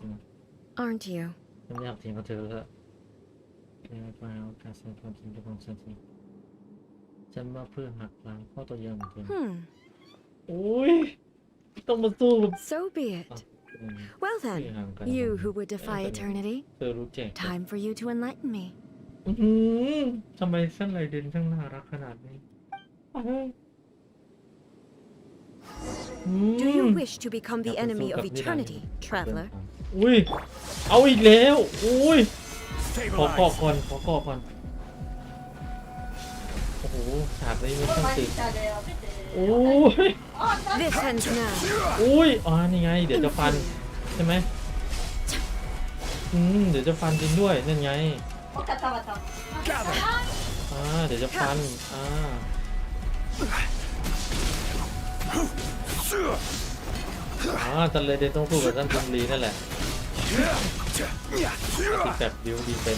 aren't you? ไม่อยากเถียงกับเธอแล้วมาโอกาสแสดงความจริงกับความสันติฉันมาเพื่อหักล้างข้อต่อยันของเธอโอ้ยต้องมาสู้กับ So be it. Well then, you who would defy eternity, time for you to enlighten me. ทำไมเส้นไรเด่นช่างน่ารักขนาดนี้ Do you wish to become the enemy of eternity, traveler? อุ้ยเอาอีกแล้วอุ้ยขอก่อก่อนโอ้โหฉากนี้ไม่ต้องติดโอ้ย This ends now. อุ้ยนี่ไงเดี๋ยวจะฟันใช่ไหมเดี๋ยวจะฟันจริงด้วยนั่นไงเดี๋ยวจะฟันท่านเลยเดนต้องสู้กับท่านจุนลีนั่นแหละที่แบบดิวดีเป็น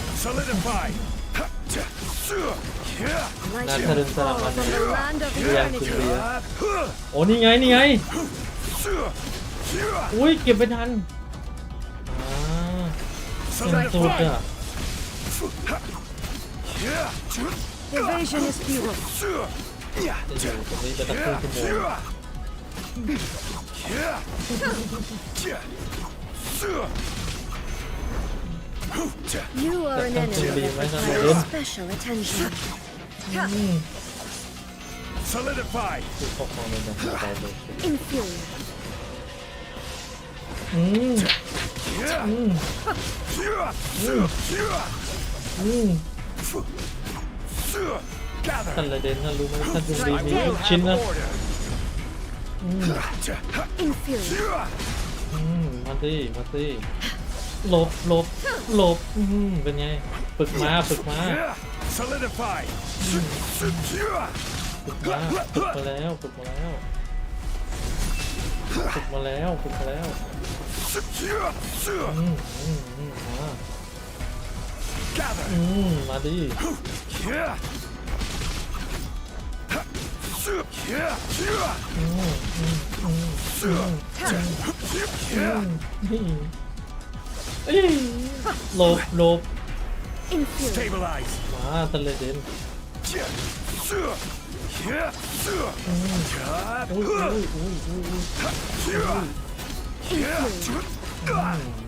นั่นถ้าเดินสลับมันเรียงจุนลีโอ้นี่ไงอุ้ยเก็บไปทันยังสุดอ่ะ Evasion is futile. จะอยู่ตรงนี้ไปตั้งครึ่งชั่วโมง You are an enemy that requires special attention. Solidify. คือปกครองเป็นแบบใจเลย Inferior. ท่านเลยเดนท่านรู้ไหมท่านจะมีลูกชิ้นนะ Inferior. มาสิมาสิหลบหลบหลบเป็นไงฝึกมาฝึกมา Solidify. ฝึกมาฝึกมาแล้วฝึกมาแล้วฝึกมาแล้วฝึกมาแล้วมาดิหลบหลบ Inferior. Stabilize. มาทะเลเด่น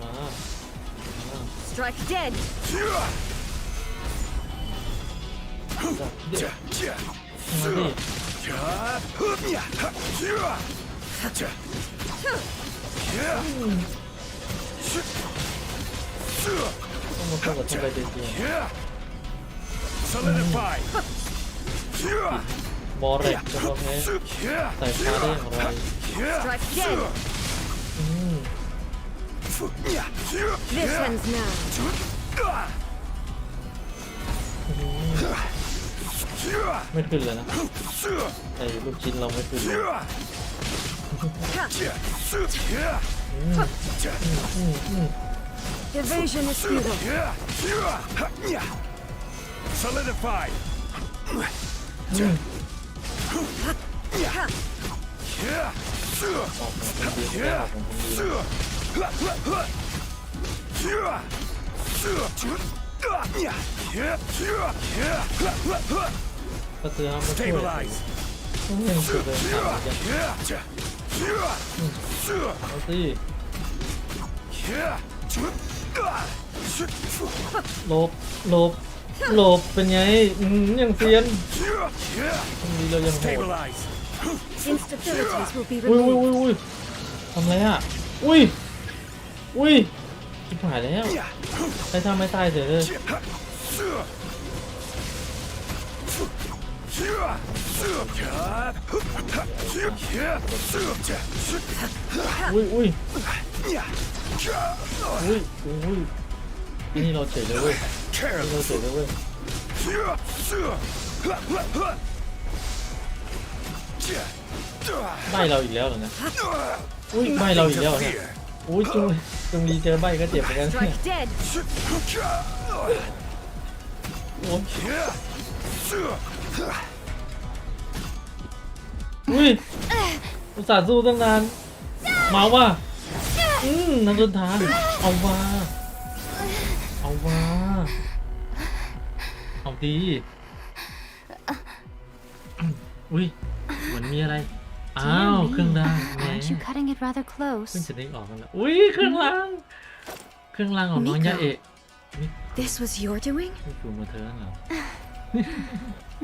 มา Strike dead. ต้องมาพูดกับท่านไปเดียว Solidify. บอเร็กจะมาแพ้ใส่ฟ้าได้อย่างไร Strike dead. This ends now. ไม่ขึ้นเลยนะไอ้ลูกชิ้นเราไม่ขึ้นเลย Evasion is futile. Solidify. ออกมาเป็นเดียวออกมาเป็นเดียวก็คือห้ามมาช่วย Stabilize. ต้องยังสุดเลยค่ะเอาสิหลบหลบหลบเป็นไงยังเซียนตรงนี้เรายังโหด Stabilize. Instabilities will be อุ้ย removed. อุ้ยทำไรอ่ะอุ้ยอุ้ยชิบหายแล้วใครทำไม่ตายเฉยเลยอุ้ยอุ้ยอุ้ยอุ้ยนี่เราเฉยเลยเว้ยนี่เราเฉยเลยเว้ยใบเราอีกแล้วเหรอนะอุ้ยใบเราอีกแล้วเนี่ยอุ้ยจุงรีเจอใบก็เจ็บเหมือนกัน Strike dead. อุ้ยอุตส่าห์สู้ตั้งนานมาว่ะนักเดินทางเอาว่าเอาว่าเอาดีอุ้ยเหมือนมีอะไรอ้าวเครื่องรางแหม Aren't you cutting it rather เพิ่ง close? จะนึกออกกันแล้วอุ้ยเครื่องรางของน้องยาเอะ This was your doing? นี่คือมือเธอเหรอ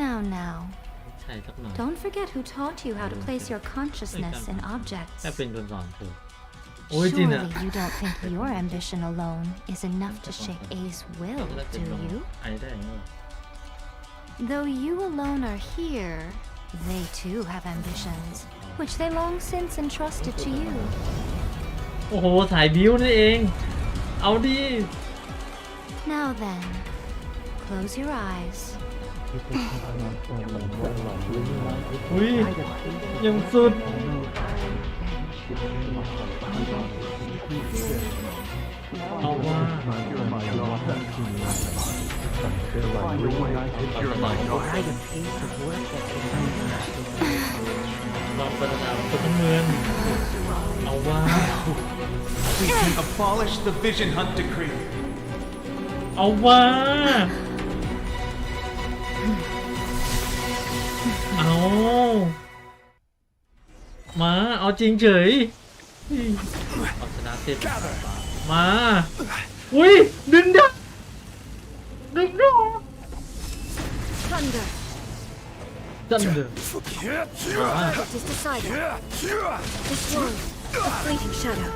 Now, now. ใช่สักหน่อย Don't forget who taught you how to place your consciousness in แค่ objects. เป็นคนสอนเธอโอ้ยจริง Surely อ่ะ you don't think your ambition alone is enough to shake A's will, แล้วจะ do ลง you? ไอได้ยังไง Though you alone are here, they too have ambitions, which they long since entrusted to you. โอ้โหสายบิ้วนั่นเองเอาดิ Now then, close your eyes. อุ้ยยังสุดเอาว่าลองประดับคนทั้งเมืองเอาว่า We can abolish the Vision Hunt Decree. เอาว่าเอามาเอาจริงเฉยเอาชนะเต้นมาอุ้ยดึงดักดึงดัก Thunder. Thunder Verdict is decided. This one, a fleeting shadow.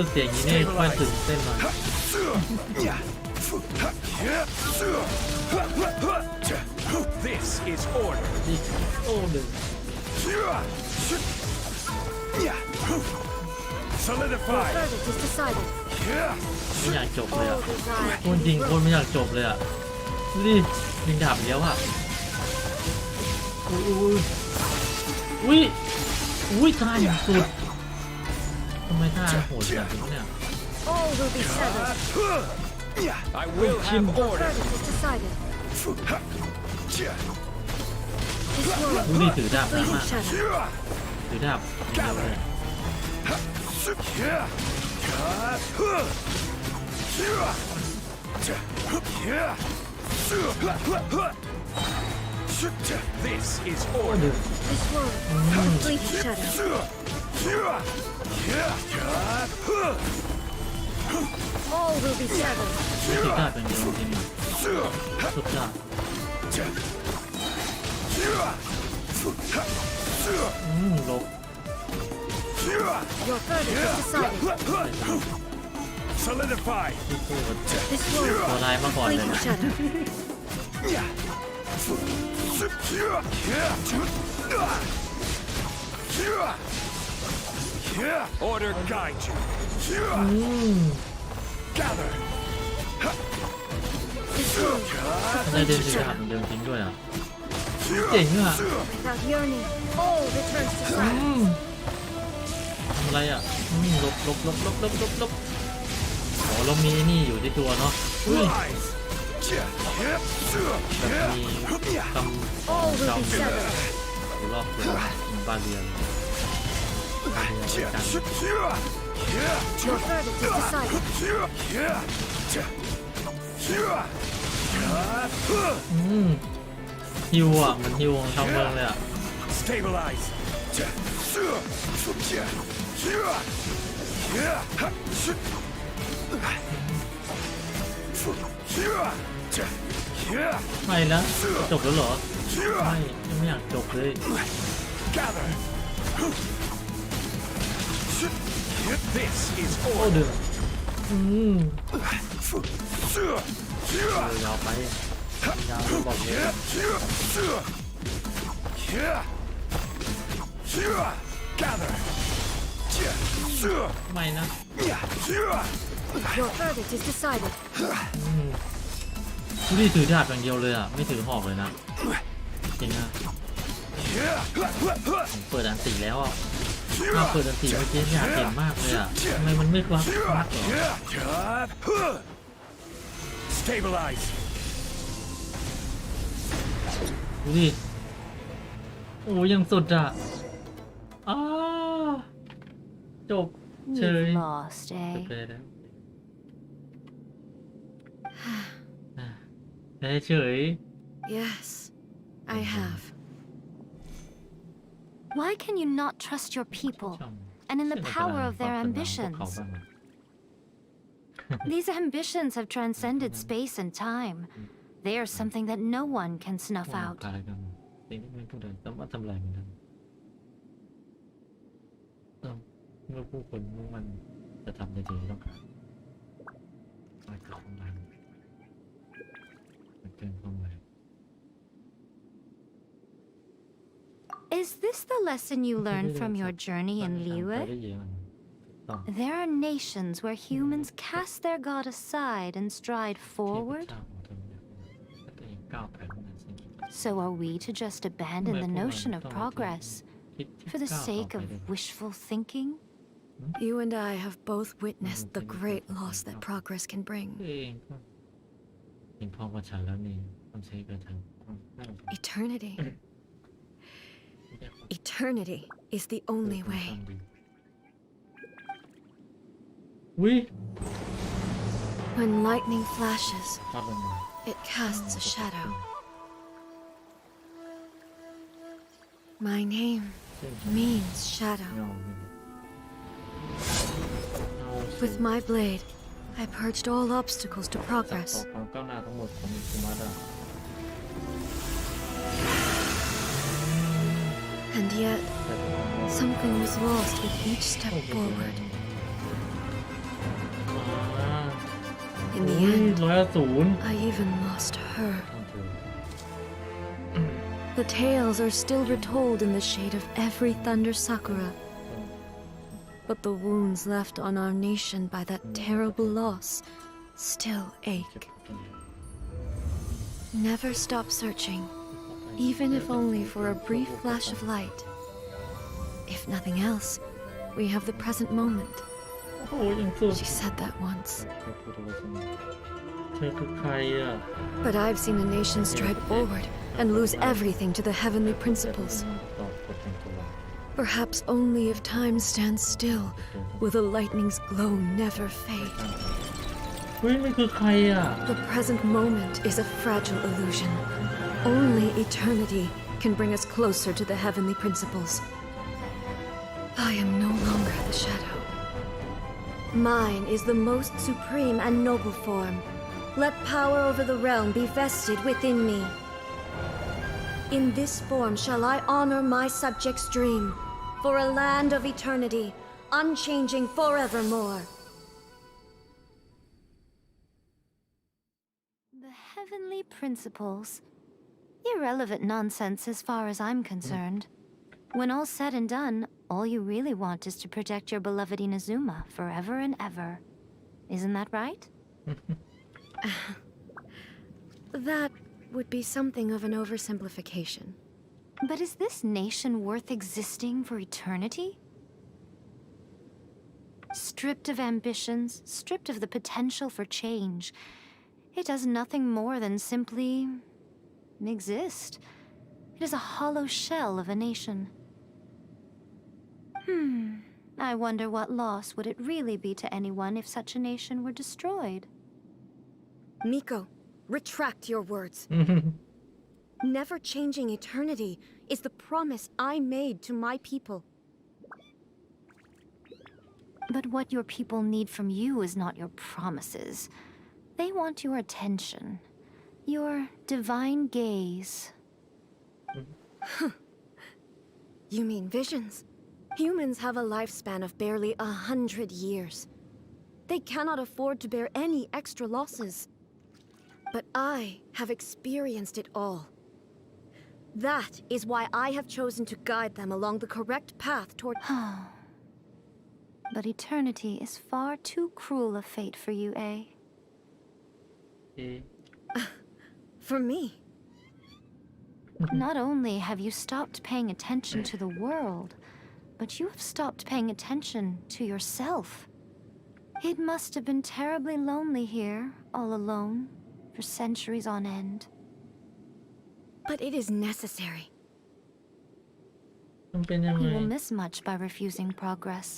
เสียงนี้นี่ค่อยตื่นเต้นหน่อย This is order. นี่โอ้ดึง Solidify. Verdict is decided. ไม่อยากจบเลย All อ่ะ desire คนจริงคนไม่อยากจบเลยอ่ะดูดิยิงดาบเดียวอ่ะอุ้ยท่าอย่างสุดทำไมท่าโหดแบบนี้เนี่ย All will be severed. I will have order. Verdict is decided. This ดู one, ดิถือดาบนะ fleeting มาก shadow. ถือดาบเดียวเลย This is โอ้ order. ดึง This one, fleeting shadow. All will be severed. ถือดาบอย่างเดียวจริงๆสุดดาบลบ Your verdict is decided. Solidify. ที่พูด This ตัว one, ร้ายมาก่อนเลย fleeting นะ shadow. Order guide you. Gather. This one, ได้เดินถือดาบอย่างเดียวจริงด้วยอ่ะเจ๋งอ่ะ without yearning, all returns to silence. ทำอะไรอ่ะลบอ๋อเรามีนี่อยู่ที่ตัวเนาะอุ้ย Rise. แบบมีกำ All will จอม be severed. อยู่รอบตัวบาเรียนกัน Your verdict is decided. ฮิวอ่ะมันฮิวของชาวเมืองเลยอ่ะ Stabilize. Yeah. ไม่นะจบแล้วเหรอไม่ยังไม่อยากจบเลย Gather. This is โอ้ order. ดึงยาวไปยาวไปบอกเลย Gather. ไม่นะ Your verdict is decided. ดูดิถือดาบอย่างเดียวเลยอ่ะไม่ถือหอกเลยนะจริงนะผมเปิดอันตีแล้วอ่ะถ้าเปิดอันตีเมื่อกี้อยากเห็นมากเลยอ่ะทำไมมันไม่ควักเหรอ Stabilize. ดูดิโอ้ยังสุดอ่ะอ้าจบเฉย You've lost, จบ eh? ไปแล้วเฉย Yes, I have. Why can you not trust your people and in the power of their ambitions? These ambitions have transcended space and time. They are something that no one can snuff out. สิ่งที่ไม่พูดได้ต้องมาทำลายมันทั้งเมื่อผู้คนมุ่งมันจะทำในสิ่งที่ต้องการมันคือความดังมันเกินความหมาย Is this the lesson you learned from your journey in Liyue? There are nations where humans cast their god aside and stride forward. So are we to just abandon the notion of progress for the sake of wishful thinking? You and I have both witnessed the great loss that progress can bring. Eternity. Eternity is the only way. When lightning flashes, it casts a shadow. My name means shadow. With my blade, I purged all obstacles to progress. And yet, something was lost with each step forward. In the end, 100 I even lost her. The tales are still retold in the shade of every thunder sakura. But the wounds left on our nation by that terrible loss still ache. Never stop searching, even if only for a brief flash of light. If nothing else, we have the present moment. โอ้ยังสุด She said that once. เธอคือใครอ่ะ But I've seen a nation stride forward and lose everything to the heavenly principles. Perhaps only if time stands still will the lightning's glow never fade. เฮ้ยมันคือใครอ่ะ The present moment is a fragile illusion. Only eternity can bring us closer to the heavenly principles. I am no longer the shadow. Mine is the most supreme and noble form. Let power over the realm be vested within me. In this form shall I honor my subjects' dream, for a land of eternity, unchanging forevermore. The heavenly principles. Irrelevant nonsense as far as I'm concerned. When all's said and done, all you really want is to protect your beloved Inazuma forever and ever. Isn't that right? That would be something of an oversimplification. But is this nation worth existing for eternity? Stripped of ambitions, stripped of the potential for change, it does nothing more than simply exist. It is a hollow shell of a nation. I wonder what loss would it really be to anyone if such a nation were destroyed? Miko, retract your words. Never changing eternity is the promise I made to my people. But what your people need from you is not your promises. They want your attention, your divine gaze. You mean visions? Humans have a lifespan of barely 100 years. They cannot afford to bear any extra losses. But I have experienced it all. That is why I have chosen to guide them along the correct path toward... But eternity is far too cruel a fate for you, eh? For me. Not only have you stopped paying attention to the world, but you have stopped paying attention to yourself. It must have been terribly lonely here, all alone, for centuries on end. But it is necessary. มันเป็นยังไง You will miss much by refusing progress.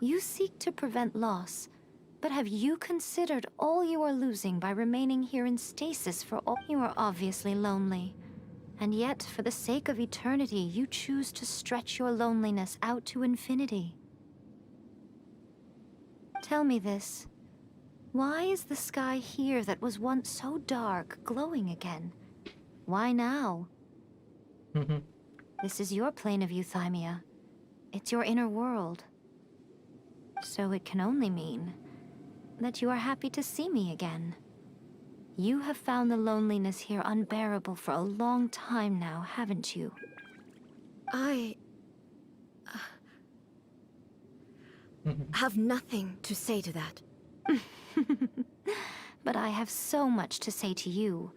You seek to prevent loss, but have you considered all you are losing by remaining here in stasis for all? You are obviously lonely. And yet, for the sake of eternity, you choose to stretch your loneliness out to infinity. Tell me this. Why is the sky here that was once so dark glowing again? Why now? This is your plane of euthymia. It's your inner world. So it can only mean that you are happy to see me again. You have found the loneliness here unbearable for a long time now, haven't you? I... have nothing to say to that. But I have so much to say to you.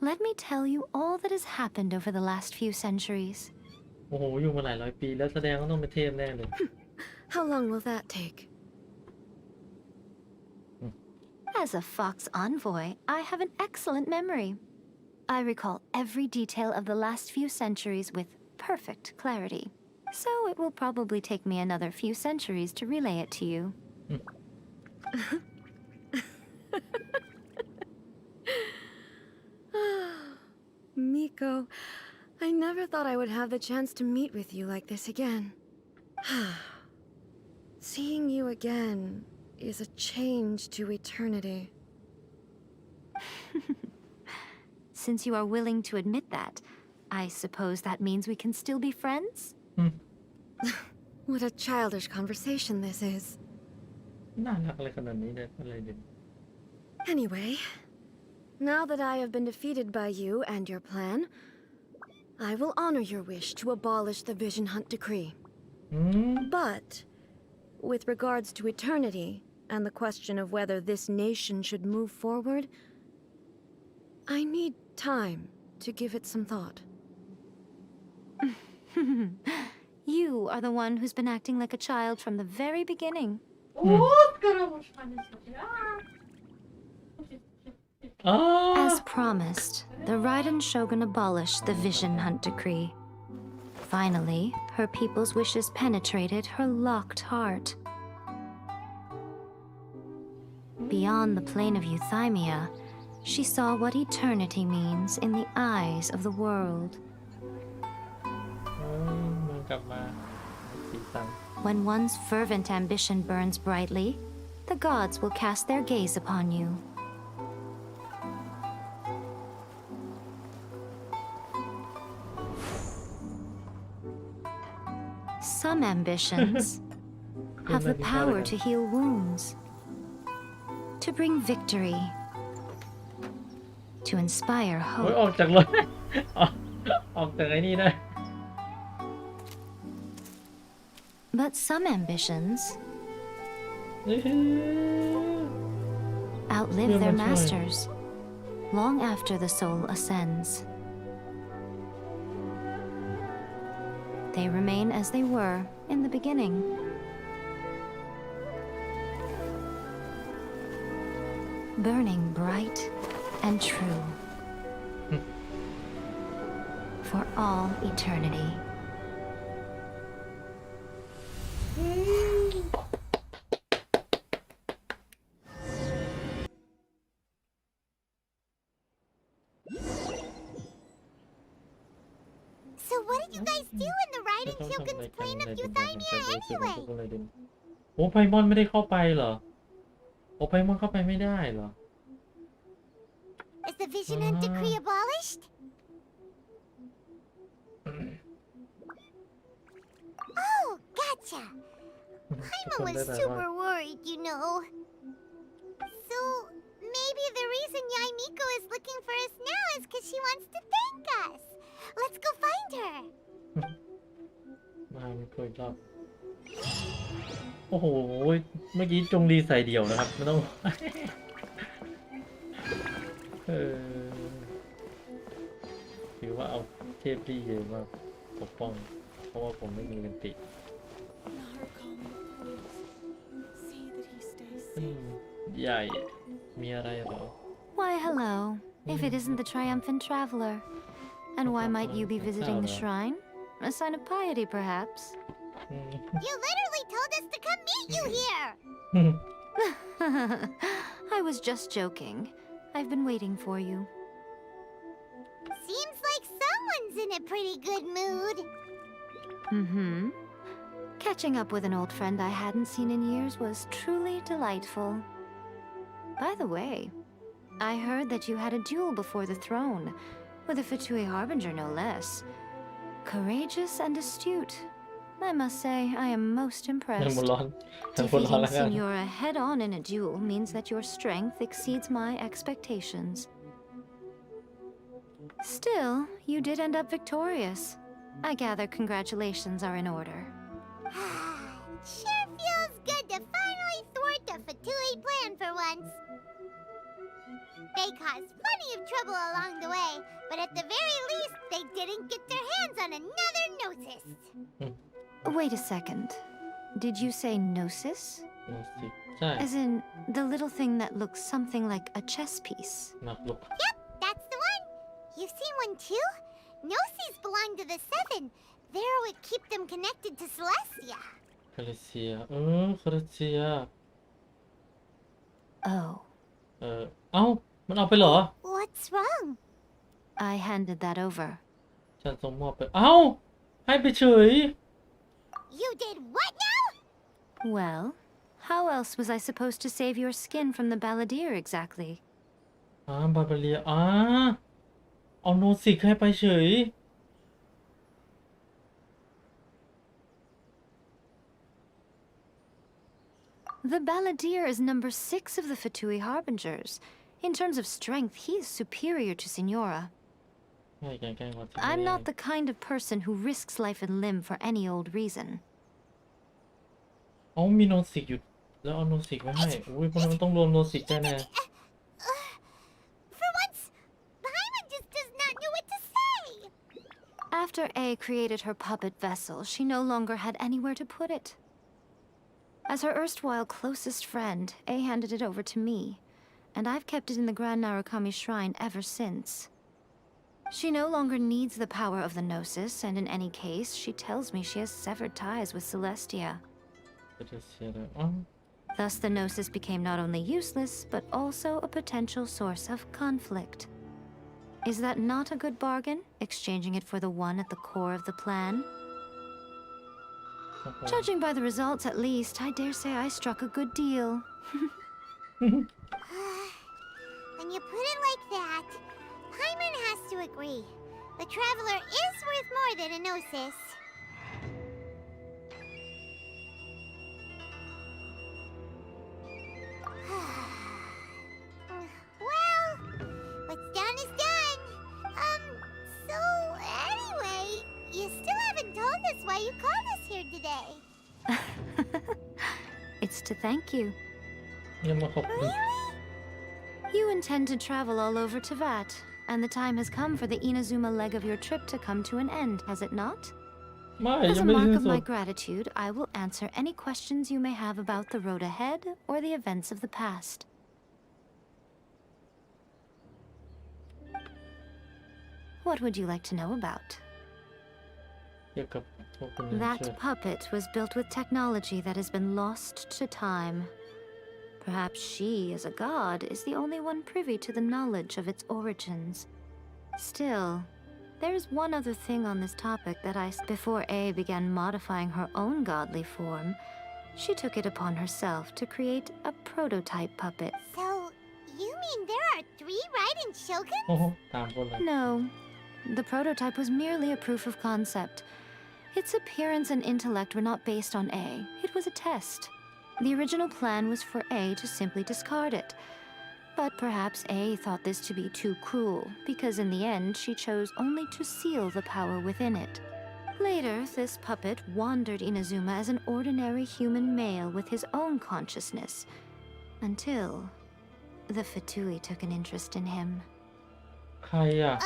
Let me tell you all that has happened over the last few centuries. โอ้โหอยู่มาหลายร้อยปีแล้วแสดงว่าต้องเป็นเทพแน่เลย How long will that take? As a fox envoy, I have an excellent memory. I recall every detail of the last few centuries with perfect clarity. So it will probably take me another few centuries to relay it to you. Miko, I never thought I would have the chance to meet with you like this again. Seeing you again is a change to eternity. Since you are willing to admit that, I suppose that means we can still be friends? What a childish conversation this is. น่ารักอะไรขนาดนี้เนี่ยอะไรเด่น Anyway, now that I have been defeated by you and your plan, I will honor your wish to abolish the Vision Hunt Decree. But, with regards to eternity and the question of whether this nation should move forward, I need time to give it some thought. You are the one who's been acting like a child from the very beginning. As promised, the Raiden Shogun abolished the Vision Hunt Decree. Finally, her people's wishes penetrated her locked heart. Beyond the plane of euthymia, she saw what eternity means in the eyes of the world. มันกลับมาสีสัน When one's fervent ambition burns brightly, the gods will cast their gaze upon you. Some ambitions have the power to heal wounds, to bring victory, to inspire โอ้ย hope. ออกจากรถ ออกจากไอ้นี่ได้ But some ambitions outlive their masters long after the soul ascends. They remain as they were in the beginning. Burning bright and true for all eternity. So what did you guys do in the Raiden Shogun's plane of euthymia anyway? โอ้ไพมอนไม่ได้เข้าไปเหรอโอ้ไพมอนเข้าไปไม่ได้เหรอ Is the Vision Hunt Decree abolished? Oh, gotcha. Paimon was super worried, you know. So, maybe the reason Yai Miko is looking for us now is because she wants to thank us. Let's go find her. มาไม่เคยรอบโอ้โหเมื่อกี้จงดีใส่เดี่ยวนะครับไม่ต้อง ถือว่าเอาเทพที่เยอะมากปกป้องเพราะว่าผมไม่มีกันติใหญ่มีอะไรเหรอ Why, hello, if it isn't the triumphant traveler. And why might you be visiting the shrine? A sign of piety, perhaps? You literally told us to come meet you here. I was just joking. I've been waiting for you. Seems like someone's in a pretty good mood. Catching up with an old friend I hadn't seen in years was truly delightful. By the way, I heard that you had a duel before the throne, with a Fatui Harbinger no less. Courageous and astute. I must say, I am most impressed. Defeating Signora head-on in a duel means that your strength exceeds my expectations. Still, you did end up victorious. I gather congratulations are in order. Sure feels good to finally thwart the Fatui plan for once. They caused plenty of trouble along the way, but at the very least, they didn't get their hands on another Gnosis. Wait a second. Did you say Gnosis? ใช่ As in, the little thing that looks something like a chess piece. นักลุก Yep, that's the one. You've seen one too? Gnosis belong to the Seven. They're what keep them connected to Celestia. คาริเซียคาริเซีย Oh. เอ้ามันเอาไปเหรอ What's wrong? I handed that over. ฉันส่งมอบไปเอ้าให้ไปเฉย You did what now? Well, how else was I supposed to save your skin from the balladeer exactly? บาบาเลียเอาโนสิกให้ไปเฉย The Balladeer is number 6 of the Fatui Harbingers. In terms of strength, he is superior to Signora. ใช่แกล้งๆกว่าที่ I'm not the kind of person who risks life and limb for any old reason. อ๋อมีโนสิกอยู่แล้วเอาโนสิกไว้ให้อุ้ยพวกนั้นมันต้องรวมโนสิกแน่ For once, Paimon just does not know what to say. After A created her puppet vessel, she no longer had anywhere to put it. As her erstwhile closest friend, A handed it over to me, and I've kept it in the Grand Narukami Shrine ever since. She no longer needs the power of the Gnosis, and in any case, she tells me she has severed ties with Celestia. ๆจะเสียเลยอ๋อ Thus, the Gnosis became not only useless, but also a potential source of conflict. Is that not a good bargain, exchanging it for the one at the core of the plan? Judging by the results, at least, I dare say I struck a good deal. When you put it like that, Paimon has to agree. The Traveler is worth more than a Gnosis. Well, what's done is done. So anyway, you still haven't told us why you called us here today. It's to thank you. ยังมาขอบคุณ You intend to travel all over Teyvat, and the time has come for the Inazuma leg of your trip to come to an end, has it not? ไม่ As ยั a งไม่ mark สิ้น of สุ my ด gratitude, I will answer any questions you may have about the road ahead or the events of the past. What would you like to know about? เกี่ยวกับพวกคุณยัง That ช่วย puppet was built with technology that has been lost to time. Perhaps she, as a god, is the only one privy to the knowledge of its origins. Still, there is one other thing on this topic that before A began modifying her own godly form, she took it upon herself to create a prototype puppet. So, you mean there are 3 Raiden Shoguns? โอ้โหตามคนเลย No, the prototype was merely a proof of concept. Its appearance and intellect were not based on A. It was a test. The original plan was for A to simply discard it. But perhaps A thought this to be too cruel, because in the end she chose only to seal the power within it. Later, this puppet wandered Inazuma as an ordinary human male with his own consciousness, until the Fatui took an interest in him. ใครอ่ะ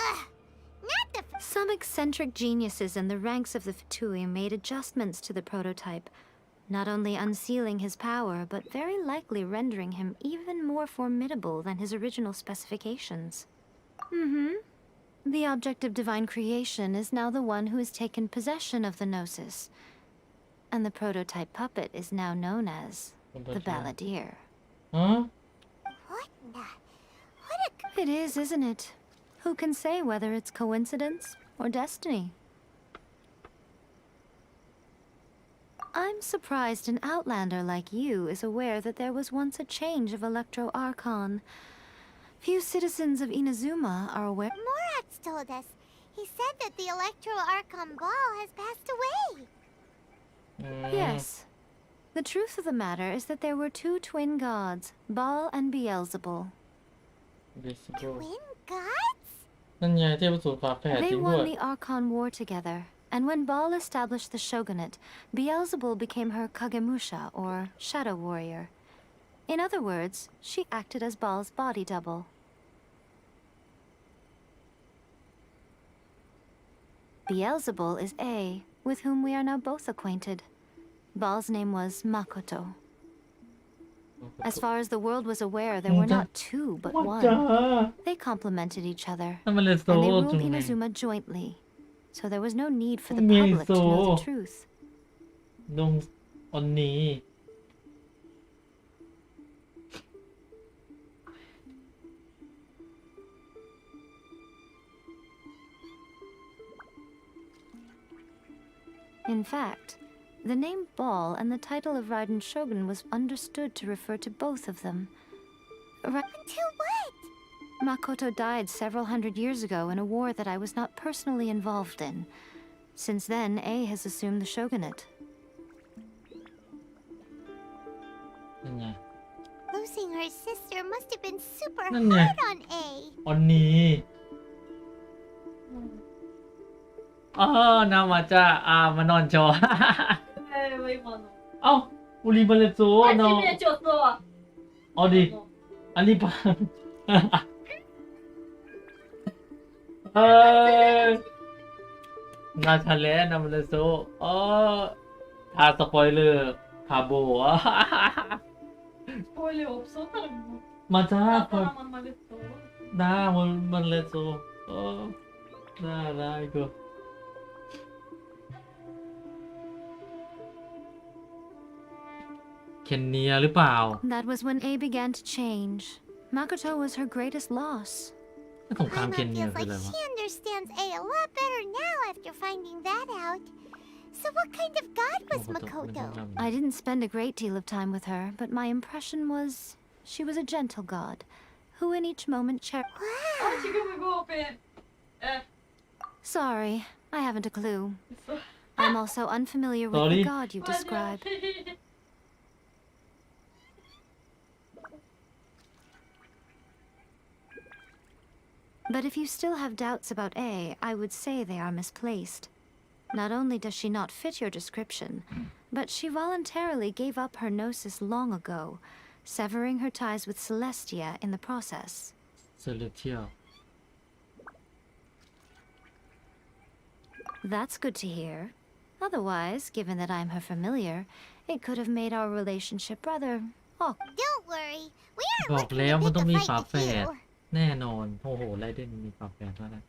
Not the Some eccentric geniuses in the ranks of the Fatui made adjustments to the prototype, not only unsealing his power, but very likely rendering him even more formidable than his original specifications. The object of divine creation is now the one who has taken possession of the Gnosis, and the prototype puppet is now known as the Balladeer. ฮะ What the? It is, isn't it? Who can say whether it's coincidence or destiny? I'm surprised an outlander like you is aware that there was once a change of Electro Archon. Few citizens of Inazuma are aware. Morat's told us. He said that the Electro Archon Ball has passed away. อืม Yes. The truth of the matter is that there were 2 twin gods, Baal and Beelzebul. Visible Twin gods? นั่นไงเทพสูตรฝาแฝดจ They ริงด้ว won ย the Archon War together, and when Baal established the shogunate, Beelzebul became her Kagemusha, or shadow warrior. In other words, she acted as Baal's body double. Beelzebul is A, with whom we are now both acquainted. Baal's name was Makoto. As far as the world was aware, there were not 2, but ว่าจ้า 1. They complemented each other, นั่นมันเลยโซ and they โล่ ruled จุงไง Inazuma jointly. So there was no need for the Me public to know the so. truth. ดงอันนี้ In fact, the name Baal and the title of Raiden Shogun was understood to refer to both of them. Until what? Makoto died several hundred years ago in a war that I was not personally involved in. Since then, A has assumed the shogunate. นั่นไง Losing her sister must have been superนั่นไง hard on A. ออนนี้นามาจ้ามานอนจอ 왜 많아? เอ้าอุริมาเลโซเนาะ 아침에 줬어. เอาดิอันนี้ปังเออนาชาเลนามาเลโซทาสปอยเลอร์คาโบ 스포일러 없어? 다른 거. มาจ้า 사람만 말했어. น้ามันเลโซได้ก็เคนเนียหรือเปล่า That was when A began to change. Makoto was her greatest loss. สงครามเคน Paimon เนีย feels คืออะไร like วะ she understands A a lot better now after finding that out. So what kind of god was Makoto? I didn't spend a great deal of time with her, but my impression was she was a gentle god, who in each moment cherished. 아 지금 이거 에 Sorry, I haven't a clue. 있어. I'm also unfamiliar with Sorry? the god you described. But if you still have doubts about A, I would say they are misplaced. Not only does she not fit your description, but she voluntarily gave up her gnosis long ago, severing her ties with Celestia in the process. เซเลเทียล That's good to hear. Otherwise, given that I'm her familiar, it could have made our relationship rather awkward. Don't worry, we aren't บอก looking แล้ว to มัน pick ต้อง a มี fight ฝา with แฝด you. แน่นอนโอ้โหไรเดนมีฝาแฝดแล้วนะ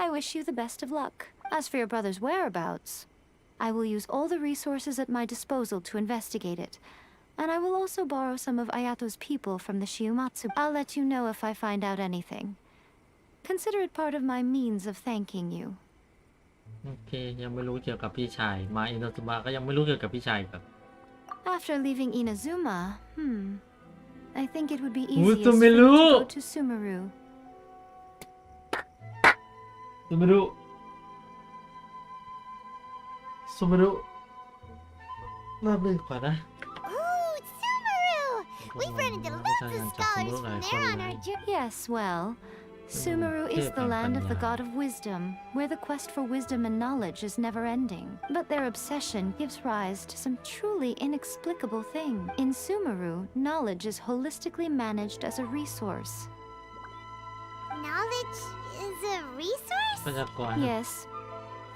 I wish you the best of luck. As for your brother's whereabouts, I will use all the resources at my disposal to investigate it. And I will also borrow some of Ayato's people from the Shiumatsu. I'll let you know if I find out anything. Consider it part of my means of thanking you. โอเคยังไม่รู้เกี่ยวกับพี่ชายมาอินโนซุมะก็ยังไม่รู้เกี่ยวกับพี่ชายครับ After leaving Inazuma, I think it would be อุ๊ย easiest จะ for ไม่ you รู้ to go to Sumeru. ซูมิรุน่าเบื่อกว่านะ Ooh, Sumeru! We've run into lots of scholars from there on our journey. Yes, well, Sumeru is the land of the god of wisdom, where the quest for wisdom and knowledge is never ending. But their obsession gives rise to some truly inexplicable thing. In Sumeru, knowledge is holistically managed as a resource. Knowledge is a resource? พยากรณ์ Yes.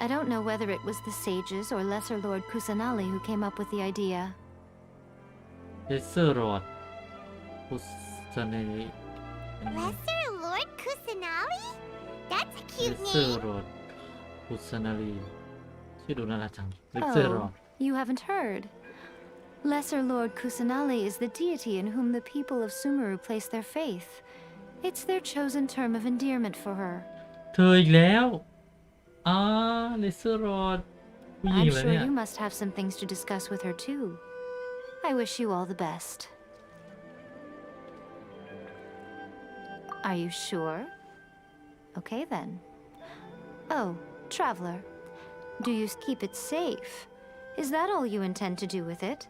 I don't know whether it was the sages or Lesser Lord Kusanali who came up with the idea. เลเซอร์รอดพุสเนริ Lesser Lord Kusanali? That's a เล cute เซอร์ name. รอดพุสเนรีชื่อดูน่ารักจังเลเซอร์รอ Oh, ด you haven't heard. Lesser Lord Kusanali is the deity in whom the people of Sumeru place their faith. It's their chosen term of endearment for her. เธออีกแล้วเลเซอร์รอดผู้หญิง I'm แล้ว sure เนี่ย you must have some things to discuss with her too. I wish you all the best. Are you sure? Okay then. Oh, traveler. Do you keep it safe? Is that all you intend to do with it?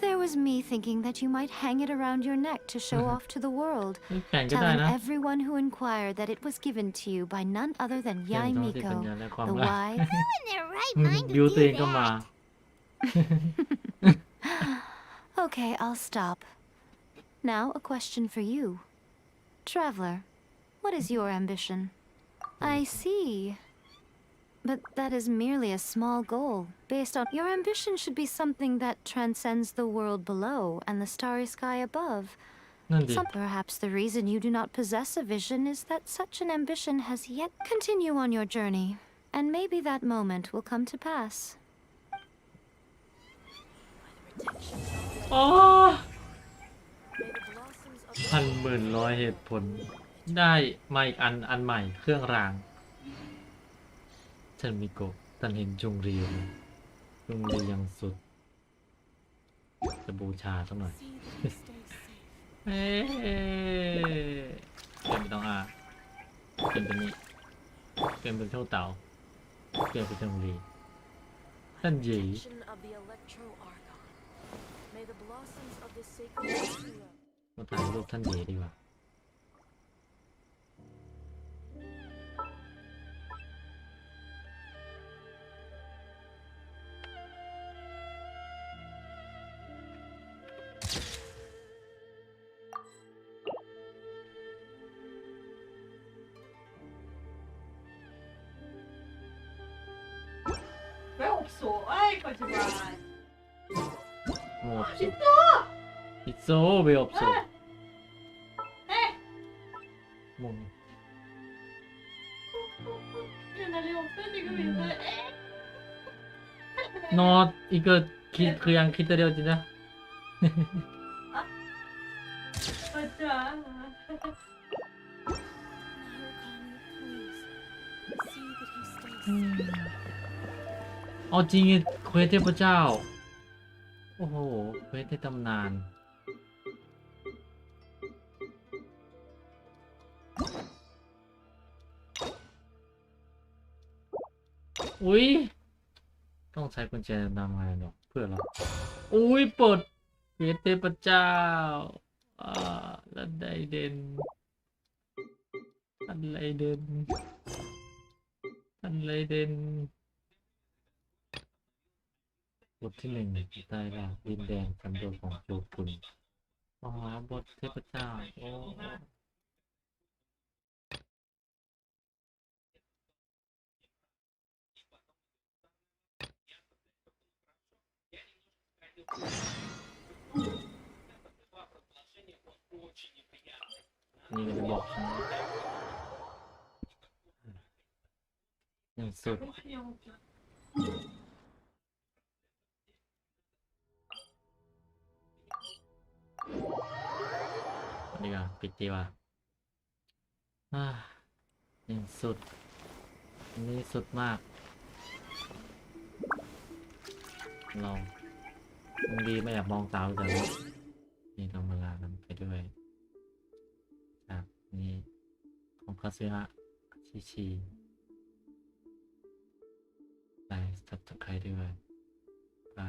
There was me thinking that you might hang it around your neck to show off to the world, แข่งก็ได้ telling นะ everyone who inquired that it was given to you by none other than แข่ง Yai เท่าที่ปัญ Miko, ญาและความ the รัก wise. Who in their right mind บิว would ตัวเอ do งก็มา that? Okay, I'll stop. Now, a question for you. Traveler, what is your ambition? I see. But that is merely a small goal, based on... Your ambition should be something that transcends the world below and the starry sky above. นั่นดิ Perhaps the reason you do not possess a vision is that such an ambition has yet... Continue on your journey, and maybe that moment will come to pass. อ๋อพันหมื่นร้อยเหตุผล ได้มาอีกอันใหม่เครื่องรางฉันมิโกะฉันเห็นจุงรียังสุด จะบูชาสักหน่อย เอ๊ะเปลี่ยนเป็นต้องเปลี่ยนเป็นนี้เปลี่ยนเป็นเท่าเต่าเปลี่ยนเป็นจุงรี ท่านหยี of the Electro Argon. May the blossoms of this sacred tree มาถ่ายรูปท่านหยีดีกว่า왜 없어? 아이 거짓말. โอ้พิซโซเวลอบโซมง 얘네를 없애 지금 있어. 너 이거 그냥 기다려지나? 맞아.เอาจริงเควสเทพเจ้าโอ้โหเควสในตำนานอุ้ยต้องใช้กุญแจนำไงเนาะเพื่อเราอุ้ยเปิดเควสเทพเจ้าแล้วได้เด่นอะไรเด่นอะไรเด่นบทที่1ใต้ล่างดินแดงสันโดษของโจกุนอ๋อบทเทพเจ้าโอ้นี่ก็จะบอกฉันอย่างสุดดีกว่าปิดดีกว่าอย่างสุดอันนี้สุดมากลองบางทีไม่อยากมองสาวแต่ว่านี่ต้องเวลานั้นไปด้วยครับนี่ของคาซึฮะชีไปสับตะไคร้ด้วยไป